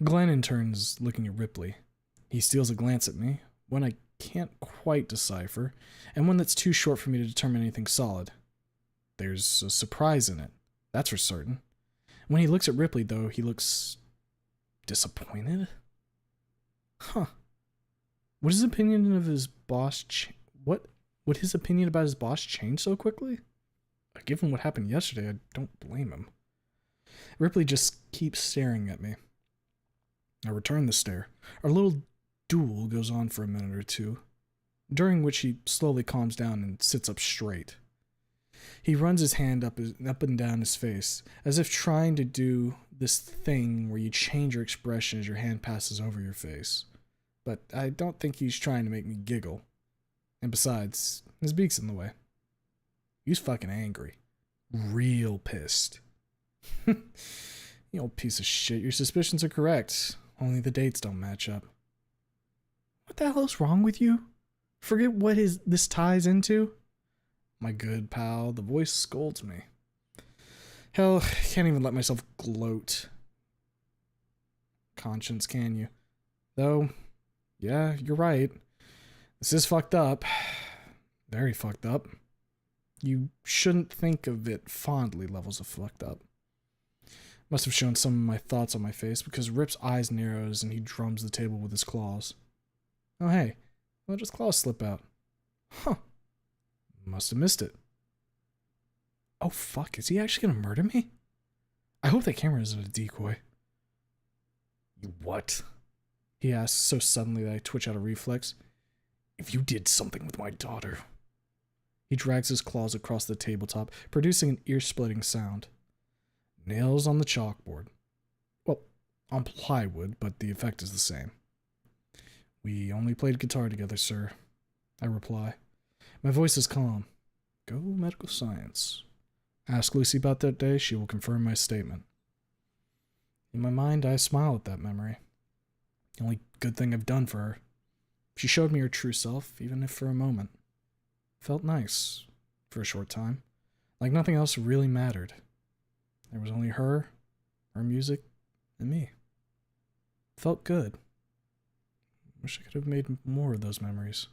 Glennon turns, looking at Ripley. He steals a glance at me, one I can't quite decipher, and one that's too short for me to determine anything solid. There's a surprise in it, that's for certain. When he looks at Ripley, though, he looks disappointed? Huh. Would his opinion of his boss would his opinion about his boss change so quickly? Given what happened yesterday, I don't blame him. Ripley just keeps staring at me. I return the stare. Our little duel goes on for a minute or two, during which he slowly calms down and sits up straight. He runs his hand up and down his face, as if trying to do this thing where you change your expression as your hand passes over your face. But I don't think he's trying to make me giggle. And besides, his beak's in the way. He's fucking angry. Real pissed. You old piece of shit, your suspicions are correct. Only the dates don't match up. What the hell's wrong with you? Forget what this ties into? My good pal, the voice scolds me. Hell, can't even let myself gloat. Conscience, can you? Though, yeah, you're right. This is fucked up. Very fucked up. You shouldn't think of it fondly levels of fucked up. Must have shown some of my thoughts on my face because Rip's eyes narrows and he drums the table with his claws. Oh hey, let his claws slip out. Huh. Must have missed it. Oh fuck, is he actually gonna murder me? I hope that camera isn't a decoy. You what? He asks so suddenly that I twitch out a reflex. if you did something with my daughter. He drags his claws across the tabletop, producing an ear-splitting sound. Nails on the chalkboard. Well, on plywood, but the effect is the same. We only played guitar together, sir, I reply. My voice is calm. Go medical science. Ask Lucy about that day, she will confirm my statement. In my mind, I smile at that memory. The only good thing I've done for her. She showed me her true self, even if for a moment. Felt nice, for a short time. Like nothing else really mattered. There was only her music, and me. Felt good. Wish I could have made more of those memories.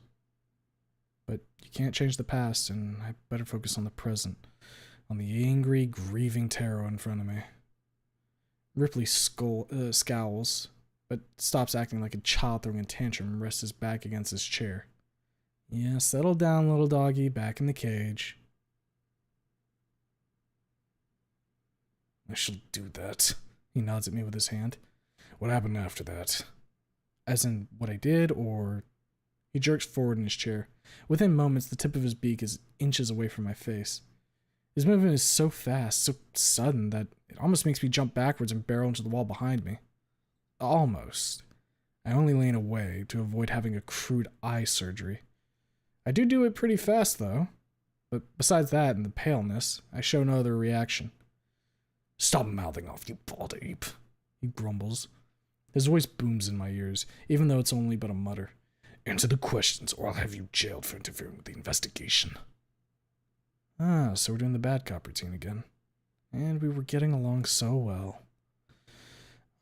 But you can't change the past, and I better focus on the present. On the angry, grieving tarot in front of me. Ripley scowls, but stops acting like a child throwing a tantrum and rests his back against his chair. Yeah, settle down, little doggy, back in the cage. I shall do that. He nods at me with his hand. What happened after that? As in, what I did, or... He jerks forward in his chair. Within moments, the tip of his beak is inches away from my face. His movement is so fast, so sudden, that it almost makes me jump backwards and barrel into the wall behind me. Almost. I only lean away to avoid having a crude eye surgery. I do it pretty fast, though. But besides that and the paleness, I show no other reaction. Stop mouthing off, you bald ape, he grumbles. His voice booms in my ears, even though it's only but a mutter. Answer the questions, or I'll have you jailed for interfering with the investigation. Ah, so we're doing the bad cop routine again. And we were getting along so well.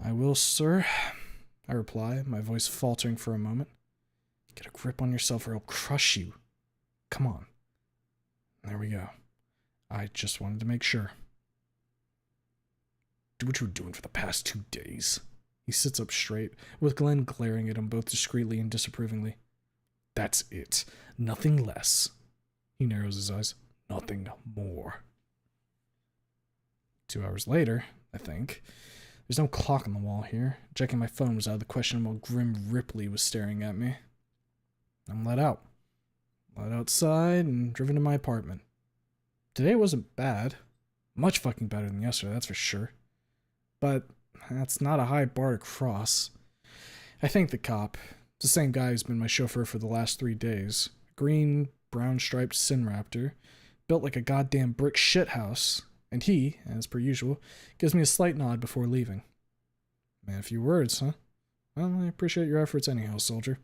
I will, sir, I reply, my voice faltering for a moment. Get a grip on yourself or I'll crush you. Come on. There we go. I just wanted to make sure. Do what you were doing for the past 2 days. He sits up straight, with Glenn glaring at him both discreetly and disapprovingly. That's it. Nothing less. He narrows his eyes. Nothing more. 2 hours later, I think. There's no clock on the wall here. Checking my phone was out of the question while grim Ripley was staring at me. I'm let out. Let outside and driven to my apartment. Today wasn't bad. Much fucking better than yesterday, that's for sure. But that's not a high bar to cross. I thank the cop. It's the same guy who's been my chauffeur for the last 3 days. Green, brown-striped Sin Raptor. Built like a goddamn brick shithouse. And he, as per usual, gives me a slight nod before leaving. Man, a few words, huh? Well, I appreciate your efforts anyhow, soldier.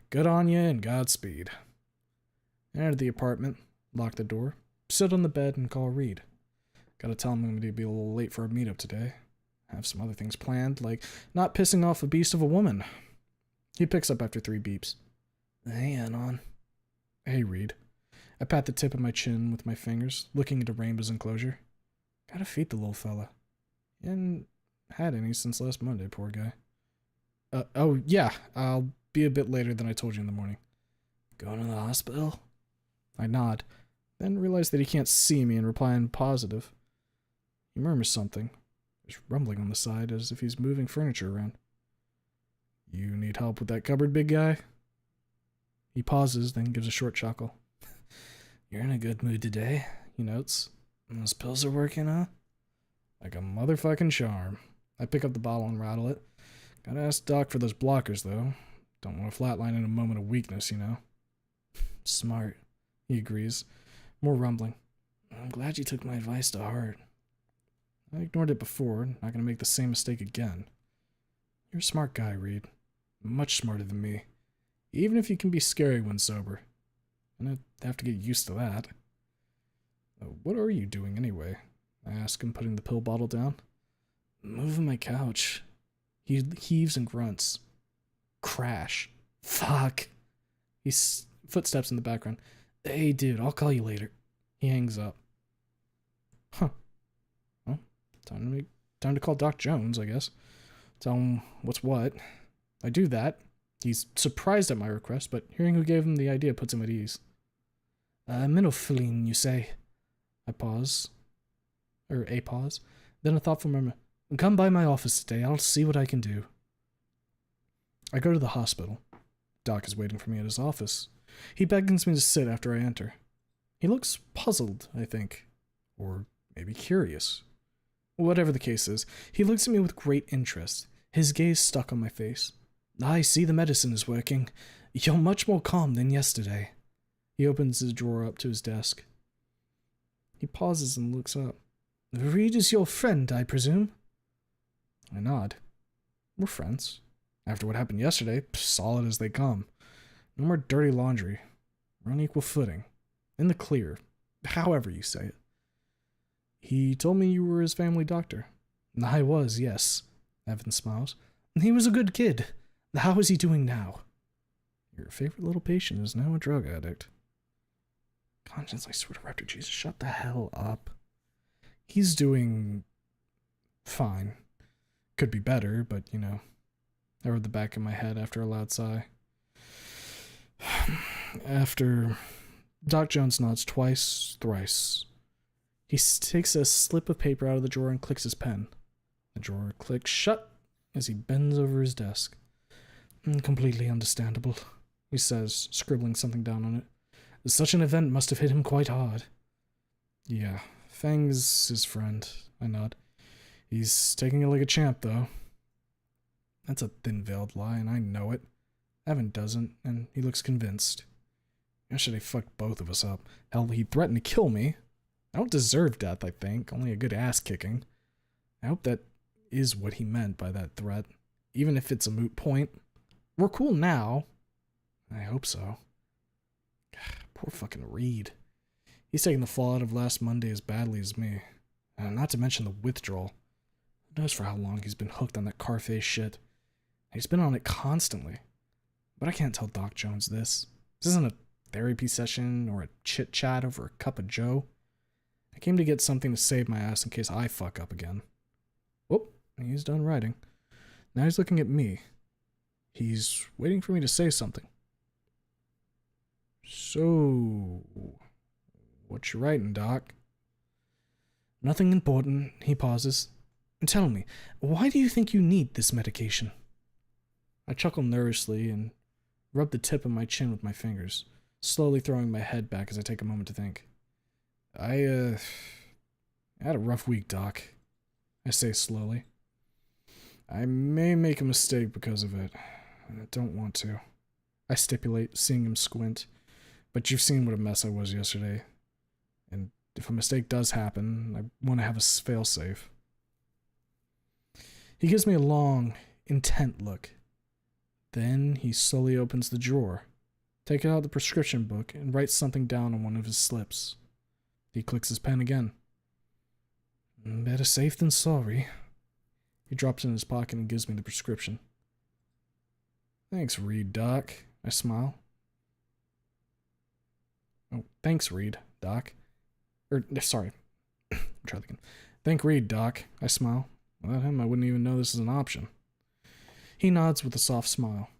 Good on you and Godspeed. I entered the apartment, locked the door, sit on the bed and call Reed. Gotta tell him I'm gonna be a little late for our meetup today. Have some other things planned, like not pissing off a beast of a woman. He picks up after 3 beeps. Hey, Anon. Hey, Reed. I pat the tip of my chin with my fingers, looking into Rainbow's enclosure. Gotta feed the little fella. He hadn't had any since last Monday, poor guy. Oh, yeah, I'll be a bit later than I told you in the morning. Going to the hospital? I nod, then realize that he can't see me and reply in positive. He murmurs something. There's rumbling on the side as if he's moving furniture around. You need help with that cupboard, big guy? He pauses, then gives a short chuckle. You're in a good mood today, he notes. Those pills are working, huh? Like a motherfucking charm. I pick up the bottle and rattle it. Gotta ask Doc for those blockers, though. Don't want to flatline in a moment of weakness, you know. Smart, he agrees. More rumbling. I'm glad you took my advice to heart. I ignored it before, not gonna make the same mistake again. You're a smart guy, Reed. Much smarter than me. Even if you can be scary when sober. And I'd have to get used to that. What are you doing anyway? I ask him, putting the pill bottle down. Moving my couch. He heaves and grunts. Crash. Fuck. Footsteps in the background. Hey, dude, I'll call you later. He hangs up. Huh. Well, time to call Doc Jones, I guess. Tell him what's what. I do that. He's surprised at my request, but hearing who gave him the idea puts him at ease. Minophiline, you say? I pause. A pause. Then a thoughtful murmur. Come by my office today. I'll see what I can do. I go to the hospital. Doc is waiting for me at his office. He beckons me to sit after I enter. He looks puzzled, I think. Or maybe curious. Whatever the case is, he looks at me with great interest, his gaze stuck on my face. I see the medicine is working. You're much more calm than yesterday. He opens his drawer up to his desk. He pauses and looks up. Reed is your friend, I presume? I nod. We're friends. After what happened yesterday, solid as they come. No more dirty laundry. We're on equal footing. In the clear. However you say it. He told me you were his family doctor. I was, yes. Evan smiles. He was a good kid. How is he doing now? Your favorite little patient is now a drug addict. Conscience, I swear to Raptor Jesus, shut the hell up. He's doing fine. Could be better, but you know. I heard the back of my head after a loud sigh. After Doc Jones nods twice, thrice. He takes a slip of paper out of the drawer and clicks his pen. The drawer clicks shut as he bends over his desk. Completely understandable, he says, scribbling something down on it. Such an event must have hit him quite hard. Yeah, Fang's his friend, I nod. He's taking it like a champ, though. That's a thin-veiled lie, and I know it. Evan doesn't, and he looks convinced. Yesterday fucked both of us up. Hell, he threatened to kill me. I don't deserve death, I think. Only a good ass-kicking. I hope that is what he meant by that threat. Even if it's a moot point. We're cool now. I hope so. Poor fucking Reed. He's taking the fallout of last Monday as badly as me. Not to mention the withdrawal. Who knows for how long he's been hooked on that Carface shit. He's been on it constantly. But I can't tell Doc Jones this. This isn't a therapy session or a chit-chat over a cup of joe. I came to get something to save my ass in case I fuck up again. Whoop, he's done writing. Now he's looking at me. He's waiting for me to say something. So, what you writing, Doc? Nothing important, he pauses. Tell me, why do you think you need this medication? I chuckle nervously and rub the tip of my chin with my fingers, slowly throwing my head back as I take a moment to think. I had a rough week, Doc, I say slowly. I may make a mistake because of it. I don't want to. I stipulate, seeing him squint. But you've seen what a mess I was yesterday. And if a mistake does happen, I want to have a failsafe. He gives me a long, intent look. Then he slowly opens the drawer, takes out the prescription book, and writes something down on one of his slips. He clicks his pen again. Better safe than sorry. He drops it in his pocket and gives me the prescription. Thanks, Reed, Doc. I smile. Oh, thanks, Reed, Doc. Sorry. Try that again. Thank Reed, Doc. I smile. Without him, I wouldn't even know this is an option. He nods with a soft smile.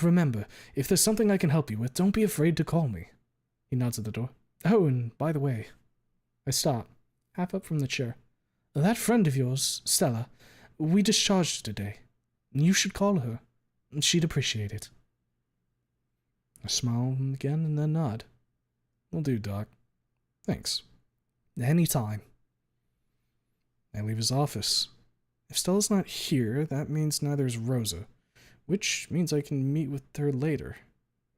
Remember, if there's something I can help you with, don't be afraid to call me. He nods at the door. Oh, and by the way, I stop, half up from the chair. That friend of yours, Stella, we discharged her today. You should call her. She'd appreciate it. I smile again and then nod. Will do, Doc. Thanks. Any time. I leave his office. If Stella's not here, that means neither is Rosa, which means I can meet with her later.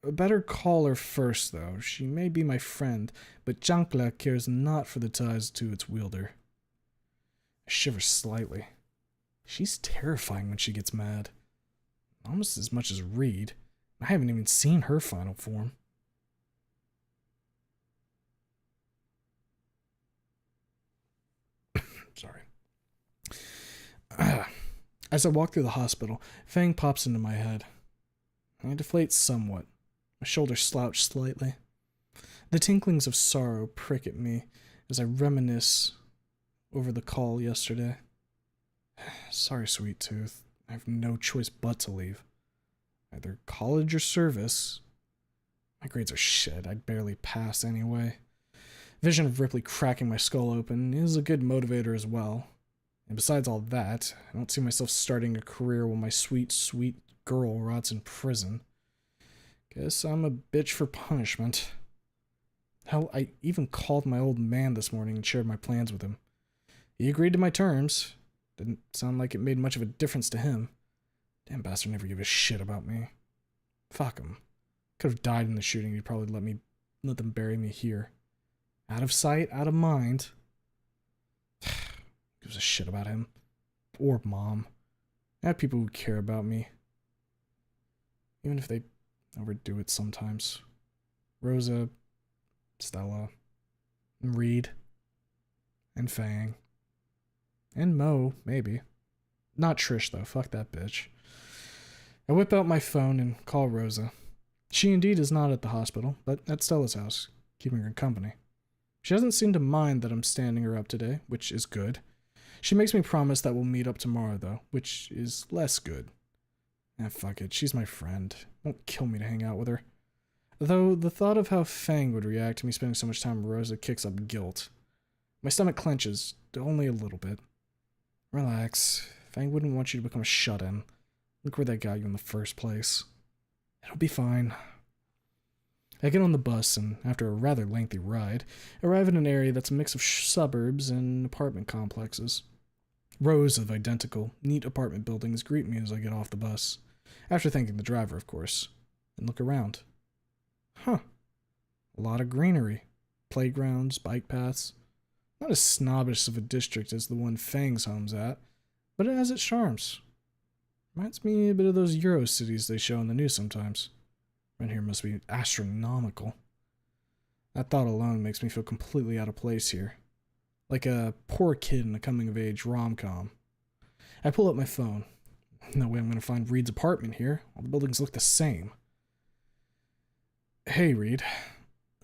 I better call her first, though. She may be my friend, but Jankla cares not for the ties to its wielder. I shiver slightly. She's terrifying when she gets mad. Almost as much as Reed. I haven't even seen her final form. Sorry. As I walk through the hospital, Fang pops into my head. I deflate somewhat. My shoulders slouch slightly. The tinklings of sorrow prick at me as I reminisce over the call yesterday. Sorry, Sweet Tooth. I have no choice but to leave. Either college or service. My grades are shit. I'd barely pass anyway. Vision of Ripley cracking my skull open is a good motivator as well. And besides all that, I don't see myself starting a career while my sweet, sweet girl rots in prison. Guess I'm a bitch for punishment. Hell, I even called my old man this morning and shared my plans with him. He agreed to my terms. Didn't sound like it made much of a difference to him. Damn bastard never gave a shit about me. Fuck him. Could have died in the shooting. He'd probably let them bury me here. Out of sight, out of mind. Gives a shit about him. Or mom. I have people who care about me. Even if they overdo it sometimes. Rosa, Stella, and Reed, and Fang, and Mo, maybe. Not Trish, though. Fuck that bitch. I whip out my phone and call Rosa. She indeed is not at the hospital, but at Stella's house, keeping her company. She doesn't seem to mind that I'm standing her up today, which is good. She makes me promise that we'll meet up tomorrow, though, which is less good. Fuck it. She's my friend. Won't kill me to hang out with her. Though the thought of how Fang would react to me spending so much time with Rosa kicks up guilt. My stomach clenches, only a little bit. Relax. Fang wouldn't want you to become a shut-in. Look where that got you in the first place. It'll be fine. I get on the bus and, after a rather lengthy ride, arrive in an area that's a mix of suburbs and apartment complexes. Rows of identical, neat apartment buildings greet me as I get off the bus, after thanking the driver, of course, and look around. Huh. A lot of greenery. Playgrounds, bike paths. Not as snobbish of a district as the one Fang's home's at, but it has its charms. Reminds me a bit of those Euro cities they show in the news sometimes. Rent here must be astronomical. That thought alone makes me feel completely out of place here. Like a poor kid in a coming-of-age rom-com. I pull up my phone. No way I'm going to find Reed's apartment here. All the buildings look the same. Hey, Reed.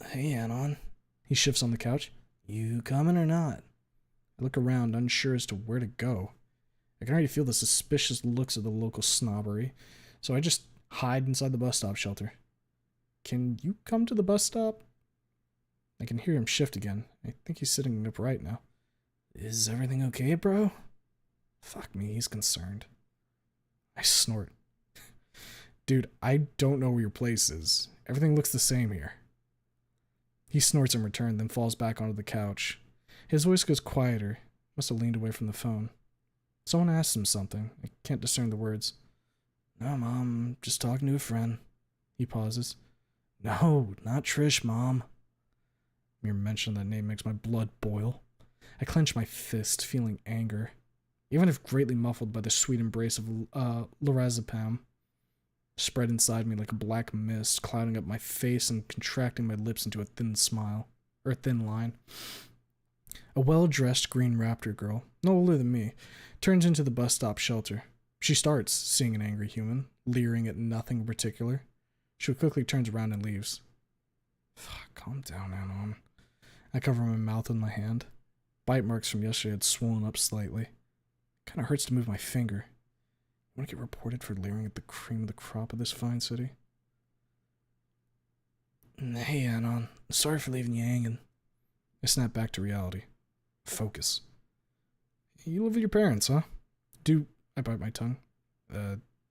Hey, Anon. He shifts on the couch. You coming or not? I look around, unsure as to where to go. I can already feel the suspicious looks of the local snobbery, so I just hide inside the bus stop shelter. Can you come to the bus stop? I can hear him shift again. I think he's sitting upright now. Is everything okay, bro? Fuck me, he's concerned. I snort. Dude, I don't know where your place is. Everything looks the same here. He snorts in return, then falls back onto the couch. His voice goes quieter. Must have leaned away from the phone. Someone asks him something. I can't discern the words. No, Mom. Just talking to a friend. He pauses. No, not Trish, Mom. Mere mention of that name makes my blood boil. I clench my fist, feeling anger, even if greatly muffled by the sweet embrace of lorazepam. Spread inside me like a black mist, clouding up my face and contracting my lips into a thin smile, or a thin line. A well-dressed green raptor girl, no older than me, turns into the bus stop shelter. She starts, seeing an angry human, leering at nothing in particular. She quickly turns around and leaves. Fuck, calm down, Anon. I cover my mouth with my hand. Bite marks from yesterday had swollen up slightly. Kinda hurts to move my finger. Want to get reported for leering at the cream of the crop of this fine city? Hey, Anon. Sorry for leaving you hanging. I snap back to reality. Focus. You live with your parents, huh? I bite my tongue.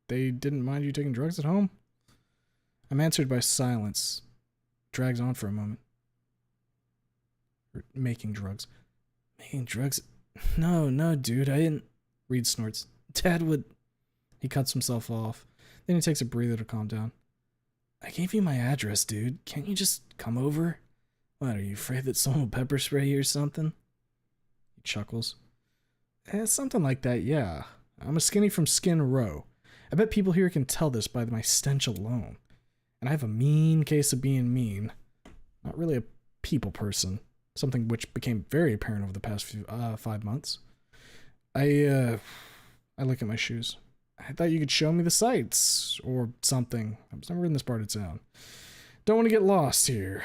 They didn't mind you taking drugs at home? I'm answered by silence. Drags on for a moment. Making drugs. Making drugs? No, dude, I didn't. Reed snorts. Dad would. He cuts himself off. Then he takes a breather to calm down. I gave you my address, dude. Can't you just come over? What, are you afraid that someone will pepper spray you or something? He chuckles. Something like that, yeah. I'm a skinny from Skin Row. I bet people here can tell this by my stench alone. And I have a mean case of being mean. Not really a people person. Something which became very apparent over the past 5 months. I look at my shoes. I thought you could show me the sights, or something. I was never in this part of town. Don't want to get lost here.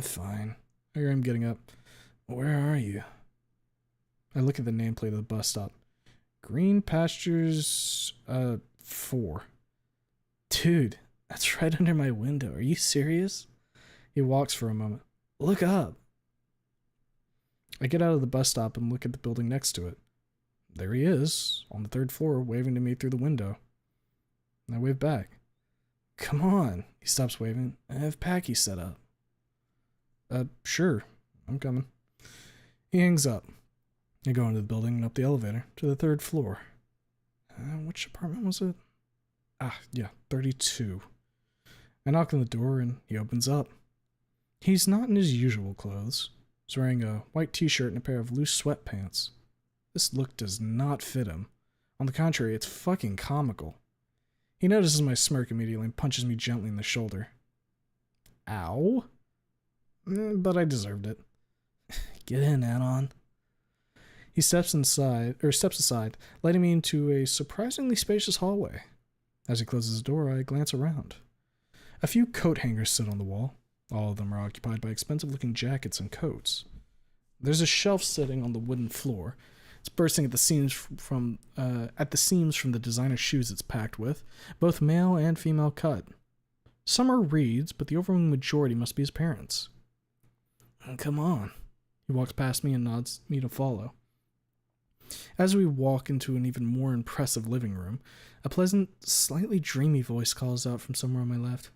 Fine. I hear him getting up. Where are you? I look at the nameplate of the bus stop. Green Pastures, 4. Dude, that's right under my window. Are you serious? He walks for a moment. Look up. I get out of the bus stop and look at the building next to it. There he is, on the 3rd floor, waving to me through the window. And I wave back. Come on. He stops waving. I have Packy set up. Sure. I'm coming. He hangs up. I go into the building and up the elevator to the 3rd floor. Which apartment was it? Yeah, 32. I knock on the door and he opens up. He's not in his usual clothes. He's wearing a white t-shirt and a pair of loose sweatpants. This look does not fit him. On the contrary, it's fucking comical. He notices my smirk immediately and punches me gently in the shoulder. Ow. But I deserved it. Get in, Anon. He steps aside, letting me into a surprisingly spacious hallway. As he closes the door, I glance around. A few coat hangers sit on the wall. All of them are occupied by expensive-looking jackets and coats. There's a shelf sitting on the wooden floor. It's bursting at the seams from the designer shoes it's packed with, both male and female cut. Some are Reed's, but the overwhelming majority must be his parents. Come on. He walks past me and nods me to follow. As we walk into an even more impressive living room, a pleasant, slightly dreamy voice calls out from somewhere on my left.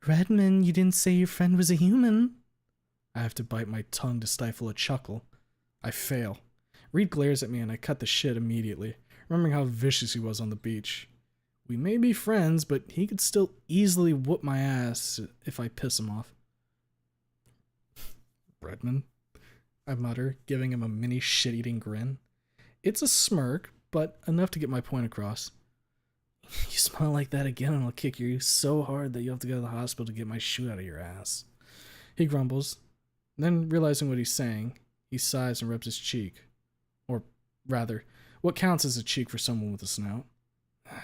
Redmond, you didn't say your friend was a human. I have to bite my tongue to stifle a chuckle. I fail. Reed glares at me and I cut the shit immediately, remembering how vicious he was on the beach. We may be friends, but he could still easily whoop my ass if I piss him off. Redmond? I mutter, giving him a mini shit-eating grin. It's a smirk, but enough to get my point across. You smile like that again and I'll kick you so hard that you have to go to the hospital to get my shoe out of your ass. He grumbles. Then, realizing what he's saying, he sighs and rubs his cheek. Or, rather, what counts as a cheek for someone with a snout.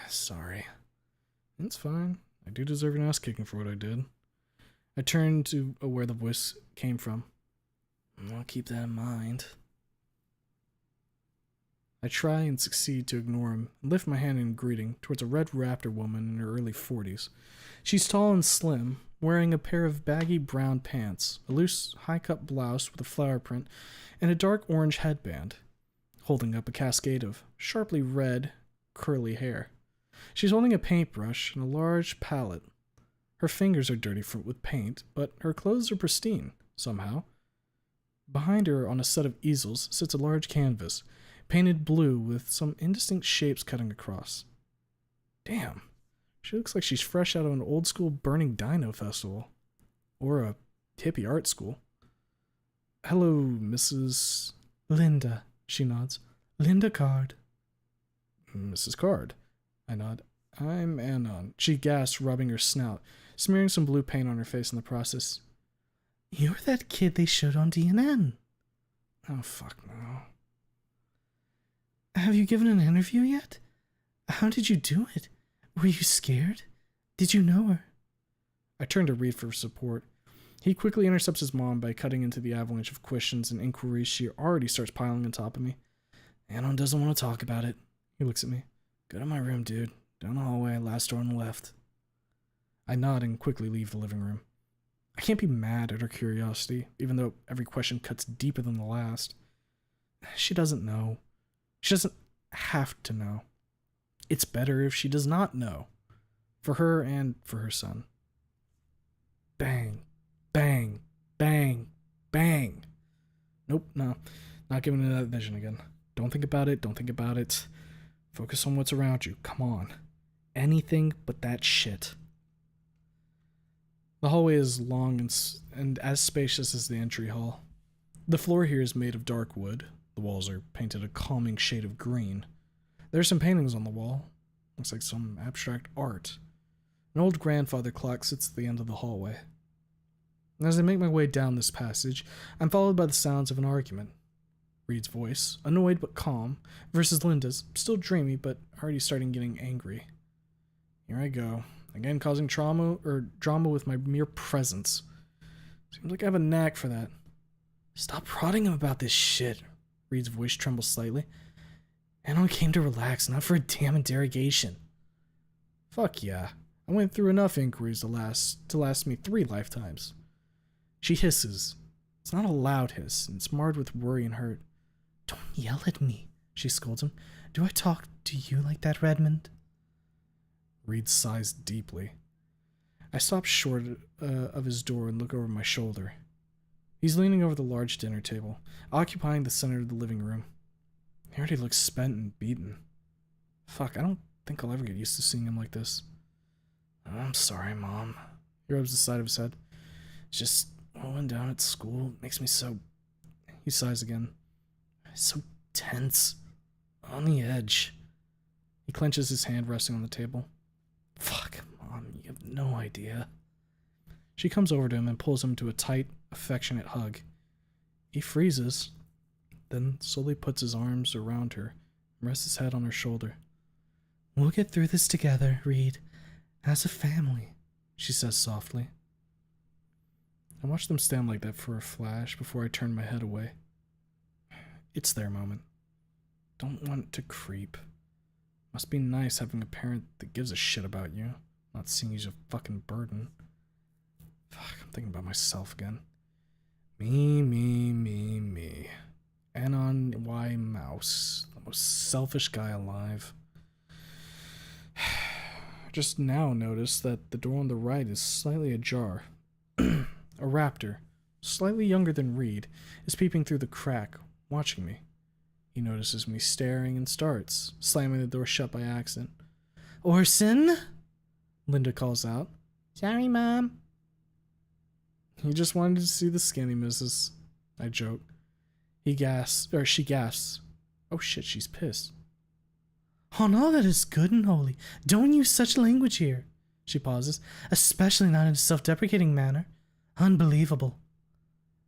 Sorry. It's fine. I do deserve an ass kicking for what I did. I turn to where the voice came from. I'll keep that in mind. I try and succeed to ignore him and lift my hand in greeting towards a red raptor woman in her early 40s. She's tall and slim, wearing a pair of baggy brown pants, a loose high-cut blouse with a flower print, and a dark orange headband, holding up a cascade of sharply red, curly hair. She's holding a paintbrush and a large palette. Her fingers are dirty with paint, but her clothes are pristine, somehow. Behind her, on a set of easels, sits a large canvas, painted blue with some indistinct shapes cutting across. Damn, she looks like she's fresh out of an old-school burning dino festival. Or a hippie art school. Hello, Mrs. Linda, she nods. Linda Card. Mrs. Card. I nod. I'm Anon. She gasps, rubbing her snout, smearing some blue paint on her face in the process. You're that kid they showed on DNN. Oh, fuck no. Have you given an interview yet? How did you do it? Were you scared? Did you know her? I turn to Reed for support. He quickly intercepts his mom by cutting into the avalanche of questions and inquiries she already starts piling on top of me. Anon doesn't want to talk about it. He looks at me. Go to my room, dude. Down the hallway, last door on the left. I nod and quickly leave the living room. I can't be mad at her curiosity, even though every question cuts deeper than the last. She doesn't know. She doesn't have to know. It's better if she does not know. For her and for her son. Bang. Bang. Bang. Bang. Nope, no. Not giving into that vision again. Don't think about it. Don't think about it. Focus on what's around you. Come on. Anything but that shit. The hallway is long and as spacious as the entry hall. The floor here is made of dark wood. The walls are painted a calming shade of green. There are some paintings on the wall. Looks like some abstract art. An old grandfather clock sits at the end of the hallway. As I make my way down this passage, I'm followed by the sounds of an argument. Reed's voice, annoyed but calm, versus Linda's, still dreamy but already starting getting angry. Here I go, again causing drama with my mere presence. Seems like I have a knack for that. Stop prodding him about this shit. Reed's voice trembles slightly. Anon came to relax, not for a damn interrogation. Fuck yeah. I went through enough inquiries to last me 3 lifetimes. She hisses. It's not a loud hiss, and it's marred with worry and hurt. Don't yell at me, she scolds him. Do I talk to you like that, Redmond? Reed sighs deeply. I stop short of his door and look over my shoulder. He's leaning over the large dinner table, occupying the center of the living room. He already looks spent and beaten. Fuck, I don't think I'll ever get used to seeing him like this. I'm sorry, Mom. He rubs the side of his head. It's just what went down at school makes me so... He sighs again. So tense. On the edge. He clenches his hand resting on the table. Fuck, Mom, you have no idea. She comes over to him and pulls him to a tight, affectionate hug. He freezes, then slowly puts his arms around her and rests his head on her shoulder. We'll get through this together, Reed. As a family, she says softly. I watch them stand like that for a flash before I turn my head away. It's their moment. Don't want it to creep. Must be nice having a parent that gives a shit about you, not seeing you as a fucking burden. Fuck, I'm thinking about myself again. Me. Anon Y. Mouse, the most selfish guy alive. Just now noticed that the door on the right is slightly ajar. A raptor, slightly younger than Reed, is peeping through the crack, watching me. He notices me staring and starts, slamming the door shut by accident. Orson? Linda calls out. Sorry, Mom. He just wanted to see the skinny missus. I joke. She gasps. Oh shit, she's pissed. Oh no, that is good and holy. Don't use such language here. She pauses, especially not in a self-deprecating manner. Unbelievable.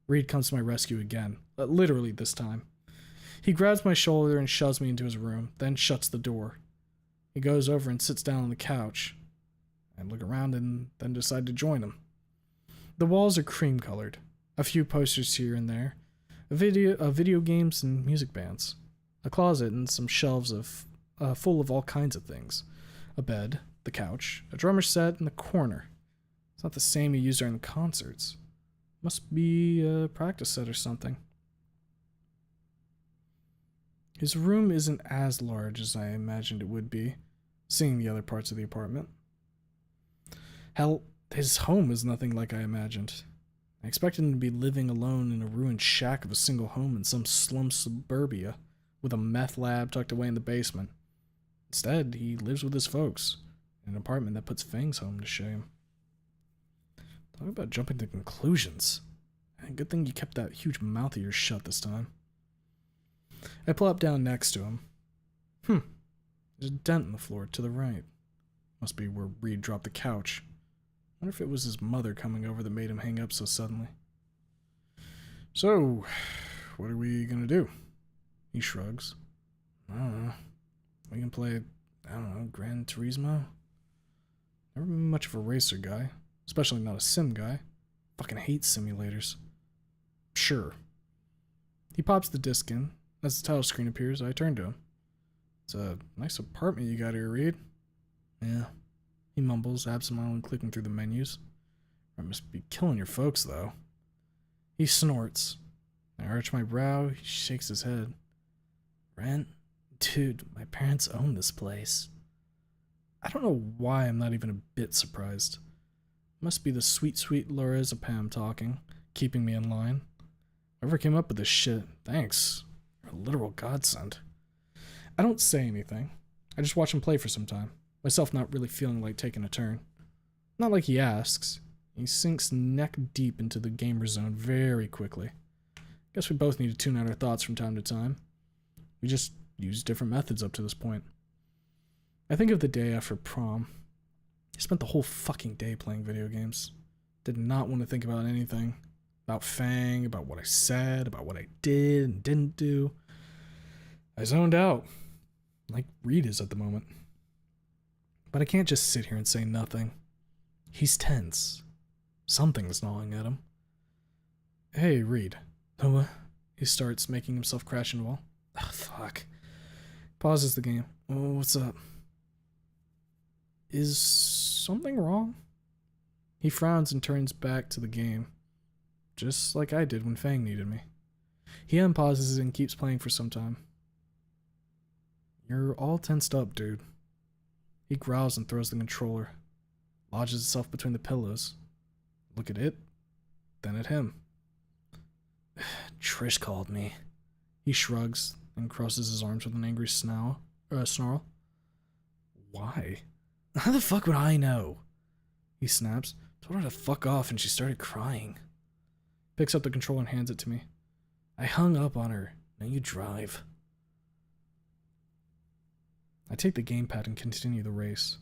Reed comes to my rescue again, literally this time. He grabs my shoulder and shoves me into his room, then shuts the door. He goes over and sits down on the couch. I look around and then decide to join him. The walls are cream-colored, a few posters here and there, video games and music bands, a closet and some shelves full of all kinds of things, a bed, the couch, a drummer set, and the corner. It's not the same you use during the concerts. Must be a practice set or something. His room isn't as large as I imagined it would be, seeing the other parts of the apartment. Hell, his home is nothing like I imagined. I expected him to be living alone in a ruined shack of a single home in some slum suburbia, with a meth lab tucked away in the basement. Instead, he lives with his folks, in an apartment that puts Fang's home to shame. Talk about jumping to conclusions. Good thing you kept that huge mouth of yours shut this time. I plop down next to him. There's a dent in the floor to the right. Must be where Reed dropped the couch. Wonder if it was his mother coming over that made him hang up so suddenly. So, what are we gonna do? He shrugs. I don't know. We can play, Gran Turismo? Never been much of a racer guy. Especially not a sim guy. Fucking hate simulators. Sure. He pops the disc in. As the title screen appears, I turn to him. It's a nice apartment you got here, Reed. Yeah. He mumbles, absentmindedly clicking through the menus. I must be killing your folks, though. He snorts. I arch my brow. He shakes his head. Rent? Dude, my parents own this place. I don't know why I'm not even a bit surprised. Must be the sweet Lorazepam talking, keeping me in line. Whoever came up with this shit, thanks. You're a literal godsend. I don't say anything. I just watch him play for some time, myself not really feeling like taking a turn. Not like he asks. He sinks neck deep into the gamer zone very quickly. Guess we both need to tune out our thoughts from time to time. We just use different methods up to this point. I think of the day after prom. I spent the whole fucking day playing video games. Did not want to think about anything. About Fang, about what I said, about what I did and didn't do. I zoned out. Like Reed is at the moment. But I can't just sit here and say nothing. He's tense. Something's gnawing at him. Hey, Reed. Noah. He starts, making himself crash into the wall. Oh, fuck. Pauses the game. Oh, what's up? Is something wrong? He frowns and turns back to the game. Just like I did when Fang needed me. He unpauses and keeps playing for some time. You're all tensed up, dude. He growls and throws the controller. Lodges itself between the pillows. Look at it, then at him. Trish called me. He shrugs and crosses his arms with an angry snarl. Why? How the fuck would I know? He snaps. Told her to fuck off and she started crying. Picks up the controller and hands it to me. I hung up on her. Now you drive. I take the gamepad and continue the race.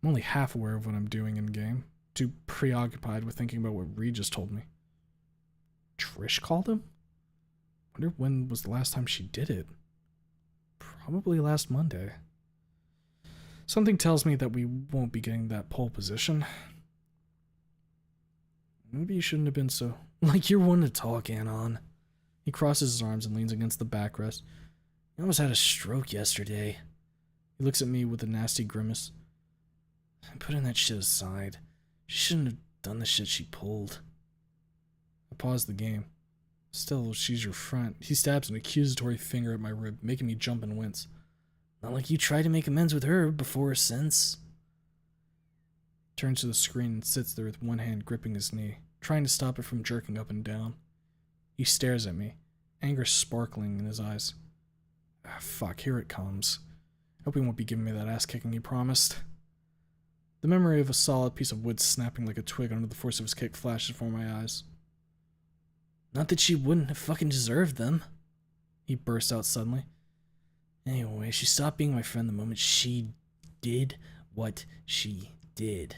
I'm only half aware of what I'm doing in game, too preoccupied with thinking about what Reed just told me. Trish called him? Wonder when was the last time she did it? Probably last Monday. Something tells me that we won't be getting that pole position. Maybe you shouldn't have been so... Like you're one to talk, Anon. He crosses his arms and leans against the backrest. I almost had a stroke yesterday. He looks at me with a nasty grimace. I'm putting that shit aside. She shouldn't have done the shit she pulled. I pause the game. Still, she's your friend. He stabs an accusatory finger at my rib, making me jump and wince. Not like you tried to make amends with her before or since. Turns to the screen and sits there with one hand gripping his knee, trying to stop it from jerking up and down. He stares at me, anger sparkling in his eyes. Ah, fuck, here it comes. Hope he won't be giving me that ass kicking he promised. The memory of a solid piece of wood snapping like a twig under the force of his kick flashes before my eyes. Not that she wouldn't have fucking deserved them. He burst out suddenly. Anyway, she stopped being my friend the moment she did what she did.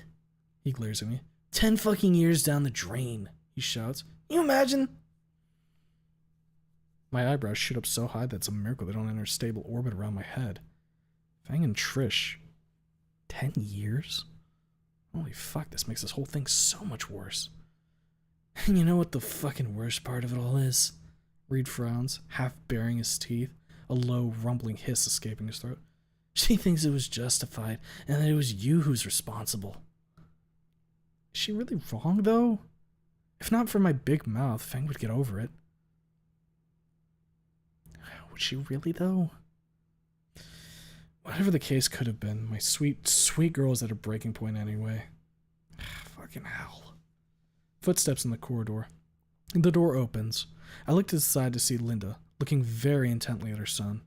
He glares at me. 10 fucking years down the drain, he shouts. Can you imagine? My eyebrows shoot up so high that it's a miracle they don't enter a stable orbit around my head. Fang and Trish. 10 years? Holy fuck, this makes this whole thing so much worse. And you know what the fucking worst part of it all is? Reed frowns, half baring his teeth, a low, rumbling hiss escaping his throat. She thinks it was justified, and that it was you who's responsible. Is she really wrong, though? If not for my big mouth, Fang would get over it. Would she really, though? Whatever the case could have been, my sweet, sweet girl is at a breaking point anyway. Fucking hell. Footsteps in the corridor. The door opens. I look to the side to see Linda, looking very intently at her son.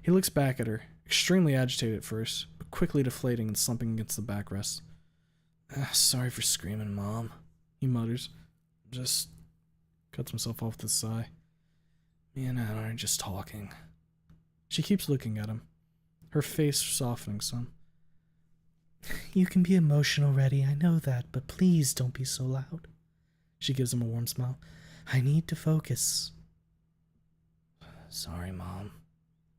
He looks back at her, extremely agitated at first, but quickly deflating and slumping against the backrest. Sorry for screaming, Mom, he mutters. Just cuts himself off with a sigh. Me and Anna are just talking. She keeps looking at him, her face softening some. You can be emotional, Reddy, I know that, but please don't be so loud. She gives him a warm smile. I need to focus. Sorry, Mom.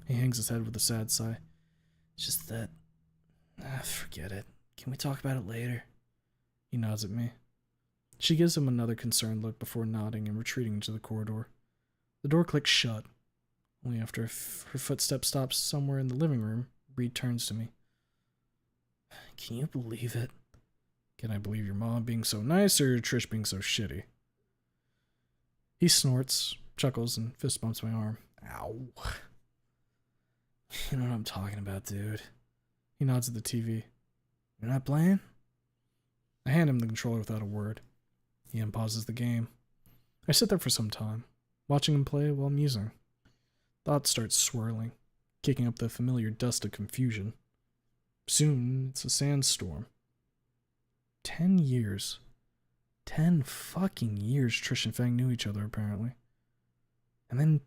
He hangs his head with a sad sigh. It's just that... forget it. Can we talk about it later? He nods at me. She gives him another concerned look before nodding and retreating into the corridor. The door clicks shut. Only after her footstep stops somewhere in the living room, Reed turns to me. Can you believe it? Can I believe your mom being so nice or Trish being so shitty? He snorts, chuckles, and fist bumps my arm. Ow. You know what I'm talking about, dude. He nods at the TV. You're not playing? I hand him the controller without a word. He unpauses the game. I sit there for some time, watching him play while musing. Thoughts start swirling, kicking up the familiar dust of confusion. Soon, it's a sandstorm. 10 years. 10 fucking years Trish and Fang knew each other, apparently. And then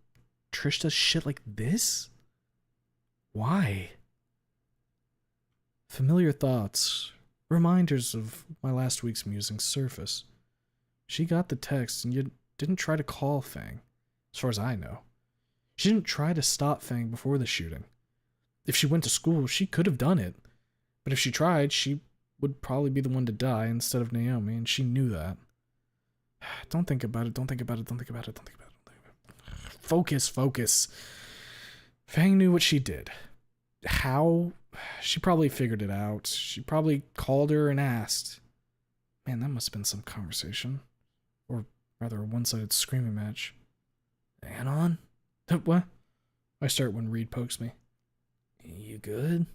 Trish does shit like this? Why? Familiar thoughts, reminders of my last week's musings surface. She got the text and you didn't try to call Fang, as far as I know. She didn't try to stop Fang before the shooting. If she went to school, she could have done it. But if she tried, she would probably be the one to die instead of Naomi, and she knew that. Don't think about it, don't think about it, don't think about it, don't think about it, don't think about it. Focus, focus. Fang knew what she did. How? She probably figured it out. She probably called her and asked. Man, that must have been some conversation. Or rather, a one-sided screaming match. Anon? What? I start when Reed pokes me. You good?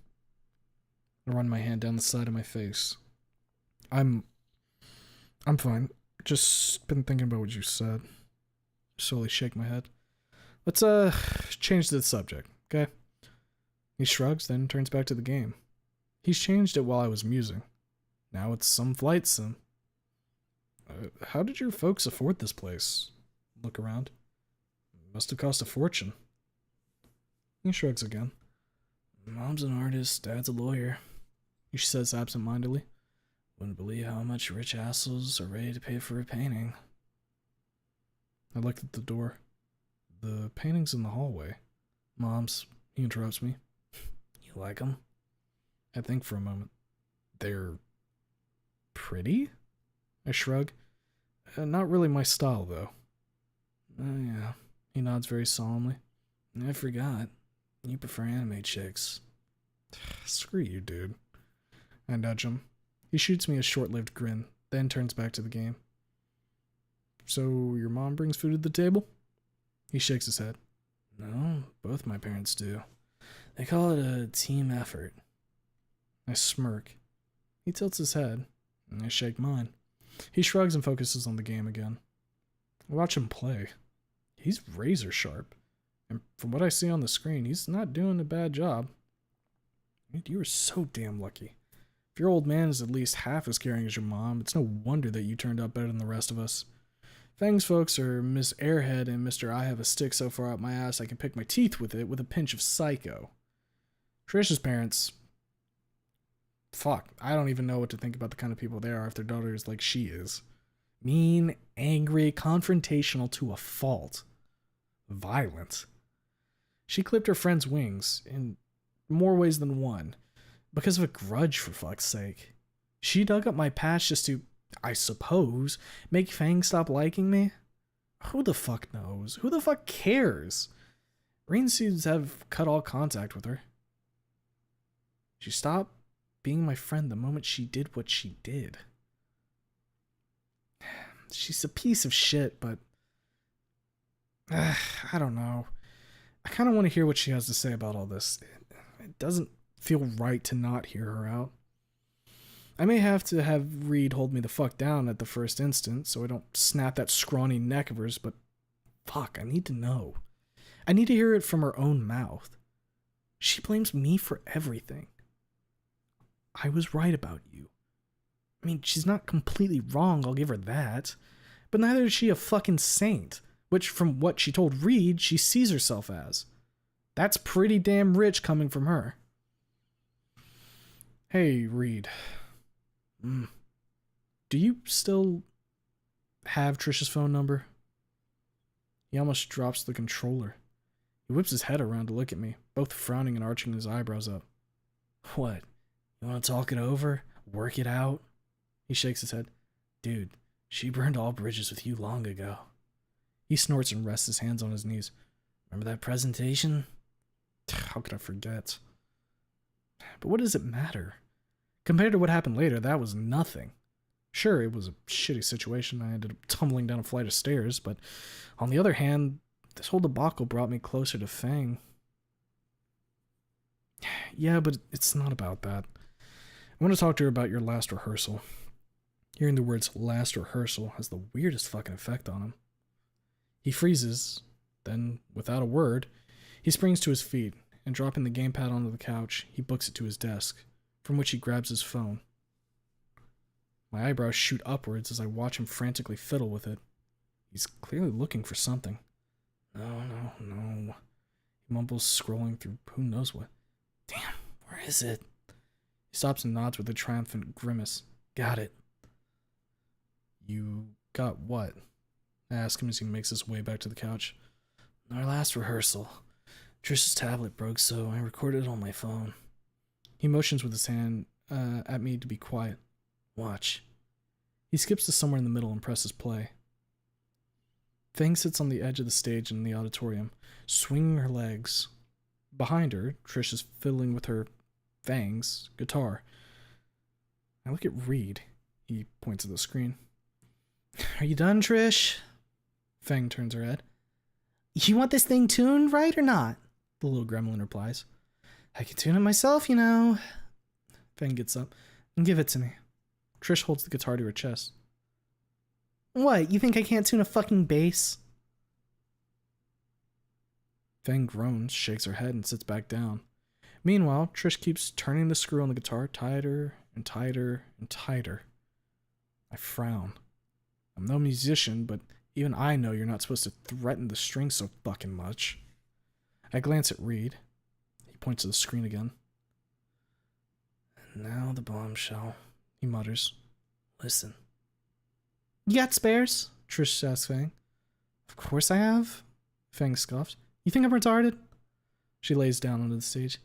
I run my hand down the side of my face. I'm fine. Just been thinking about what you said. Slowly shake my head. Let's change the subject, okay? He shrugs, then turns back to the game. He's changed it while I was musing. Now it's some flight sim. How did your folks afford this place? Look around. Must have cost a fortune. He shrugs again. Mom's an artist, Dad's a lawyer. He says absent-mindedly. Wouldn't believe how much rich assholes are ready to pay for a painting. I looked at the door. The painting's in the hallway. Mom's. He interrupts me. You like them? I think for a moment. They're pretty? I shrug. Not really my style, though. Oh, yeah. He nods very solemnly. I forgot. You prefer anime chicks. Screw you, dude. I nudge him. He shoots me a short-lived grin, then turns back to the game. So, your mom brings food to the table? He shakes his head. No, both my parents do. They call it a team effort. I smirk. He tilts his head, and I shake mine. He shrugs and focuses on the game again. I watch him play. He's razor sharp, and from what I see on the screen, he's not doing a bad job. You are so damn lucky. If your old man is at least half as caring as your mom, it's no wonder that you turned out better than the rest of us. Fang's folks are Miss Airhead and Mr. I have a stick so far up my ass I can pick my teeth with it with a pinch of psycho. Trish's parents... Fuck, I don't even know what to think about the kind of people they are if their daughter is like she is. Mean, angry, confrontational to a fault. Violent. She clipped her friend's wings in more ways than one. Because of a grudge, for fuck's sake. She dug up my patch just to, I suppose, make Fang stop liking me? Who the fuck knows? Who the fuck cares? Rain seems to have cut all contact with her. She stopped being my friend the moment she did what she did. She's a piece of shit, but... I don't know. I kind of want to hear what she has to say about all this. It doesn't feel right to not hear her out. I may have to have Reed hold me the fuck down at the first instant so I don't snap that scrawny neck of hers, but fuck, I need to know. I need to hear it from her own mouth. She blames me for everything. I was right about you. I mean, she's not completely wrong, I'll give her that. But neither is she a fucking saint, which from what she told Reed, she sees herself as. That's pretty damn rich coming from her. Hey, Reed. Do you still have Trish's phone number? He almost drops the controller. He whips his head around to look at me, both frowning and arching his eyebrows up. What? You want to talk it over? Work it out? He shakes his head. Dude, she burned all bridges with you long ago. He snorts and rests his hands on his knees. Remember that presentation? How could I forget? But what does it matter? Compared to what happened later, that was nothing. Sure, it was a shitty situation. I ended up tumbling down a flight of stairs, but on the other hand, this whole debacle brought me closer to Fang. Yeah, but it's not about that. I want to talk to her about your last rehearsal. Hearing the words last rehearsal has the weirdest fucking effect on him. He freezes, then, without a word, he springs to his feet, and dropping the gamepad onto the couch, he books it to his desk, from which he grabs his phone. My eyebrows shoot upwards as I watch him frantically fiddle with it. He's clearly looking for something. No. He mumbles, scrolling through who knows what. Damn, where is it? He stops and nods with a triumphant grimace. Got it. You got what? I ask him as he makes his way back to the couch. Our last rehearsal. Trish's tablet broke, so I recorded it on my phone. He motions with his hand at me to be quiet. Watch. He skips to somewhere in the middle and presses play. Fang sits on the edge of the stage in the auditorium, swinging her legs. Behind her, Trish is fiddling with her, Fang's, guitar. I look at Reed. He points at the screen. Are you done, Trish? Fang turns her head. You want this thing tuned right or not? The little gremlin replies. I can tune it myself, you know. Fang gets up. Give it to me. Trish holds the guitar to her chest. What, you think I can't tune a fucking bass? Fang groans, shakes her head, and sits back down. Meanwhile, Trish keeps turning the screw on the guitar tighter and tighter and tighter. I frown. I'm no musician, but even I know you're not supposed to threaten the strings so fucking much. I glance at Reed. He points to the screen again. And now the bombshell, he mutters. Listen. You got spares? Trish asks Fang. Of course I have. Fang scoffs. You think I'm retarded? She lays down onto the stage.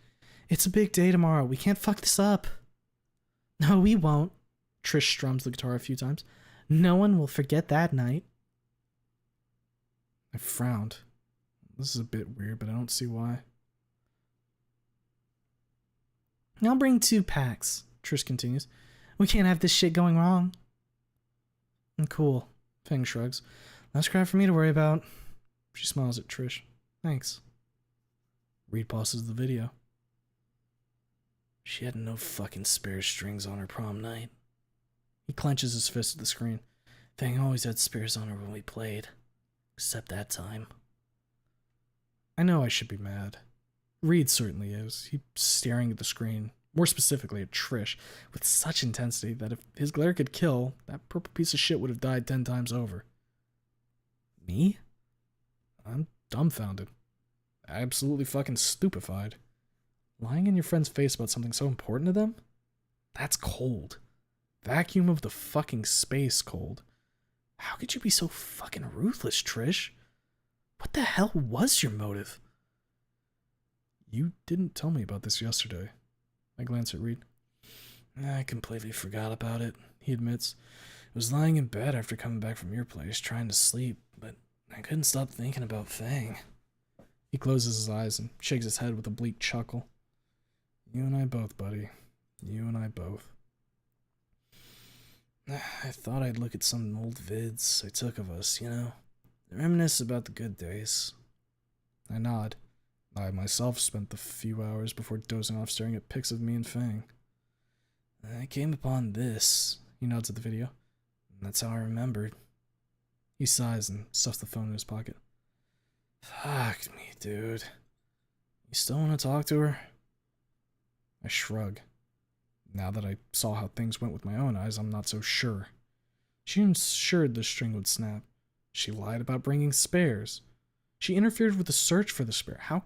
It's a big day tomorrow. We can't fuck this up. No, we won't. Trish strums the guitar a few times. No one will forget that night. I frowned. This is a bit weird, but I don't see why. I'll bring 2 packs, Trish continues. We can't have this shit going wrong. Cool, Fang shrugs. Less crap for me to worry about. She smiles at Trish. Thanks. Reed pauses the video. She had no fucking spare strings on her prom night. He clenches his fist at the screen. Fang always had spares on her when we played. Except that time. I know I should be mad. Reed certainly is. He's staring at the screen, more specifically at Trish, with such intensity that if his glare could kill, that purple piece of shit would have died 10 times over. Me? I'm dumbfounded. Absolutely fucking stupefied. Lying in your friend's face about something so important to them? That's cold. Vacuum of the fucking space cold. How could you be so fucking ruthless, Trish? What the hell was your motive? You didn't tell me about this yesterday. I glance at Reed. I completely forgot about it, he admits. I was lying in bed after coming back from your place, trying to sleep, but I couldn't stop thinking about Fang. He closes his eyes and shakes his head with a bleak chuckle. You and I both, buddy. You and I both. I thought I'd look at some old vids I took of us, you know? Reminisce about the good days. I nod. I myself spent the few hours before dozing off staring at pics of me and Fang. I came upon this. He nods at the video. And that's how I remembered. He sighs and stuffs the phone in his pocket. Fuck me, dude. You still want to talk to her? I shrug. Now that I saw how things went with my own eyes, I'm not so sure. She ensured the string would snap. She lied about bringing spares. She interfered with the search for the spare.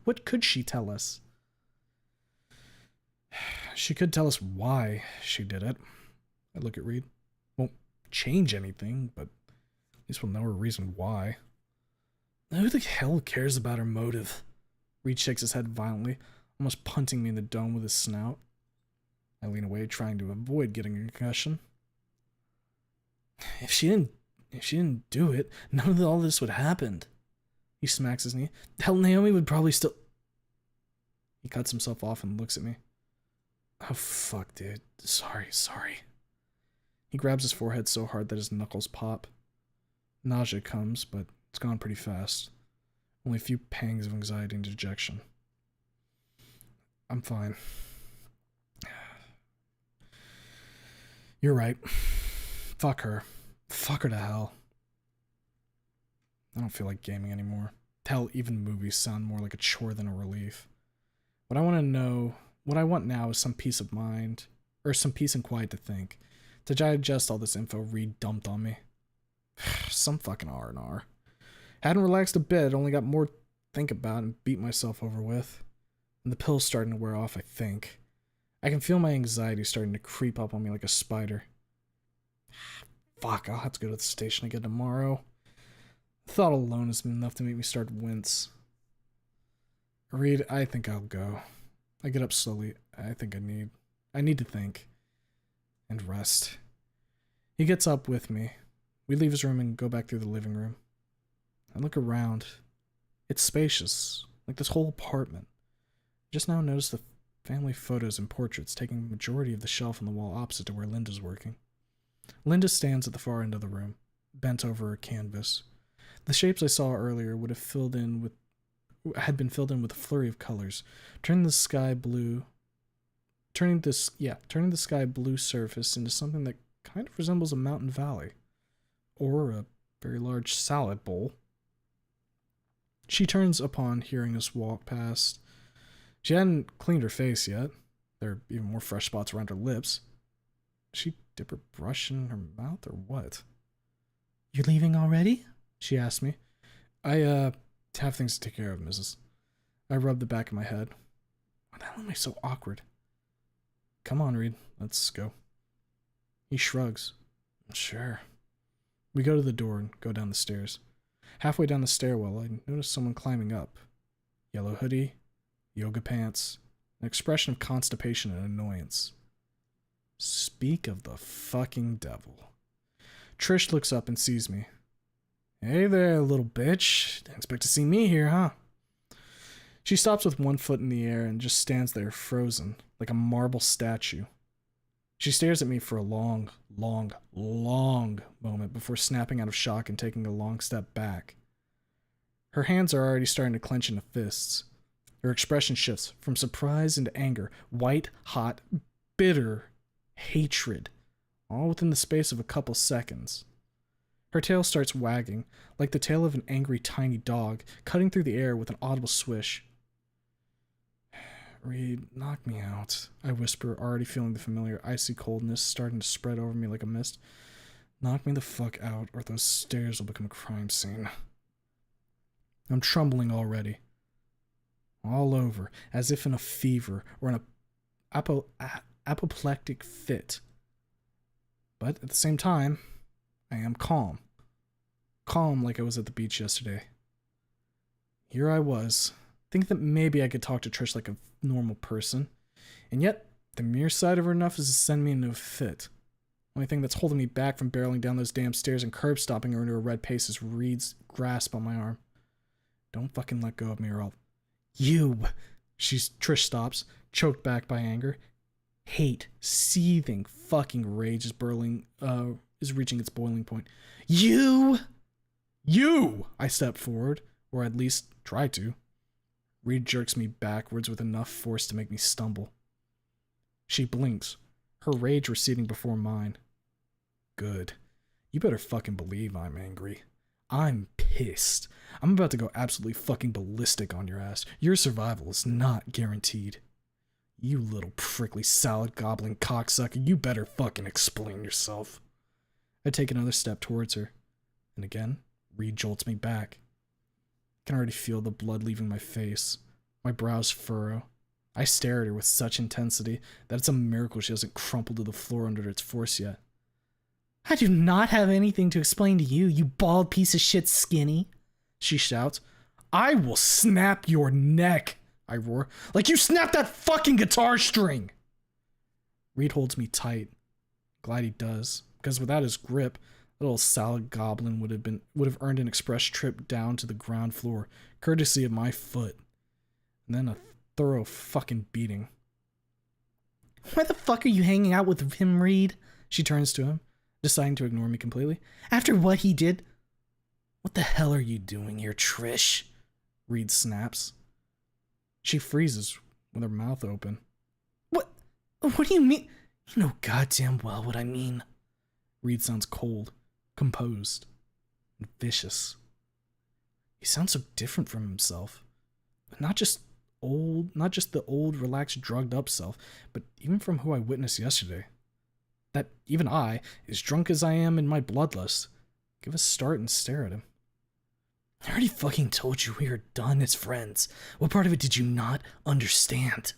What could she tell us? She could tell us why she did it. I look at Reed. Won't change anything, but at least we'll know her reason why. Who the hell cares about her motive? Reed shakes his head violently, almost punting me in the dome with his snout. I lean away, trying to avoid getting a concussion. If she didn't do it, none of all this would have happened. He smacks his knee. Hell, Naomi would probably still... He cuts himself off and looks at me. Oh, fuck, dude. Sorry. He grabs his forehead so hard that his knuckles pop. Nausea comes, but it's gone pretty fast. Only a few pangs of anxiety and dejection. I'm fine. You're right. Fuck her. Fuck her to hell. I don't feel like gaming anymore. Hell, even movies sound more like a chore than a relief. What I want now is some peace of mind, or some peace and quiet to think, to digest all this info Reed dumped on me. Some fucking R&R. Hadn't relaxed a bit, only got more to think about and beat myself over with. And the pill's starting to wear off, I think. I can feel my anxiety starting to creep up on me like a spider. Fuck, I'll have to go to the station again tomorrow. The thought alone has been enough to make me start to wince. Reed, I think I'll go. I get up slowly. I think I need to think. And rest. He gets up with me. We leave his room and go back through the living room. I look around. It's spacious, like this whole apartment. Just now noticed the family photos and portraits taking the majority of the shelf on the wall opposite to where Linda's working. Linda stands at the far end of the room, bent over her canvas. The shapes I saw earlier had been filled in with a flurry of colors, turning the sky blue turning the sky blue surface into something that kind of resembles a mountain valley or a very large salad bowl. She turns upon hearing us walk past. She hadn't cleaned her face yet. There are even more fresh spots around her lips. Did she dip her brush in her mouth or what? "You leaving already?" she asked me. I have things to take care of, Mrs. I rubbed the back of my head. Why the hell am I so awkward? "Come on, Reed. Let's go." He shrugs. "Sure." We go to the door and go down the stairs. Halfway down the stairwell, I notice someone climbing up. Yellow hoodie, yoga pants, an expression of constipation and annoyance. Speak of the fucking devil. Trish looks up and sees me. "Hey there, little bitch. Didn't expect to see me here, huh?" She stops with one foot in the air and just stands there frozen, like a marble statue. She stares at me for a long moment before snapping out of shock and taking a long step back. Her hands are already starting to clench into fists. Her expression shifts from surprise into anger, white, hot, bitter hatred, all within the space of a couple seconds. Her tail starts wagging, like the tail of an angry tiny dog, cutting through the air with an audible swish. "Reed, knock me out," I whisper, already feeling the familiar icy coldness starting to spread over me like a mist. "Knock me the fuck out, or those stairs will become a crime scene." I'm trembling already. All over, as if in a fever or in a apoplectic fit. But at the same time, I am calm. Calm like I was at the beach yesterday. Here I was, thinking that maybe I could talk to Trish like a normal person, and yet the mere sight of her enough is to send me into a fit. Only thing that's holding me back from barreling down those damn stairs and curb stopping her into a red pace is Reed's grasp on my arm. "Don't fucking let go of me or I'll..." "You!" Trish stops, choked back by anger. Hate, seething, fucking rage is reaching its boiling point. "You!" I step forward, or at least try to. Reed jerks me backwards with enough force to make me stumble. She blinks, her rage receding before mine. Good. You better fucking believe I'm angry. I'm pissed. I'm about to go absolutely fucking ballistic on your ass. Your survival is not guaranteed. You little prickly salad gobbling cocksucker, you better fucking explain yourself. I take another step towards her, and again, Reed jolts me back. I can already feel the blood leaving my face. My brows furrow. I stare at her with such intensity that it's a miracle she hasn't crumpled to the floor under its force yet. "I do not have anything to explain to you, you bald piece of shit skinny," she shouts. "I will snap your neck," I roar, "like you snapped that fucking guitar string." Reed holds me tight. Glad he does, because without his grip, the little salad goblin would have earned an express trip down to the ground floor, courtesy of my foot. And then a thorough fucking beating. "Why the fuck are you hanging out with him, Reed?" She turns to him, deciding to ignore me completely. "After what he did..." "What the hell are you doing here, Trish?" Reed snaps. She freezes, with her mouth open. What do you mean?" "You know goddamn well what I mean." Reed sounds cold, composed, and vicious. He sounds so different from himself. Not just the old, relaxed, drugged up self, but even from who I witnessed yesterday. That even I, as drunk as I am in my bloodlust, give a start and stare at him. "I already fucking told you we are done as friends. What part of it did you not understand?"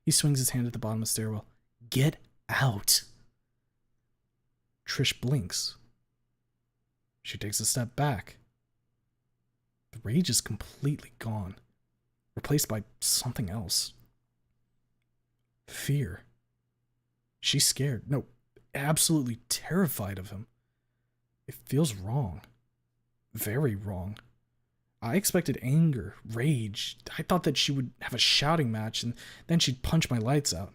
He swings his hand at the bottom of the stairwell. "Get out." Trish blinks. She takes a step back. The rage is completely gone, replaced by something else. Fear. She's scared. No, absolutely terrified of him. It feels wrong. Very wrong. I expected anger, rage. I thought that she would have a shouting match and then she'd punch my lights out.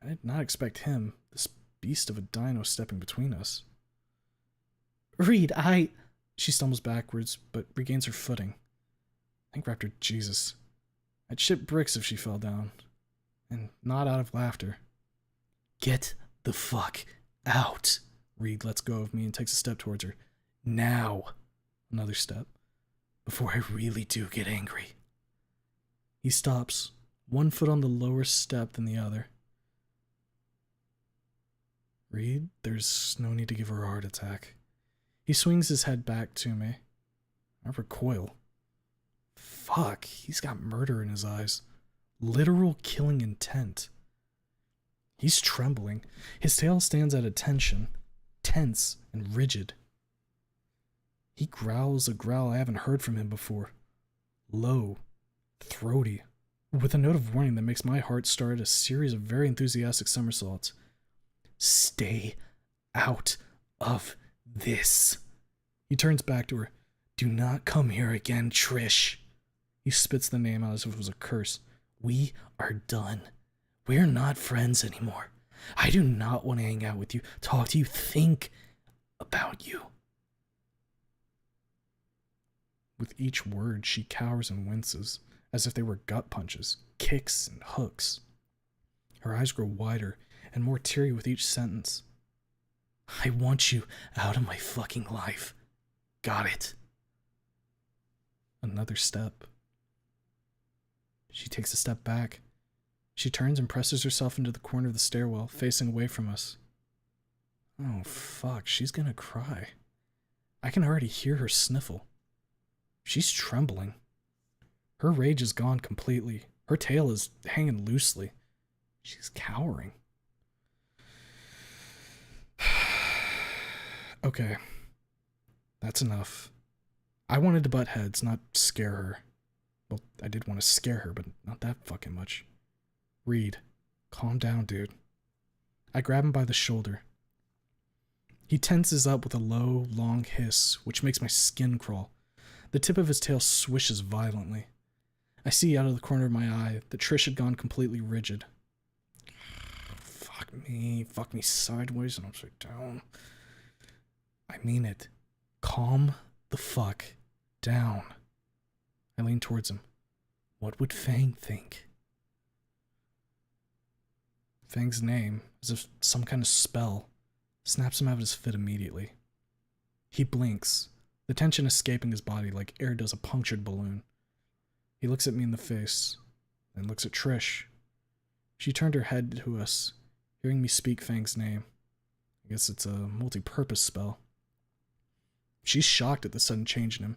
I did not expect him, this beast of a dino, stepping between us. "Reed, She stumbles backwards, but regains her footing. Thank Raptor Jesus. I'd shit bricks if she fell down. and not out of laughter. Get the fuck out. Reed lets go of me and takes a step towards her. Now. Another step. Before I really do get angry. He stops, one foot on the lower step than the other. Reed, there's no need to give her a heart attack. He swings his head back to me. I recoil. Fuck, he's got murder in his eyes. Literal killing intent. He's trembling. His tail stands at attention, tense and rigid. He growls a growl I haven't heard from him before. Low, throaty, with a note of warning that makes my heart start a series of very enthusiastic somersaults. Stay out of this. He turns back to her. Do not come here again, Trish. He spits the name out as if it was a curse. We are done. We're not friends anymore. I do not want to hang out with you, talk to you, think about you. With each word, she cowers and winces, as if they were gut punches, kicks and hooks. Her eyes grow wider and more teary with each sentence. I want you out of my fucking life. Got it. Another step. She takes a step back. She turns and presses herself into the corner of the stairwell, facing away from us. Oh, fuck, she's gonna cry. I can already hear her sniffle. She's trembling. Her rage is gone completely. Her tail is hanging loosely. She's cowering. Okay. That's enough. I wanted to butt heads, not scare her. Well, I did want to scare her, but not that fucking much. Reed, calm down, dude. I grab him by the shoulder. He tenses up with a low, long hiss, which makes my skin crawl. The tip of his tail swishes violently. I see out of the corner of my eye that Trish had gone completely rigid. Fuck me sideways and upside down. I mean it. Calm the fuck down. I lean towards him. What would Fang think? Fang's name, as if some kind of spell, snaps him out of his fit immediately. He blinks, the tension escaping his body like air does a punctured balloon. He looks at me in the face, then looks at Trish. She turned her head to us, hearing me speak Fang's name. I guess it's a multi-purpose spell. She's shocked at the sudden change in him,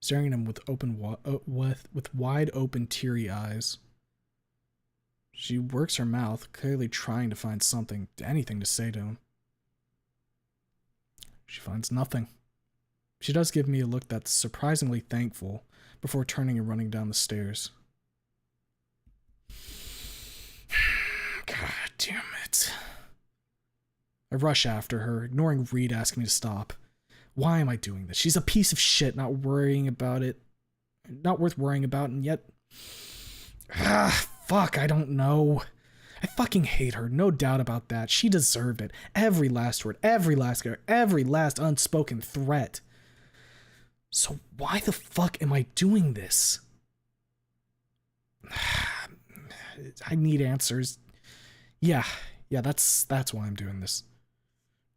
staring at him with wide open, teary eyes. She works her mouth, clearly trying to find anything to say to him. She finds nothing. She does give me a look that's surprisingly thankful before turning and running down the stairs. God damn it. I rush after her, ignoring Reed asking me to stop. Why am I doing this? She's a piece of shit, not worth worrying about, and yet... fuck, I don't know. I fucking hate her, no doubt about that. She deserved it. Every last word, every last unspoken threat. So why the fuck am I doing this? I need answers. Yeah, that's why I'm doing this.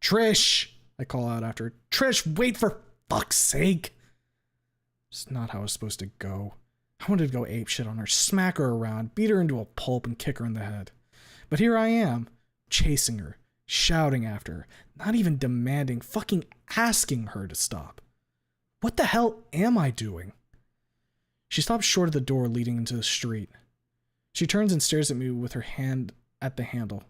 Trish! I call out after her. Trish, wait for fuck's sake! It's not how it's supposed to go. I wanted to go apeshit on her, smack her around, beat her into a pulp, and kick her in the head. But here I am, chasing her, shouting after her, not even demanding, fucking asking her to stop. What the hell am I doing? She stops short of the door leading into the street. She turns and stares at me with her hand at the handle.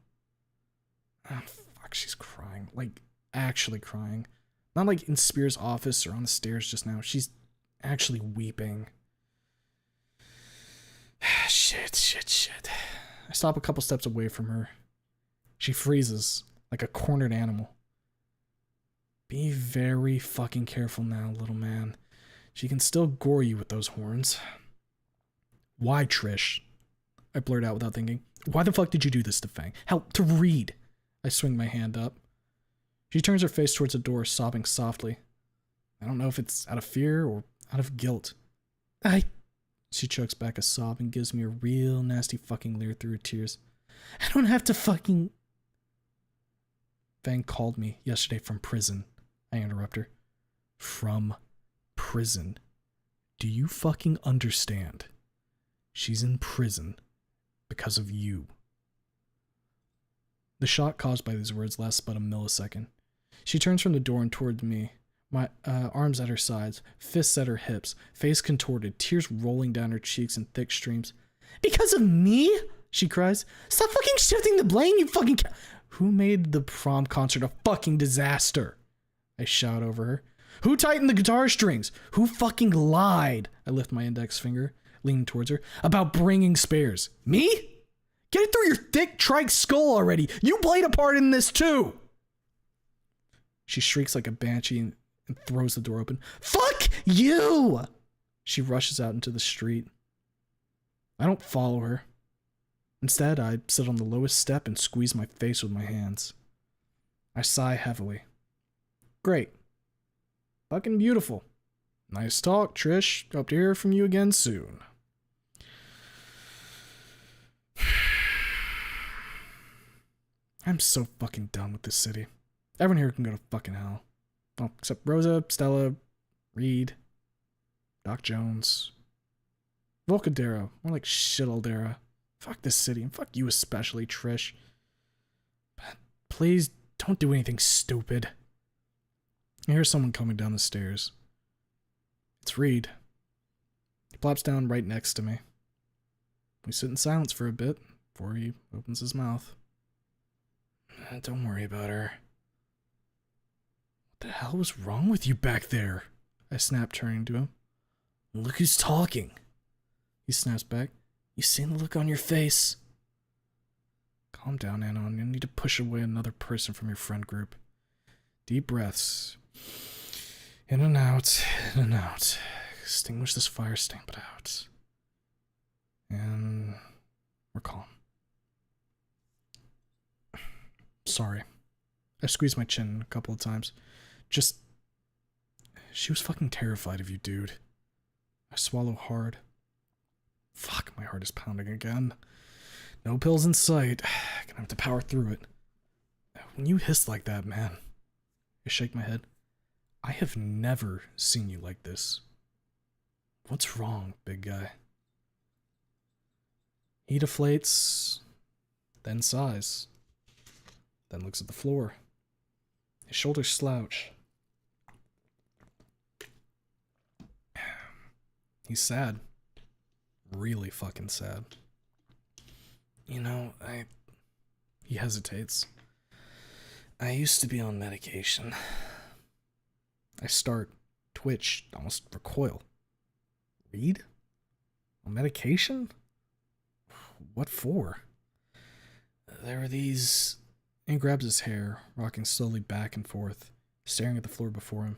Oh, fuck, she's crying. Like, actually crying. Not like in Spears' office or on the stairs just now. She's actually weeping. Shit. I stop a couple steps away from her. She freezes like a cornered animal. Be very fucking careful now, little man. She can still gore you with those horns. Why, Trish? I blurt out without thinking. Why the fuck did you do this to Fang? Hell, to Reed. I swing my hand up. She turns her face towards the door, sobbing softly. I don't know if it's out of fear or out of guilt. I She chokes back a sob and gives me a real nasty fucking leer through her tears. I don't have to fucking... Fang called me yesterday from prison. I interrupt her. From prison. Do you fucking understand? She's in prison because of you. The shock caused by these words lasts but a millisecond. She turns from the door and toward me, my arms at her sides, fists at her hips, face contorted, tears rolling down her cheeks in thick streams. Because of me? She cries. Stop fucking shifting the blame, you fucking... Who made the prom concert a fucking disaster? I shout over her. Who tightened the guitar strings? Who fucking lied? I lift my index finger, leaning towards her, about bringing spares. Me? Get it through your thick trike skull already. You played a part in this too. She shrieks like a banshee and throws the door open. Fuck you! She rushes out into the street. I don't follow her. Instead, I sit on the lowest step and squeeze my face with my hands. I sigh heavily. Great. Fucking beautiful. Nice talk, Trish. Hope to hear from you again soon. I'm so fucking done with this city. Everyone here can go to fucking hell. Well, except Rosa, Stella, Reed, Doc Jones, Volcadero, more like Shitaldera. Fuck this city, and fuck you especially, Trish. But please don't do anything stupid. I hear someone coming down the stairs. It's Reed. He plops down right next to me. We sit in silence for a bit before he opens his mouth. Don't worry about her. What the hell was wrong with you back there? I snap, turning to him. Look who's talking. He snaps back. You seen the look on your face? Calm down, Anon. You need to push away another person from your friend group. Deep breaths. In and out, in and out. Extinguish this fire, stamp it out. And we're calm. Sorry. I squeezed my chin a couple of times. She was fucking terrified of you, dude. I swallow hard. Fuck, my heart is pounding again. No pills in sight. Gonna have to power through it. When you hiss like that, man. I shake my head. I have never seen you like this. What's wrong, big guy? He deflates, then sighs, then looks at the floor. His shoulders slouch. He's sad. Really fucking sad. You know, He hesitates. I used to be on medication. I start, twitch, almost recoil. Reed? On medication? What for? There were these... He grabs his hair, rocking slowly back and forth, staring at the floor before him.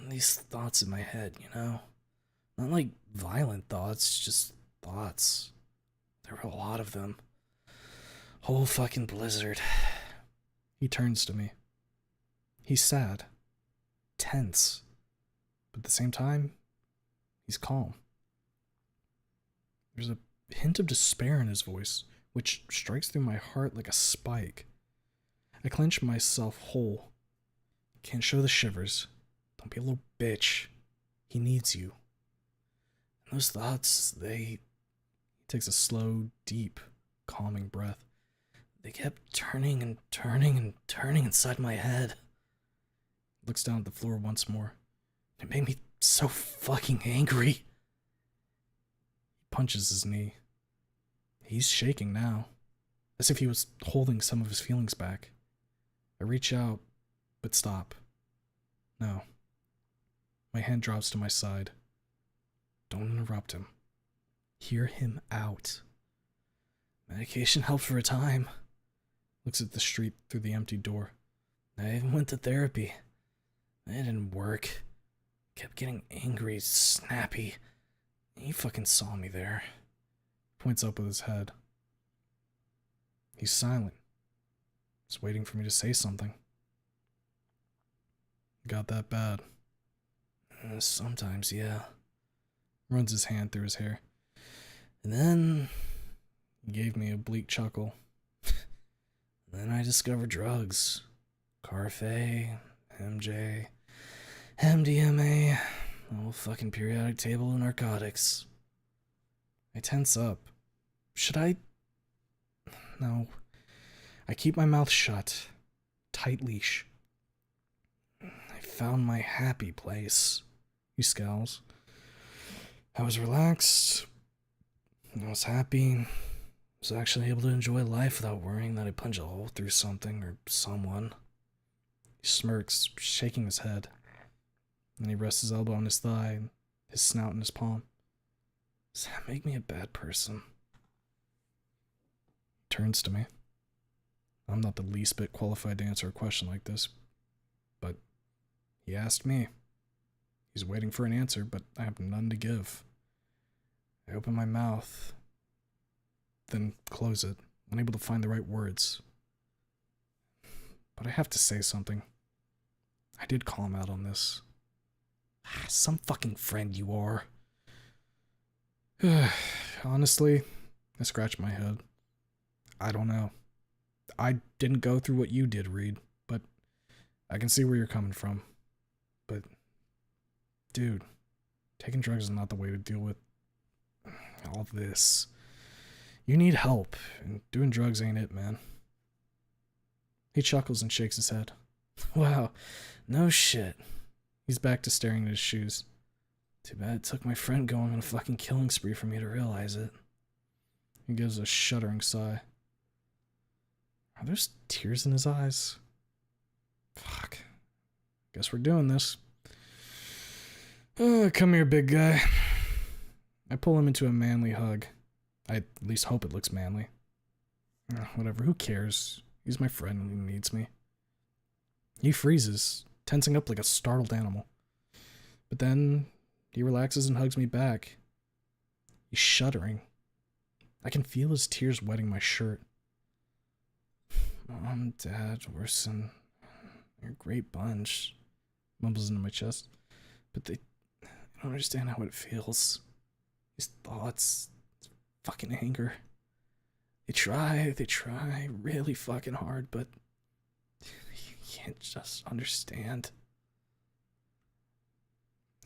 These thoughts in my head, you know? Not like violent thoughts, just thoughts. There were a lot of them. Whole fucking blizzard. He turns to me. He's sad. Tense. But at the same time, he's calm. There's a hint of despair in his voice, which strikes through my heart like a spike. I clench myself whole. Can't show the shivers. Don't be a little bitch. He needs you. And those thoughts, He takes a slow, deep, calming breath. They kept turning and turning and turning inside my head. Looks down at the floor once more. It made me so fucking angry. He punches his knee. He's shaking now, as if he was holding some of his feelings back. I reach out, but stop. No. My hand drops to my side. Don't interrupt him. Hear him out. Medication helped for a time. Looks at the street through the empty door. I even went to therapy. It didn't work. Kept getting angry, snappy. He fucking saw me there. Points up with his head. He's silent. He's waiting for me to say something. Got that bad. Sometimes, yeah. runs his hand through his hair. And then he gave me a bleak chuckle. Then I discovered drugs. Carfe, MJ, MDMA, the whole fucking periodic table of narcotics. I tense up. Should I? No. I keep my mouth shut. Tight leash. I found my happy place. He scowls. I was relaxed. I was happy. I was actually able to enjoy life without worrying that I'd punch a hole through something or someone. He smirks, shaking his head. Then he rests his elbow on his thigh, his snout in his palm. Does that make me a bad person? He turns to me. I'm not the least bit qualified to answer a question like this, but he asked me. He's waiting for an answer, but I have none to give. I open my mouth, then close it, unable to find the right words. But I have to say something. I did call him out on this. Some fucking friend you are. Honestly, I scratch my head. I don't know. I didn't go through what you did, Reed, but I can see where you're coming from. But, dude, taking drugs is not the way to deal with all this. You need help, and doing drugs ain't it, man. He chuckles and shakes his head. Wow, no shit. He's back to staring at his shoes. Too bad it took my friend going on a fucking killing spree for me to realize it. He gives a shuddering sigh. Are there tears in his eyes? Fuck. Guess we're doing this. Come here, big guy. I pull him into a manly hug. I at least hope it looks manly. Whatever, who cares? He's my friend when he needs me. He freezes, tensing up like a startled animal. But then he relaxes and hugs me back. He's shuddering. I can feel his tears wetting my shirt. Mom, Dad, Orson, you're a great bunch, mumbles into my chest. But they don't understand how it feels. These thoughts, fucking anger. They try really fucking hard, but you can't just understand.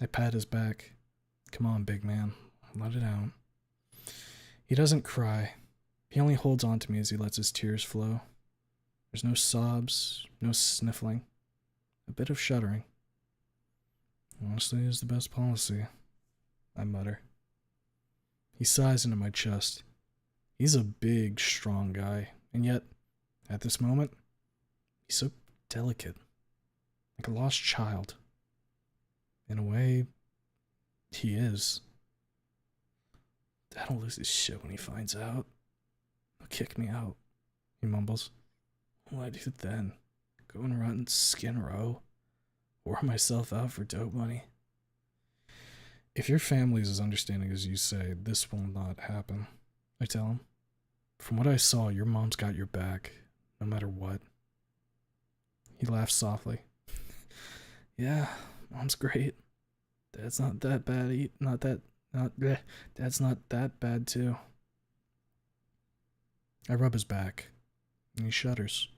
I pat his back. Come on, big man, let it out. He doesn't cry. He only holds on to me as he lets his tears flow. There's no sobs, no sniffling, a bit of shuddering. Honestly, is the best policy, I mutter. He sighs into my chest. He's a big, strong guy, and yet, at this moment, he's so delicate, like a lost child. In a way, he is. Dad'll lose his shit when he finds out. He'll kick me out, he mumbles. What'll I do then? Go and rot in Skin Row? Whore myself out for dope money? If your family's as understanding as you say, this will not happen, I tell him. From what I saw, your mom's got your back, no matter what. He laughs softly. Yeah, mom's great. Dad's not that bad. Dad's not that bad too. I rub his back, and he shudders.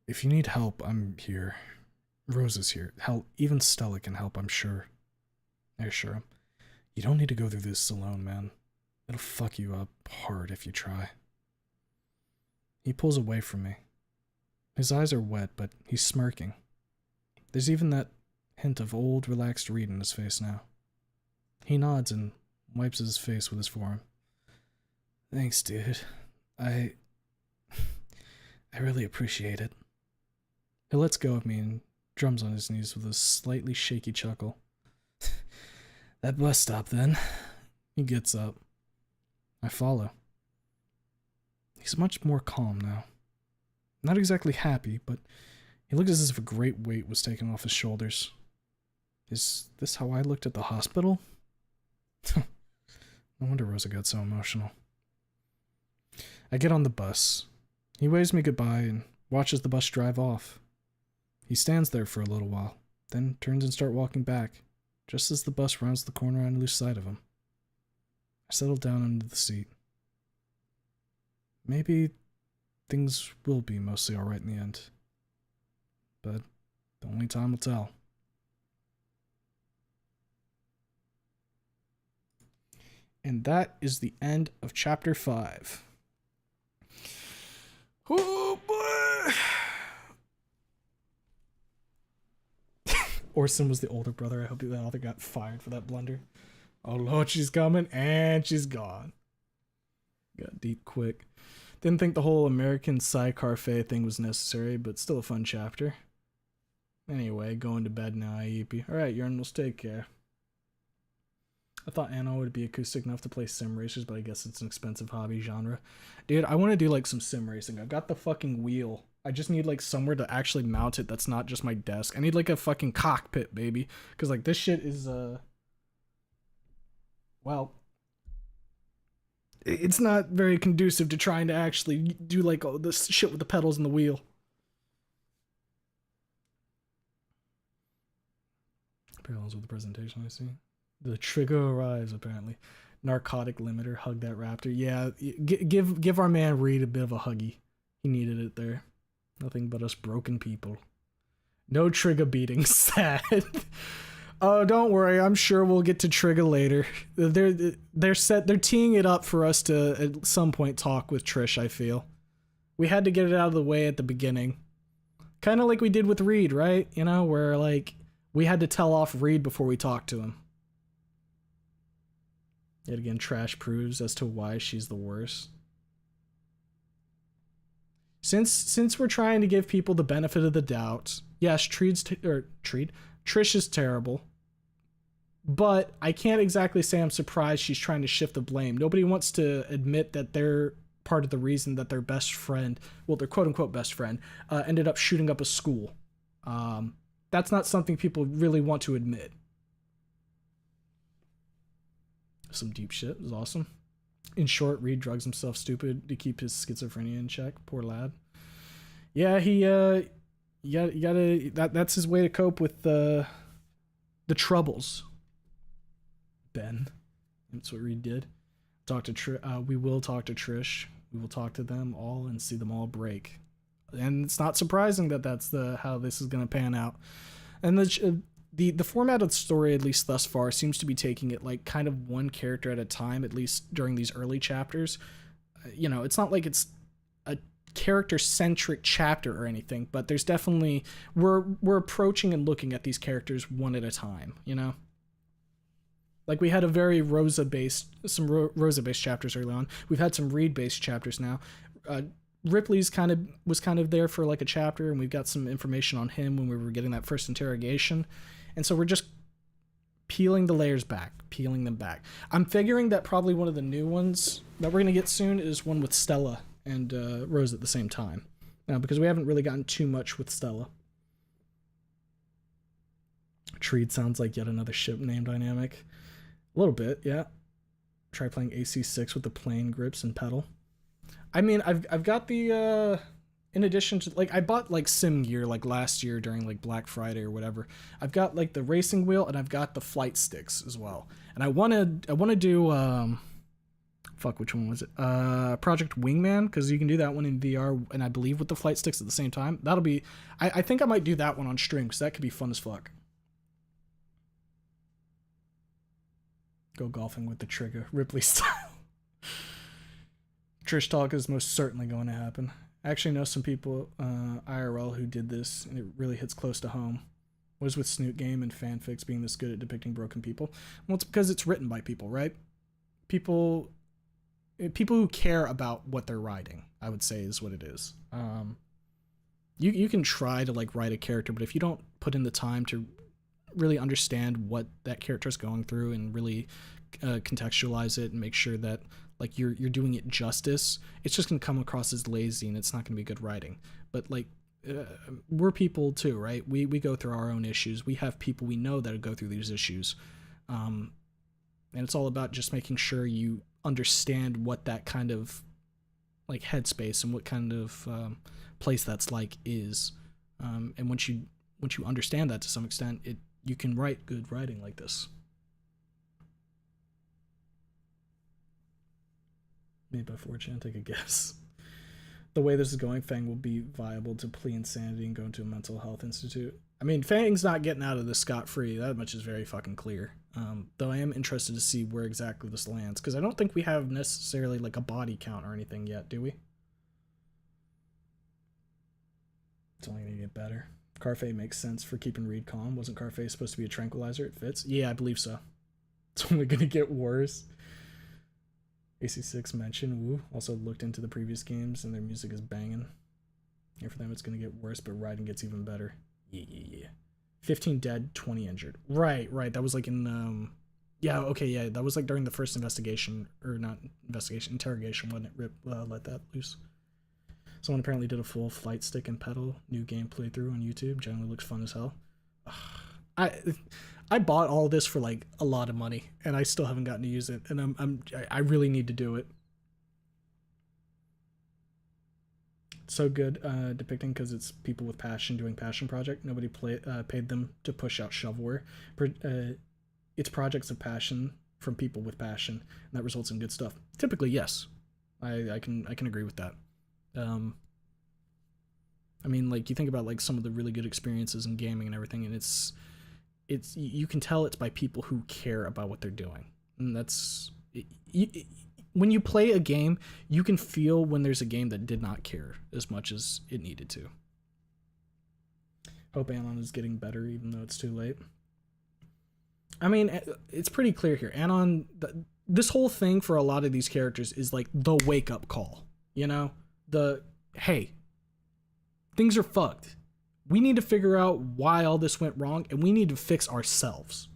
If you need help, I'm here. Rose is here. Hell, even Stella can help, I'm sure. I assure him. You don't need to go through this alone, man. It'll fuck you up hard if you try. He pulls away from me. His eyes are wet, but he's smirking. There's even that hint of old, relaxed Reed in his face now. He nods and wipes his face with his forearm. Thanks, dude. I really appreciate it. He lets go of me and drums on his knees with a slightly shaky chuckle. That bus stop, then. He gets up. I follow. He's much more calm now. Not exactly happy, but he looks as if a great weight was taken off his shoulders. Is this how I looked at the hospital? No wonder Rosa got so emotional. I get on the bus. He waves me goodbye and watches the bus drive off. He stands there for a little while, then turns and starts walking back, just as the bus rounds the corner, I lose sight of him. I settle down into the seat. Maybe things will be mostly alright in the end. But only time will tell. And that is the end of chapter 5. Oh boy! Orson was the older brother. I hope that author got fired for that blunder. Oh lord, she's coming, and she's gone. Got deep quick. Didn't think the whole American sidecar Faye thing was necessary, but still a fun chapter. Anyway, going to bed now, Iepi. Alright, Urinals, take care. I thought Anno would be acoustic enough to play sim racers, but I guess it's an expensive hobby genre. Dude, I want to do like some sim racing. I've got the fucking wheel. I just need like somewhere to actually mount it that's not just my desk. I need like a fucking cockpit, baby. Because like this shit is, well, it's not very conducive to trying to actually do like all this shit with the pedals and the wheel. Parallels with the presentation, I see. The trigger arrives, apparently. Narcotic limiter, hug that raptor. Yeah, give our man Reed a bit of a huggy. He needed it there. Nothing but us broken people. No trigger beating. Sad. Oh, don't worry. I'm sure we'll get to trigger later. They're teeing it up for us to at some point talk with Trish, I feel. We had to get it out of the way at the beginning. Kind of like we did with Reed, right? You know, where like we had to tell off Reed before we talked to him. Yet again, Trash proves as to why she's the worst. Since we're trying to give people the benefit of the doubt, yes, Trish is terrible. But I can't exactly say I'm surprised she's trying to shift the blame. Nobody wants to admit that they're part of the reason that their best friend, well, their quote-unquote best friend, ended up shooting up a school. That's not something people really want to admit. Some deep shit is awesome. In short, Reed drugs himself stupid to keep his schizophrenia in check. Poor lad. Yeah, that's his way to cope with the troubles. Ben. That's what Reed did. We will talk to Trish. We will talk to them all and see them all break. And it's not surprising that that's how this is going to pan out. And the format of the story, at least thus far, seems to be taking it like kind of one character at a time, at least during these early chapters. You know, it's not like it's a character-centric chapter or anything, but there's definitely we're approaching and looking at these characters one at a time, you know? Like we had a very Rosa-based chapters early on. We've had some Reed-based chapters now. Ripley's was kind of there for like a chapter, and we've got some information on him when we were getting that first interrogation. And so we're just peeling the layers back, peeling them back. I'm figuring that probably one of the new ones that we're going to get soon is one with Stella and Rose at the same time. Because we haven't really gotten too much with Stella. Treed sounds like yet another ship name dynamic. A little bit, yeah. Try playing AC6 with the plane grips and pedal. I mean, I've got the in addition to like I bought like sim gear like last year during like Black Friday or whatever. I've got like the racing wheel and I've got the flight sticks as well. And I want to do which one was it? Project Wingman, because you can do that one in VR and I believe with the flight sticks at the same time. That'll be I think I might do that one on stream because that could be fun as fuck. Go golfing with the trigger, Ripley style. Trish talk is most certainly going to happen. I actually know some people IRL who did this, and it really hits close to home. What is with Snoot Game and fanfics being this good at depicting broken people? Well, it's because it's written by people, right? People who care about what they're writing, I would say, is what it is. You can try to like write a character, but if you don't put in the time to really understand what that character is going through and really contextualize it and make sure that like you're doing it justice, it's just gonna come across as lazy and it's not gonna be good writing. But like we're people too, right? We go through our own issues. We have people we know that go through these issues, and it's all about just making sure you understand what that kind of like headspace and what kind of place that's like is, and once you understand that to some extent, you can write good writing like this. Made by 4chan, take a guess. The way this is going, Fang will be viable to plea insanity and go into a mental health institute. I mean, Fang's not getting out of this scot-free. That much is very fucking clear. Though I am interested to see where exactly this lands, because I don't think we have necessarily like a body count or anything yet, do we? It's only gonna get better. Carfe makes sense for keeping Reed calm. Wasn't Carfe supposed to be a tranquilizer? It fits. Yeah, I believe so. It's only gonna get worse. AC6 mentioned, woo, also looked into the previous games and their music is banging. And for them it's gonna get worse, but writing gets even better. Yeah. 15 dead, 20 injured. Right. That was like in, yeah, okay, yeah, that was like during the first investigation, or not investigation, interrogation when it let that loose. Someone apparently did a full flight stick and pedal new game playthrough on YouTube. Generally looks fun as hell. I bought all this for like a lot of money, and I still haven't gotten to use it, and I really need to do it. So good depicting because it's people with passion doing passion project. Nobody paid them to push out shovelware. It's projects of passion from people with passion, and that results in good stuff. Typically, yes, I can agree with that. I mean, like, you think about like some of the really good experiences in gaming and everything, and it's you can tell it's by people who care about what they're doing, and that's when you play a game, you can feel when there's a game that did not care as much as it needed to. Hope Anon is getting better, even though it's too late. I mean, it's pretty clear here. Anon, this whole thing for a lot of these characters is like the wake-up call, you know? Hey, things are fucked. We need to figure out why all this went wrong, and we need to fix ourselves.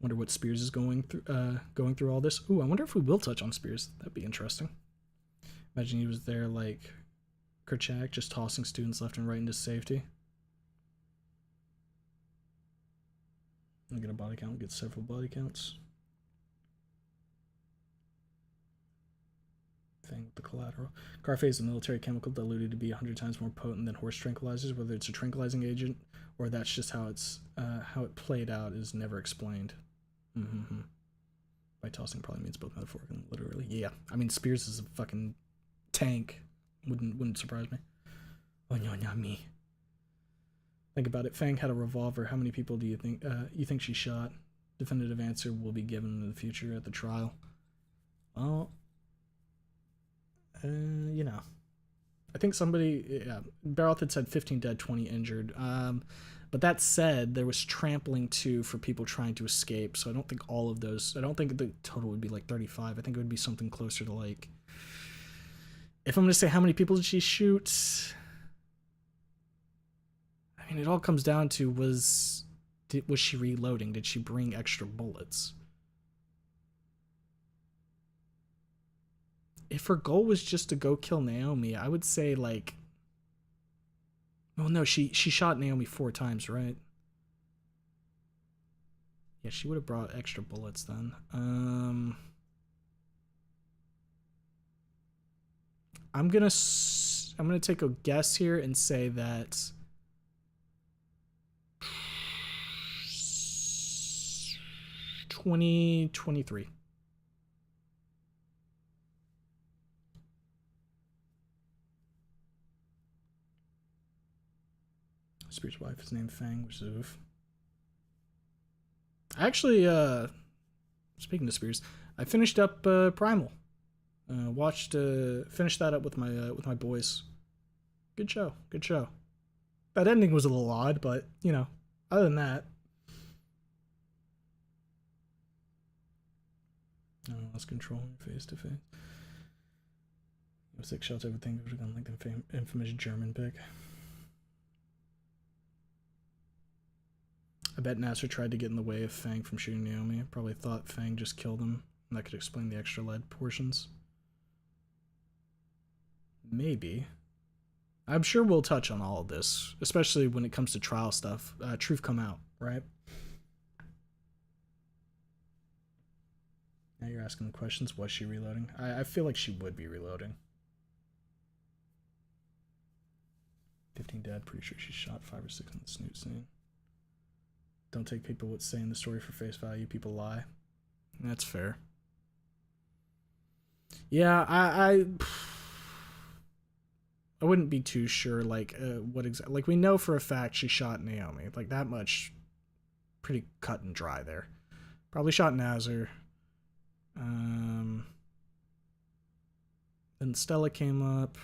Wonder what Spears is going through all this. Ooh, I wonder if we will touch on Spears. That'd be interesting. Imagine he was there like Kerchak, just tossing students left and right into safety. I'll get a body count, get several body counts. Thing with the collateral. Carfe is a military chemical diluted to be 100 times more potent than horse tranquilizers. Whether it's a tranquilizing agent or that's just how it played out is never explained. By tossing probably means both metaphorically and literally. Yeah, I mean Spears is a fucking tank. Wouldn't surprise me. Oh no, not me. Think about it. Fang had a revolver. How many people do you think she shot? Definitive answer will be given in the future at the trial. Well, you know, I think somebody, yeah, Baroth had said 15 dead, 20 injured. But that said, there was trampling too for people trying to escape. So I don't think all of those, I don't think the total would be like 35. I think it would be something closer to like, if I'm going to say how many people did she shoot? I mean, it all comes down to was she reloading? Did she bring extra bullets? If her goal was just to go kill Naomi, I would say like, well, no, she shot Naomi 4 times, right? Yeah, she would have brought extra bullets then. I'm gonna take a guess here and say that 2023. Spears' wife is named Fang, which is oof. Actually, speaking of Spears, I finished up Primal. Finished that up with my boys. Good show. That ending was a little odd, but you know, other than that, lost control face to face. It was 6 shots. Everything would have gone like the infamous German pick. I bet Nasser tried to get in the way of Fang from shooting Naomi. Probably thought Fang just killed him, and that could explain the extra lead portions. Maybe. I'm sure we'll touch on all of this, especially when it comes to trial stuff. Truth come out, right? Now you're asking the questions. Was she reloading? I feel like she would be reloading. 15 dead. Pretty sure she shot 5 or 6 in the snoot scene. Don't take people what's saying the story for face value. People lie. That's fair. Yeah, I wouldn't be too sure, like, what exactly. Like, we know for a fact she shot Naomi. Like, that much pretty cut and dry there. Probably shot Nazar. Then Stella came up.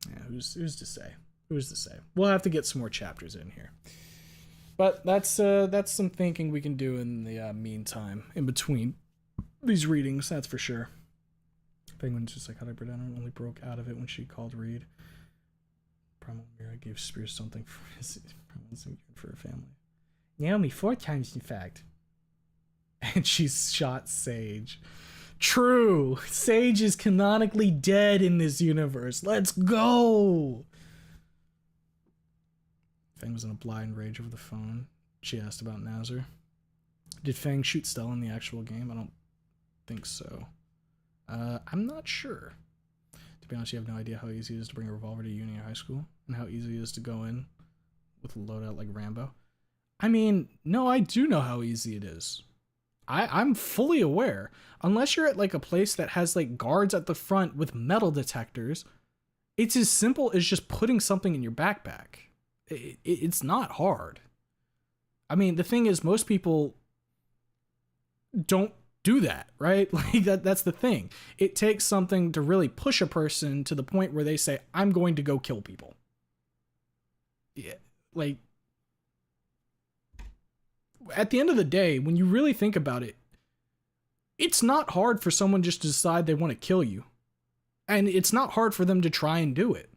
Yeah, who's to say? Who's to say? We'll have to get some more chapters in here. But that's some thinking we can do in the meantime, in between these readings, that's for sure. Penguin's just like, how did Bredana only broke out of it when she called Reed? Primal Mira gave Spears something for his for a family. Naomi 4 times, in fact. And she's shot Sage. True! Sage is canonically dead in this universe. Let's go! Fang was in a blind rage over the phone. She asked about Nazar. Did Fang shoot Stella in the actual game? I don't think so. I'm not sure. To be honest, you have no idea how easy it is to bring a revolver to uni or high school, and how easy it is to go in with a loadout like Rambo. I mean, no, I do know how easy it is. I'm fully aware. Unless you're at like a place that has like guards at the front with metal detectors, it's as simple as just putting something in your backpack. It's not hard. I mean, the thing is, most people don't do that, right? Like that's the thing. It takes something to really push a person to the point where they say, I'm going to go kill people. Yeah, like, at the end of the day, when you really think about it, it's not hard for someone just to decide they want to kill you. And it's not hard for them to try and do it.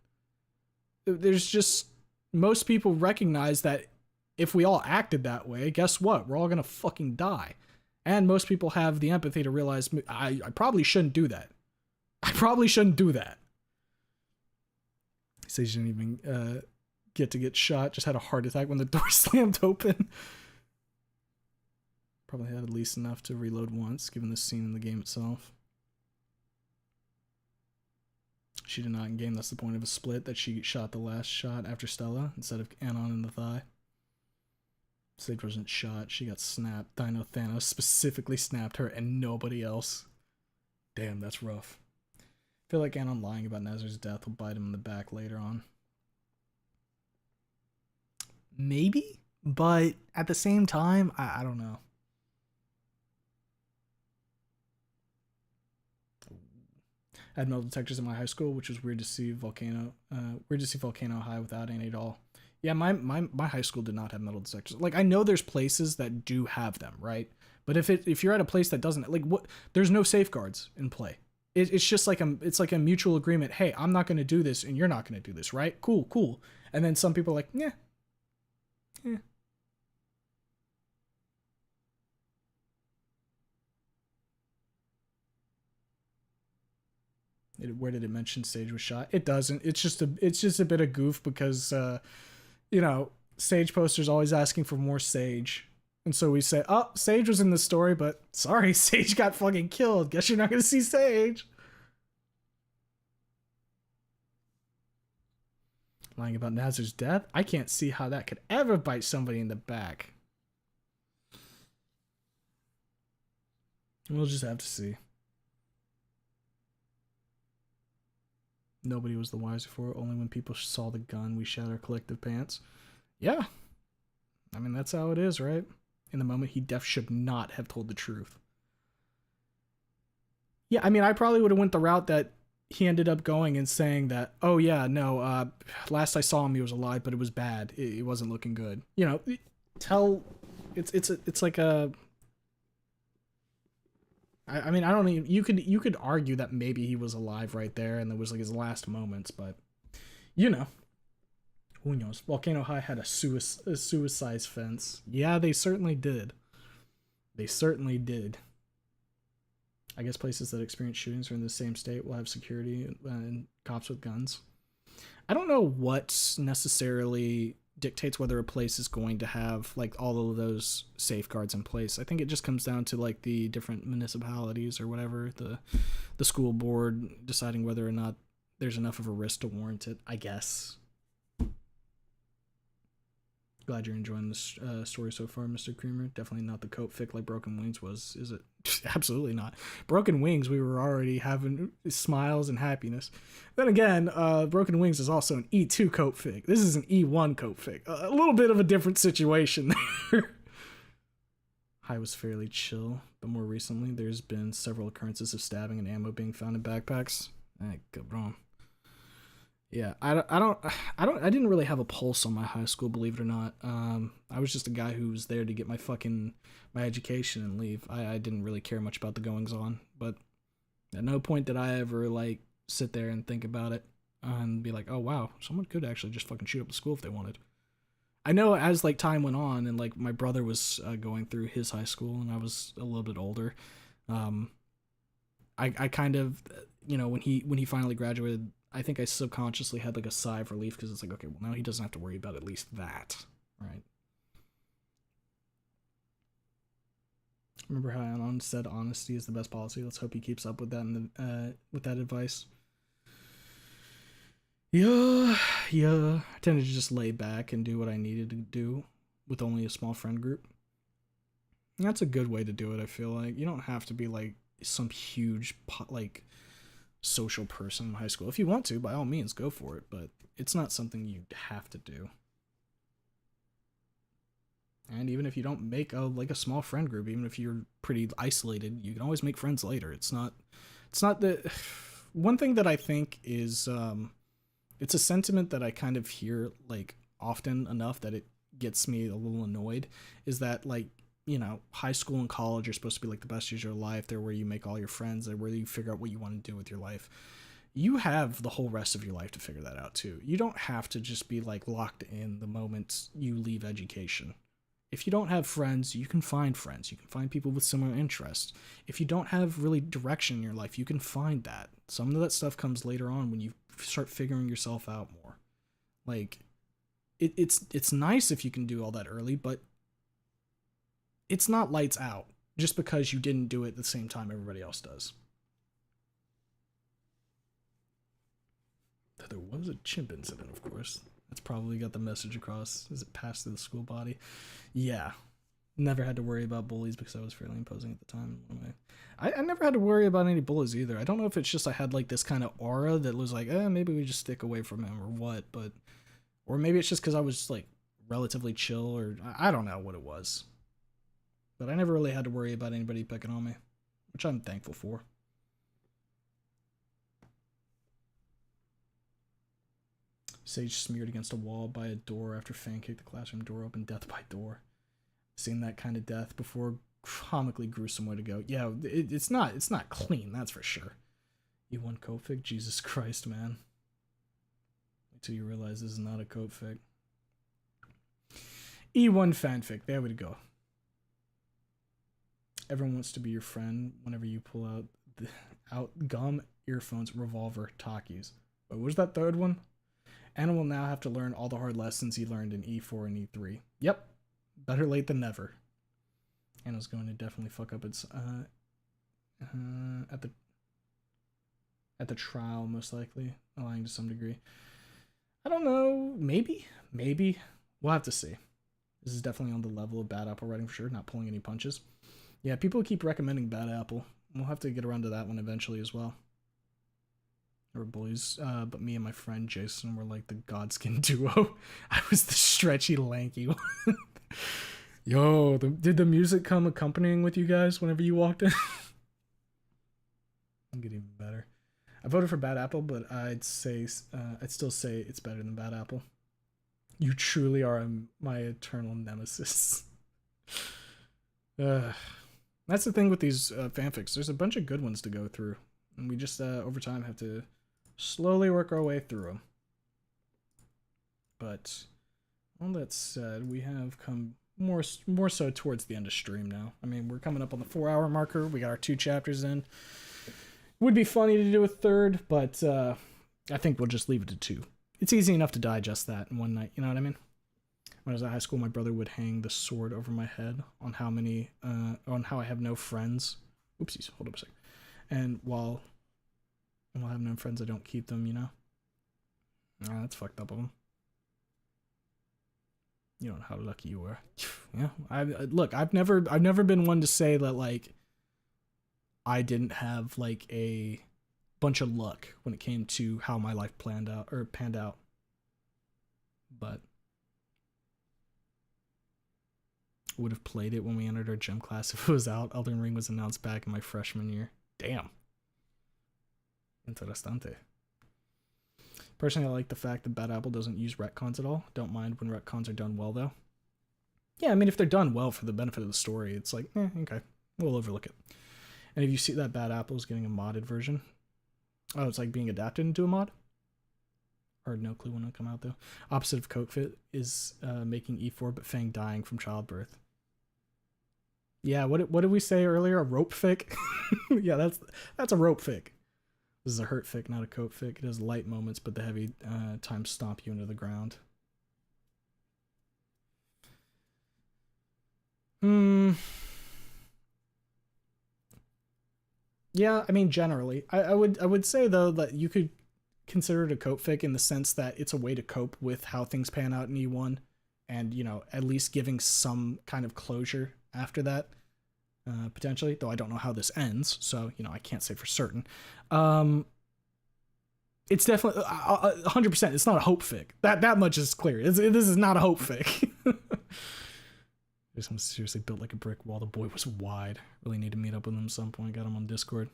There's just, most people recognize that if we all acted that way, guess what? We're all going to fucking die. And most people have the empathy to realize, I probably shouldn't do that. I probably shouldn't do that. Sage didn't even get shot, just had a heart attack when the door slammed open. Probably had at least enough to reload once, given the scene in the game itself. She did not in-game, that's the point of a split, that she shot the last shot after Stella, instead of Anon in the thigh. Sage wasn't shot, she got snapped. Dino Thanos specifically snapped her and nobody else. Damn, that's rough. I feel like Anon lying about Nazar's death will bite him in the back later on. Maybe? But at the same time, I don't know. I had metal detectors in my high school, which was weird to see Volcano High without any at all. Yeah, my high school did not have metal detectors. Like, I know there's places that do have them, right? But if you're at a place that doesn't, like, what, there's no safeguards in play. It's just like a mutual agreement. Hey, I'm not going to do this, and you're not going to do this, right? Cool. And then some people are like, yeah. Where did it mention Sage was shot? It doesn't. It's just a bit of goof because Sage posters always asking for more Sage. And so we say, oh, Sage was in the story, but sorry, Sage got fucking killed. Guess you're not gonna see Sage. Lying about Nazar's death? I can't see how that could ever bite somebody in the back. We'll just have to see. Nobody was the wiser for it. Only when people saw the gun, we shat our collective pants. Yeah. I mean, that's how it is, right? In the moment, he should not have told the truth. Yeah, I mean, I probably would have went the route that he ended up going and saying that, oh yeah, no, last I saw him, he was alive, but it was bad. It wasn't looking good. You know, it's like a... I mean, I don't even, you could argue that maybe he was alive right there and that was like his last moments, but you know, who knows? Volcano High had a suicide fence. Yeah, they certainly did. They certainly did. I guess places that experience shootings are in the same state will have security and cops with guns. I don't know what necessarily dictates whether a place is going to have like all of those safeguards in place. I think it just comes down to like the different municipalities or whatever, the school board deciding whether or not there's enough of a risk to warrant it, I guess. Glad you're enjoying this story so far, Mr. Creamer. Definitely not the coat fic like Broken Wings was, is it? Absolutely not. Broken Wings, we were already having smiles and happiness. Then again, Broken Wings is also an E2 coat fic. This is an E1 coat fic. A little bit of a different situation there. High was fairly chill, but more recently, there's been several occurrences of stabbing and ammo being found in backpacks. Cabron. Yeah, I didn't really have a pulse on my high school, believe it or not. I was just a guy who was there to get my education and leave. I didn't really care much about the goings on, but at no point did I ever like sit there and think about it and be like, oh wow, someone could actually just fucking shoot up the school if they wanted. I know as like time went on and like my brother was going through his high school and I was a little bit older, I kind of, when he finally graduated, I think I subconsciously had like a sigh of relief because it's like, okay, well now he doesn't have to worry about at least that, right? Remember how Anon said honesty is the best policy? Let's hope he keeps up with that with that advice. Yeah. I tended to just lay back and do what I needed to do with only a small friend group. And that's a good way to do it, I feel like. You don't have to be like some huge like social person in high school. If you want to, by all means, go for it, but it's not something you have to do. And even if you don't make a small friend group, even if you're pretty isolated, you can always make friends later. It's not the one thing that I think is it's a sentiment that I kind of hear like often enough that it gets me a little annoyed, is that like, high school and college are supposed to be like the best years of your life. They're where you make all your friends. They're where you figure out what you want to do with your life. You have the whole rest of your life to figure that out too. You don't have to just be like locked in the moment you leave education. If you don't have friends, you can find friends. You can find people with similar interests. If you don't have really direction in your life, you can find that. Some of that stuff comes later on when you start figuring yourself out more. Like, it's nice if you can do all that early, but it's not lights out just because you didn't do it at the same time everybody else does. There was a chimp incident, of course. That's probably got the message across as it passed through the school body. Yeah. Never had to worry about bullies because I was fairly imposing at the time. I never had to worry about any bullies either. I don't know if it's just I had like this kind of aura that was like, maybe we just stick away from him or what, or maybe it's just because I was like relatively chill, or I don't know what it was. But I never really had to worry about anybody picking on me, which I'm thankful for. Sage smeared against a wall by a door after Fan kicked the classroom door open. Death by door. Seen that kind of death before. Comically gruesome way to go. Yeah, it's not clean, that's for sure. E1 coat fic? Jesus Christ, man. Until you realize this is not a coat fic. E1 fanfic. There we go. Everyone wants to be your friend whenever you pull out gum, earphones, revolver, Takis. Wait, what was that third one? Anna will now have to learn all the hard lessons he learned in E4 and E3. Yep. Better late than never. Anna's going to definitely fuck up its at the trial, most likely, lying to some degree. I don't know. Maybe. We'll have to see. This is definitely on the level of Bad Apple writing for sure, not pulling any punches. Yeah, people keep recommending Bad Apple. We'll have to get around to that one eventually as well. Or bullies, but me and my friend Jason were like the Godskin duo. I was the stretchy, lanky one. Yo, did the music come accompanying with you guys whenever you walked in? I'll get even better. I voted for Bad Apple, but I'd still say it's better than Bad Apple. You truly are my eternal nemesis. That's the thing with these fanfics. There's a bunch of good ones to go through, and we just over time have to slowly work our way through them. But all that said, we have come more so towards the end of stream now. I mean, we're coming up on the 4-hour marker. We got our 2 chapters in. Would be funny to do a third, but I think we'll just leave it to 2. It's easy enough to digest that in one night, you know what I mean? When I was at high school, my brother would hang the sword over my head on how I have no friends. Oopsies, hold up a second. And while I have no friends, I don't keep them, you know? That's fucked up of him. You don't know how lucky you were. Yeah. I've never been one to say that like I didn't have like a bunch of luck when it came to how my life panned out. But would have played it when we entered our gym class if it was out. Elden Ring was announced back in my freshman year. Damn. Interessante. Personally, I like the fact that Bad Apple doesn't use retcons at all. Don't mind when retcons are done well, though. Yeah, I mean, if they're done well for the benefit of the story, it's like, okay, we'll overlook it. And if you see that Bad Apple is getting a modded version, oh, it's like being adapted into a mod? Or no clue when it'll come out, though. Opposite of Coke Fit is making E4, but Fang dying from childbirth. Yeah, what did we say earlier? A rope fic? Yeah, that's a rope fic. This is a hurt fic, not a coat fic. It has light moments, but the heavy times stomp you into the ground. Yeah, I mean, generally. I would say, though, that you could consider it a coat fic in the sense that it's a way to cope with how things pan out in E1 and, you know, at least giving some kind of closure after that. Potentially, though I don't know how this ends, so, you know, I can't say for certain. It's definitely 100%. It's not a hope fic. That much is clear. This is not a hope fic. This one seriously built like a brick wall. The boy was wide. Really need to meet up with him at some point. Got him on Discord.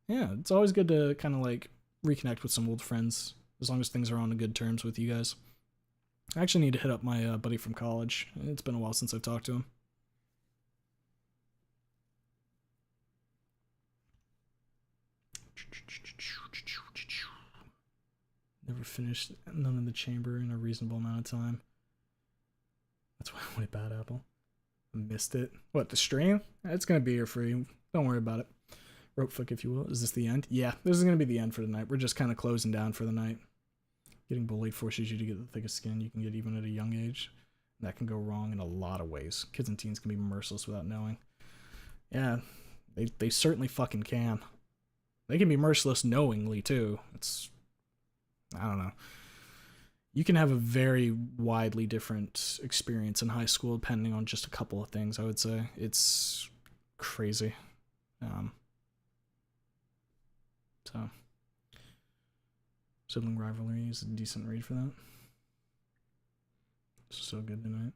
Yeah, it's always good to kind of like reconnect with some old friends, as long as things are on good terms with you guys. I actually need to hit up my buddy from college. It's been a while since I've talked to him. Never finished none in the chamber in a reasonable amount of time. That's why I went Bad Apple. Missed it. What, the stream? It's gonna be here for you. Don't worry about it. Rope flick, if you will. Is this the end? Yeah, this is gonna be the end for the night. We're just kind of closing down for the night. Getting bullied forces you to get the thickest skin you can get even at a young age. And that can go wrong in a lot of ways. Kids and teens can be merciless without knowing. Yeah, they certainly fucking can. They can be merciless knowingly, too. It's... I don't know. You can have a very widely different experience in high school depending on just a couple of things, I would say. It's crazy. So, Sibling Rivalry is a decent read for that. It's so good tonight.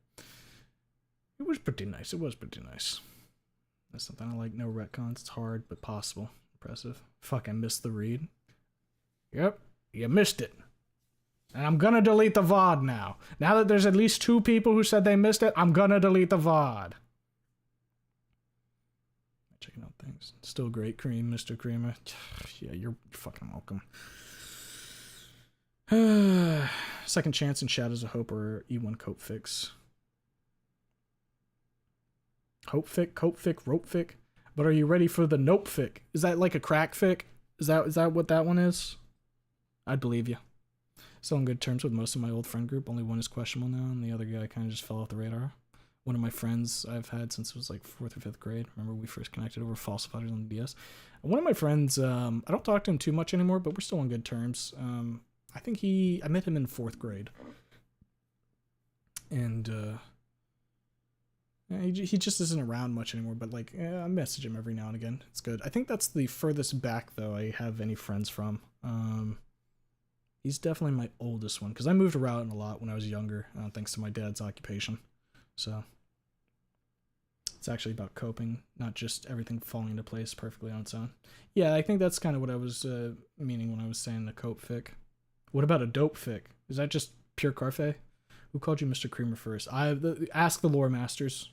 It was pretty nice. It was pretty nice. That's something I like. No retcons. It's hard, but possible. Impressive. Fuck, I missed the read. Yep. You missed it. And I'm gonna delete the VOD now. Now that there's at least 2 people who said they missed it, I'm gonna delete the VOD. Checking out things. Still great, Cream, Mr. Creamer. Yeah, you're fucking welcome. Second Chance and Shadows of Hope or E1 Cope Fix. Hope fic, cope fic, rope fic. But are you ready for the nope fic? Is that like a crack fic? Is that what that one is? I'd believe you. Still on good terms with most of my old friend group. Only one is questionable now, and the other guy kind of just fell off the radar. One of my friends I've had since it was like 4th or 5th grade. Remember we first connected over falsifiers on the DS. One of my friends, I don't talk to him too much anymore, but we're still on good terms. I think I met him in 4th grade. And he just isn't around much anymore, but like I message him every now and again. It's good. I think that's the furthest back though I have any friends from. He's definitely my oldest one because I moved around a lot when I was younger, thanks to my dad's occupation. So it's actually about coping, not just everything falling into place perfectly on its own. Yeah, I think that's kind of what I was meaning when I was saying the cope fic. What about a dope fic? Is that just pure Carfe? Who called you Mr. Creamer first? Ask the lore masters.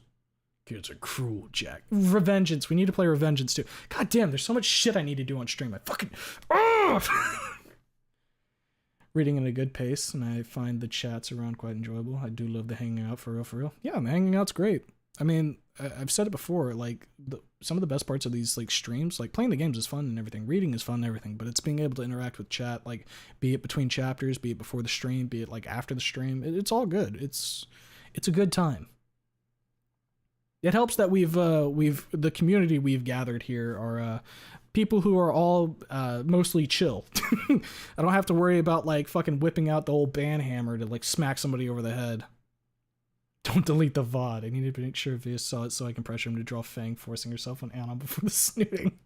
Kids are cruel, Jack. Revengeance. We need to play Revengeance too. God damn, there's so much shit I need to do on stream. I fucking... Reading at a good pace, and I find the chats around quite enjoyable. I do love the hanging out, for real. Yeah, the hanging out's great. I mean, I've said it before, like, some of the best parts of these, like, streams, like, playing the games is fun and everything, reading is fun and everything, but it's being able to interact with chat, like, be it between chapters, be it before the stream, be it, like, after the stream. It's all good. It's a good time. It helps that the community we've gathered here are, people who are all mostly chill. I don't have to worry about like fucking whipping out the old band hammer to like smack somebody over the head. Don't delete the VOD. I need to make sure Via saw it so I can pressure him to draw Fang forcing herself on Anna before the snooting.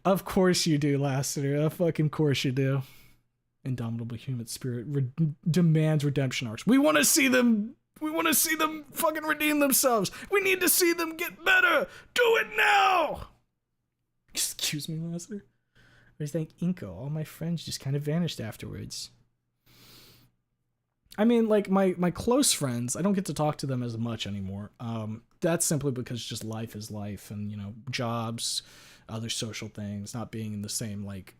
Of course you do, Lassiter. Of fucking course you do. Indomitable human spirit demands redemption arcs. We want to see them fucking redeem themselves. We need to see them get better. Do it now. Excuse me, Lassiter. Where's that Inko? All my friends just kind of vanished afterwards. I mean, like, my close friends, I don't get to talk to them as much anymore. That's simply because just life is life, and, you know, jobs, other social things, not being in the same, like,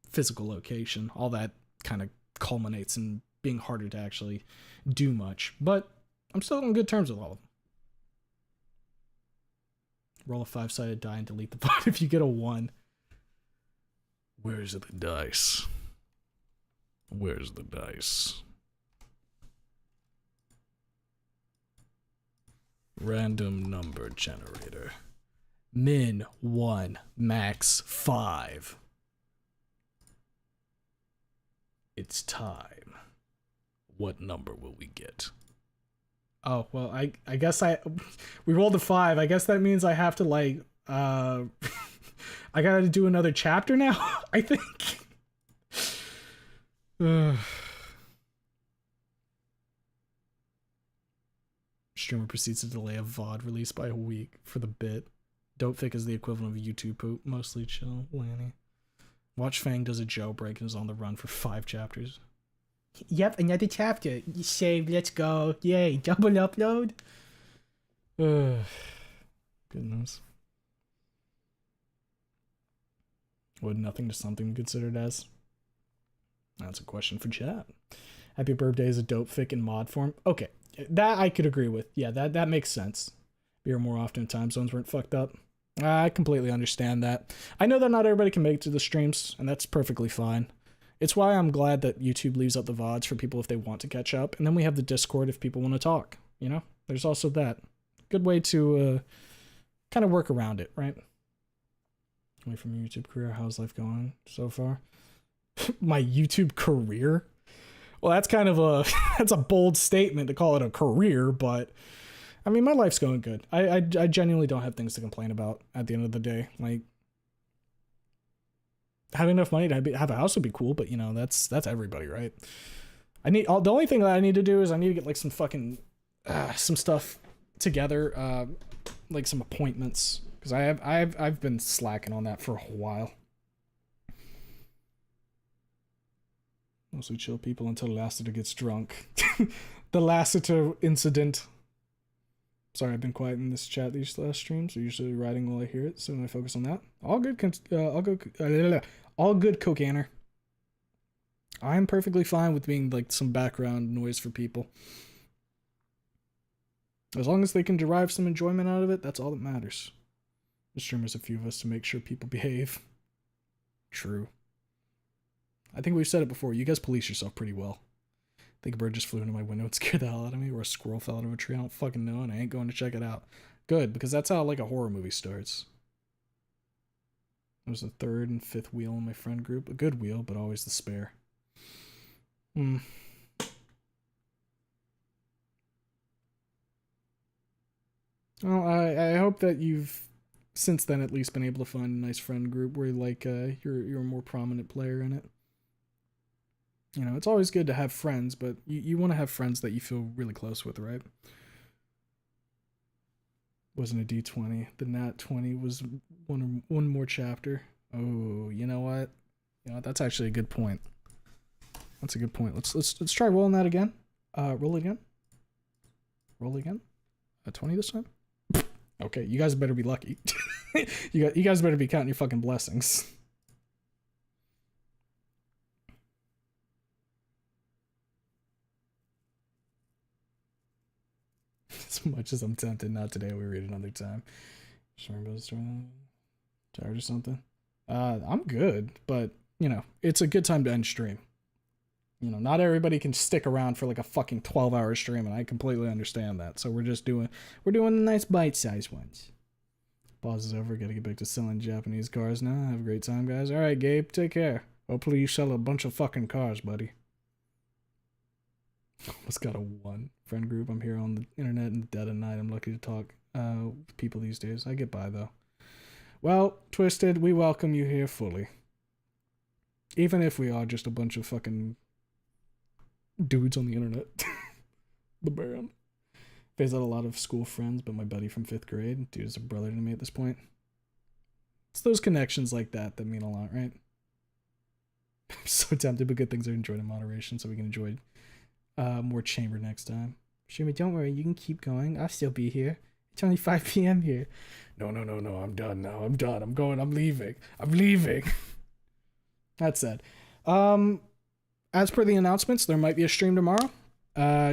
physical location. All that kind of culminates in being harder to actually do much. But I'm still on good terms with all of them. Roll a 5-sided die and delete the bot if you get a 1. Where's the dice? Where's the dice? Random number generator. Min 1, max 5. It's time. What number will we get? Oh, well, I guess we rolled a 5. I guess that means I have to, like, I gotta do another chapter now, I think. Streamer proceeds to delay a VOD release by a week for the bit. Dopefic is the equivalent of YouTube poop. Mostly chill, Lanny. Watch Fang does a jailbreak and is on the run for 5 chapters. Yep, another chapter. Save, let's go. Yay, double upload. Goodness. Would nothing to something be considered as? That's a question for chat. Happy Birthday is a Dopefic in mod form. Okay, that I could agree with. Yeah, that makes sense. Be here more often if time zones weren't fucked up. I completely understand that. I know that not everybody can make it to the streams, and that's perfectly fine. It's why I'm glad that YouTube leaves up the VODs for people if they want to catch up, and then we have the Discord if people want to talk, you know? There's also that. Good way to kind of work around it, right? Away from your YouTube career, how's life going so far? My YouTube career? Well, that's kind of a that's a bold statement to call it a career, but I mean, my life's going good. I genuinely don't have things to complain about at the end of the day. Like, having enough money to have a house would be cool, but you know, that's everybody, right? The only thing that I need to do is I need to get like some fucking some stuff together, like some appointments, because I've been slacking on that for a while. Mostly chill people until Lassiter gets drunk. The Lassiter incident. Sorry, I've been quiet in this chat these last streams. I'm usually writing while I hear it, so I focus on that. All good, Cocainer. I'm perfectly fine with being like some background noise for people. As long as they can derive some enjoyment out of it, that's all that matters. The streamers, a few of us to make sure people behave. True. I think we've said it before. You guys police yourself pretty well. I think a bird just flew into my window and scared the hell out of me, or a squirrel fell out of a tree. I don't fucking know, and I ain't going to check it out. Good, because that's how like a horror movie starts. There's a 3rd and 5th wheel in my friend group. A good wheel, but always the spare. Well, I hope that you've since then at least been able to find a nice friend group where like you're a more prominent player in it. You know, it's always good to have friends, but you want to have friends that you feel really close with, right? Wasn't a D20. The Nat 20 was one more chapter. Oh, you know what? You know, that's actually a good point. That's a good point. Let's try rolling that again. Roll again. Roll again. A 20 this time? Okay, you guys better be lucky. you guys better be counting your fucking blessings. As much as I'm tempted, not today, we read another time. Tired or something? I'm good, but you know, it's a good time to end stream. You know, not everybody can stick around for like a fucking 12-hour stream, and I completely understand that. So we're doing the nice bite-sized ones. Pause is over. Gotta get back to selling Japanese cars now. Have a great time, guys. All right, Gabe, take care. Hopefully you sell a bunch of fucking cars, buddy. Almost got a one friend group. I'm here on the internet in the dead of night. I'm lucky to talk with people these days. I get by though. Well, Twisted, we welcome you here fully. Even if we are just a bunch of fucking dudes on the internet. The band. Phase out a lot of school friends, but my buddy from 5th grade, dude is a brother to me at this point. It's those connections like that that mean a lot, right? I'm so tempted, but good things are enjoyed in moderation, so we can enjoy more chamber next time. Shumi, don't worry, you can keep going. I'll still be here. It's only 5 p.m. here. No, I'm done now. I'm done. I'm leaving. That said. As per the announcements, there might be a stream tomorrow.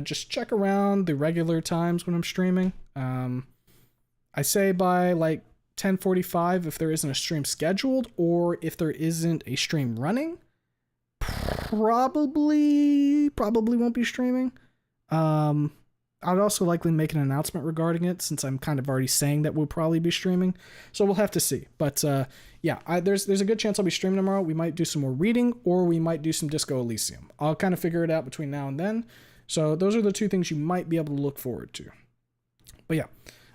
Just check around the regular times when I'm streaming. I say by like 10:45 if there isn't a stream scheduled, or if there isn't a stream running. Probably won't be streaming. I'd also likely make an announcement regarding it, since I'm kind of already saying that we'll probably be streaming. So we'll have to see. But yeah, there's a good chance I'll be streaming tomorrow. We might do some more reading, or we might do some Disco Elysium. I'll kind of figure it out between now and then. So those are the two things you might be able to look forward to. But yeah,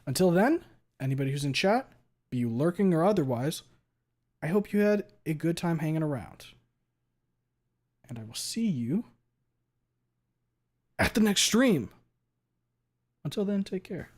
until then, anybody who's in chat, be you lurking or otherwise, I hope you had a good time hanging around. And I will see you at the next stream. Until then, take care.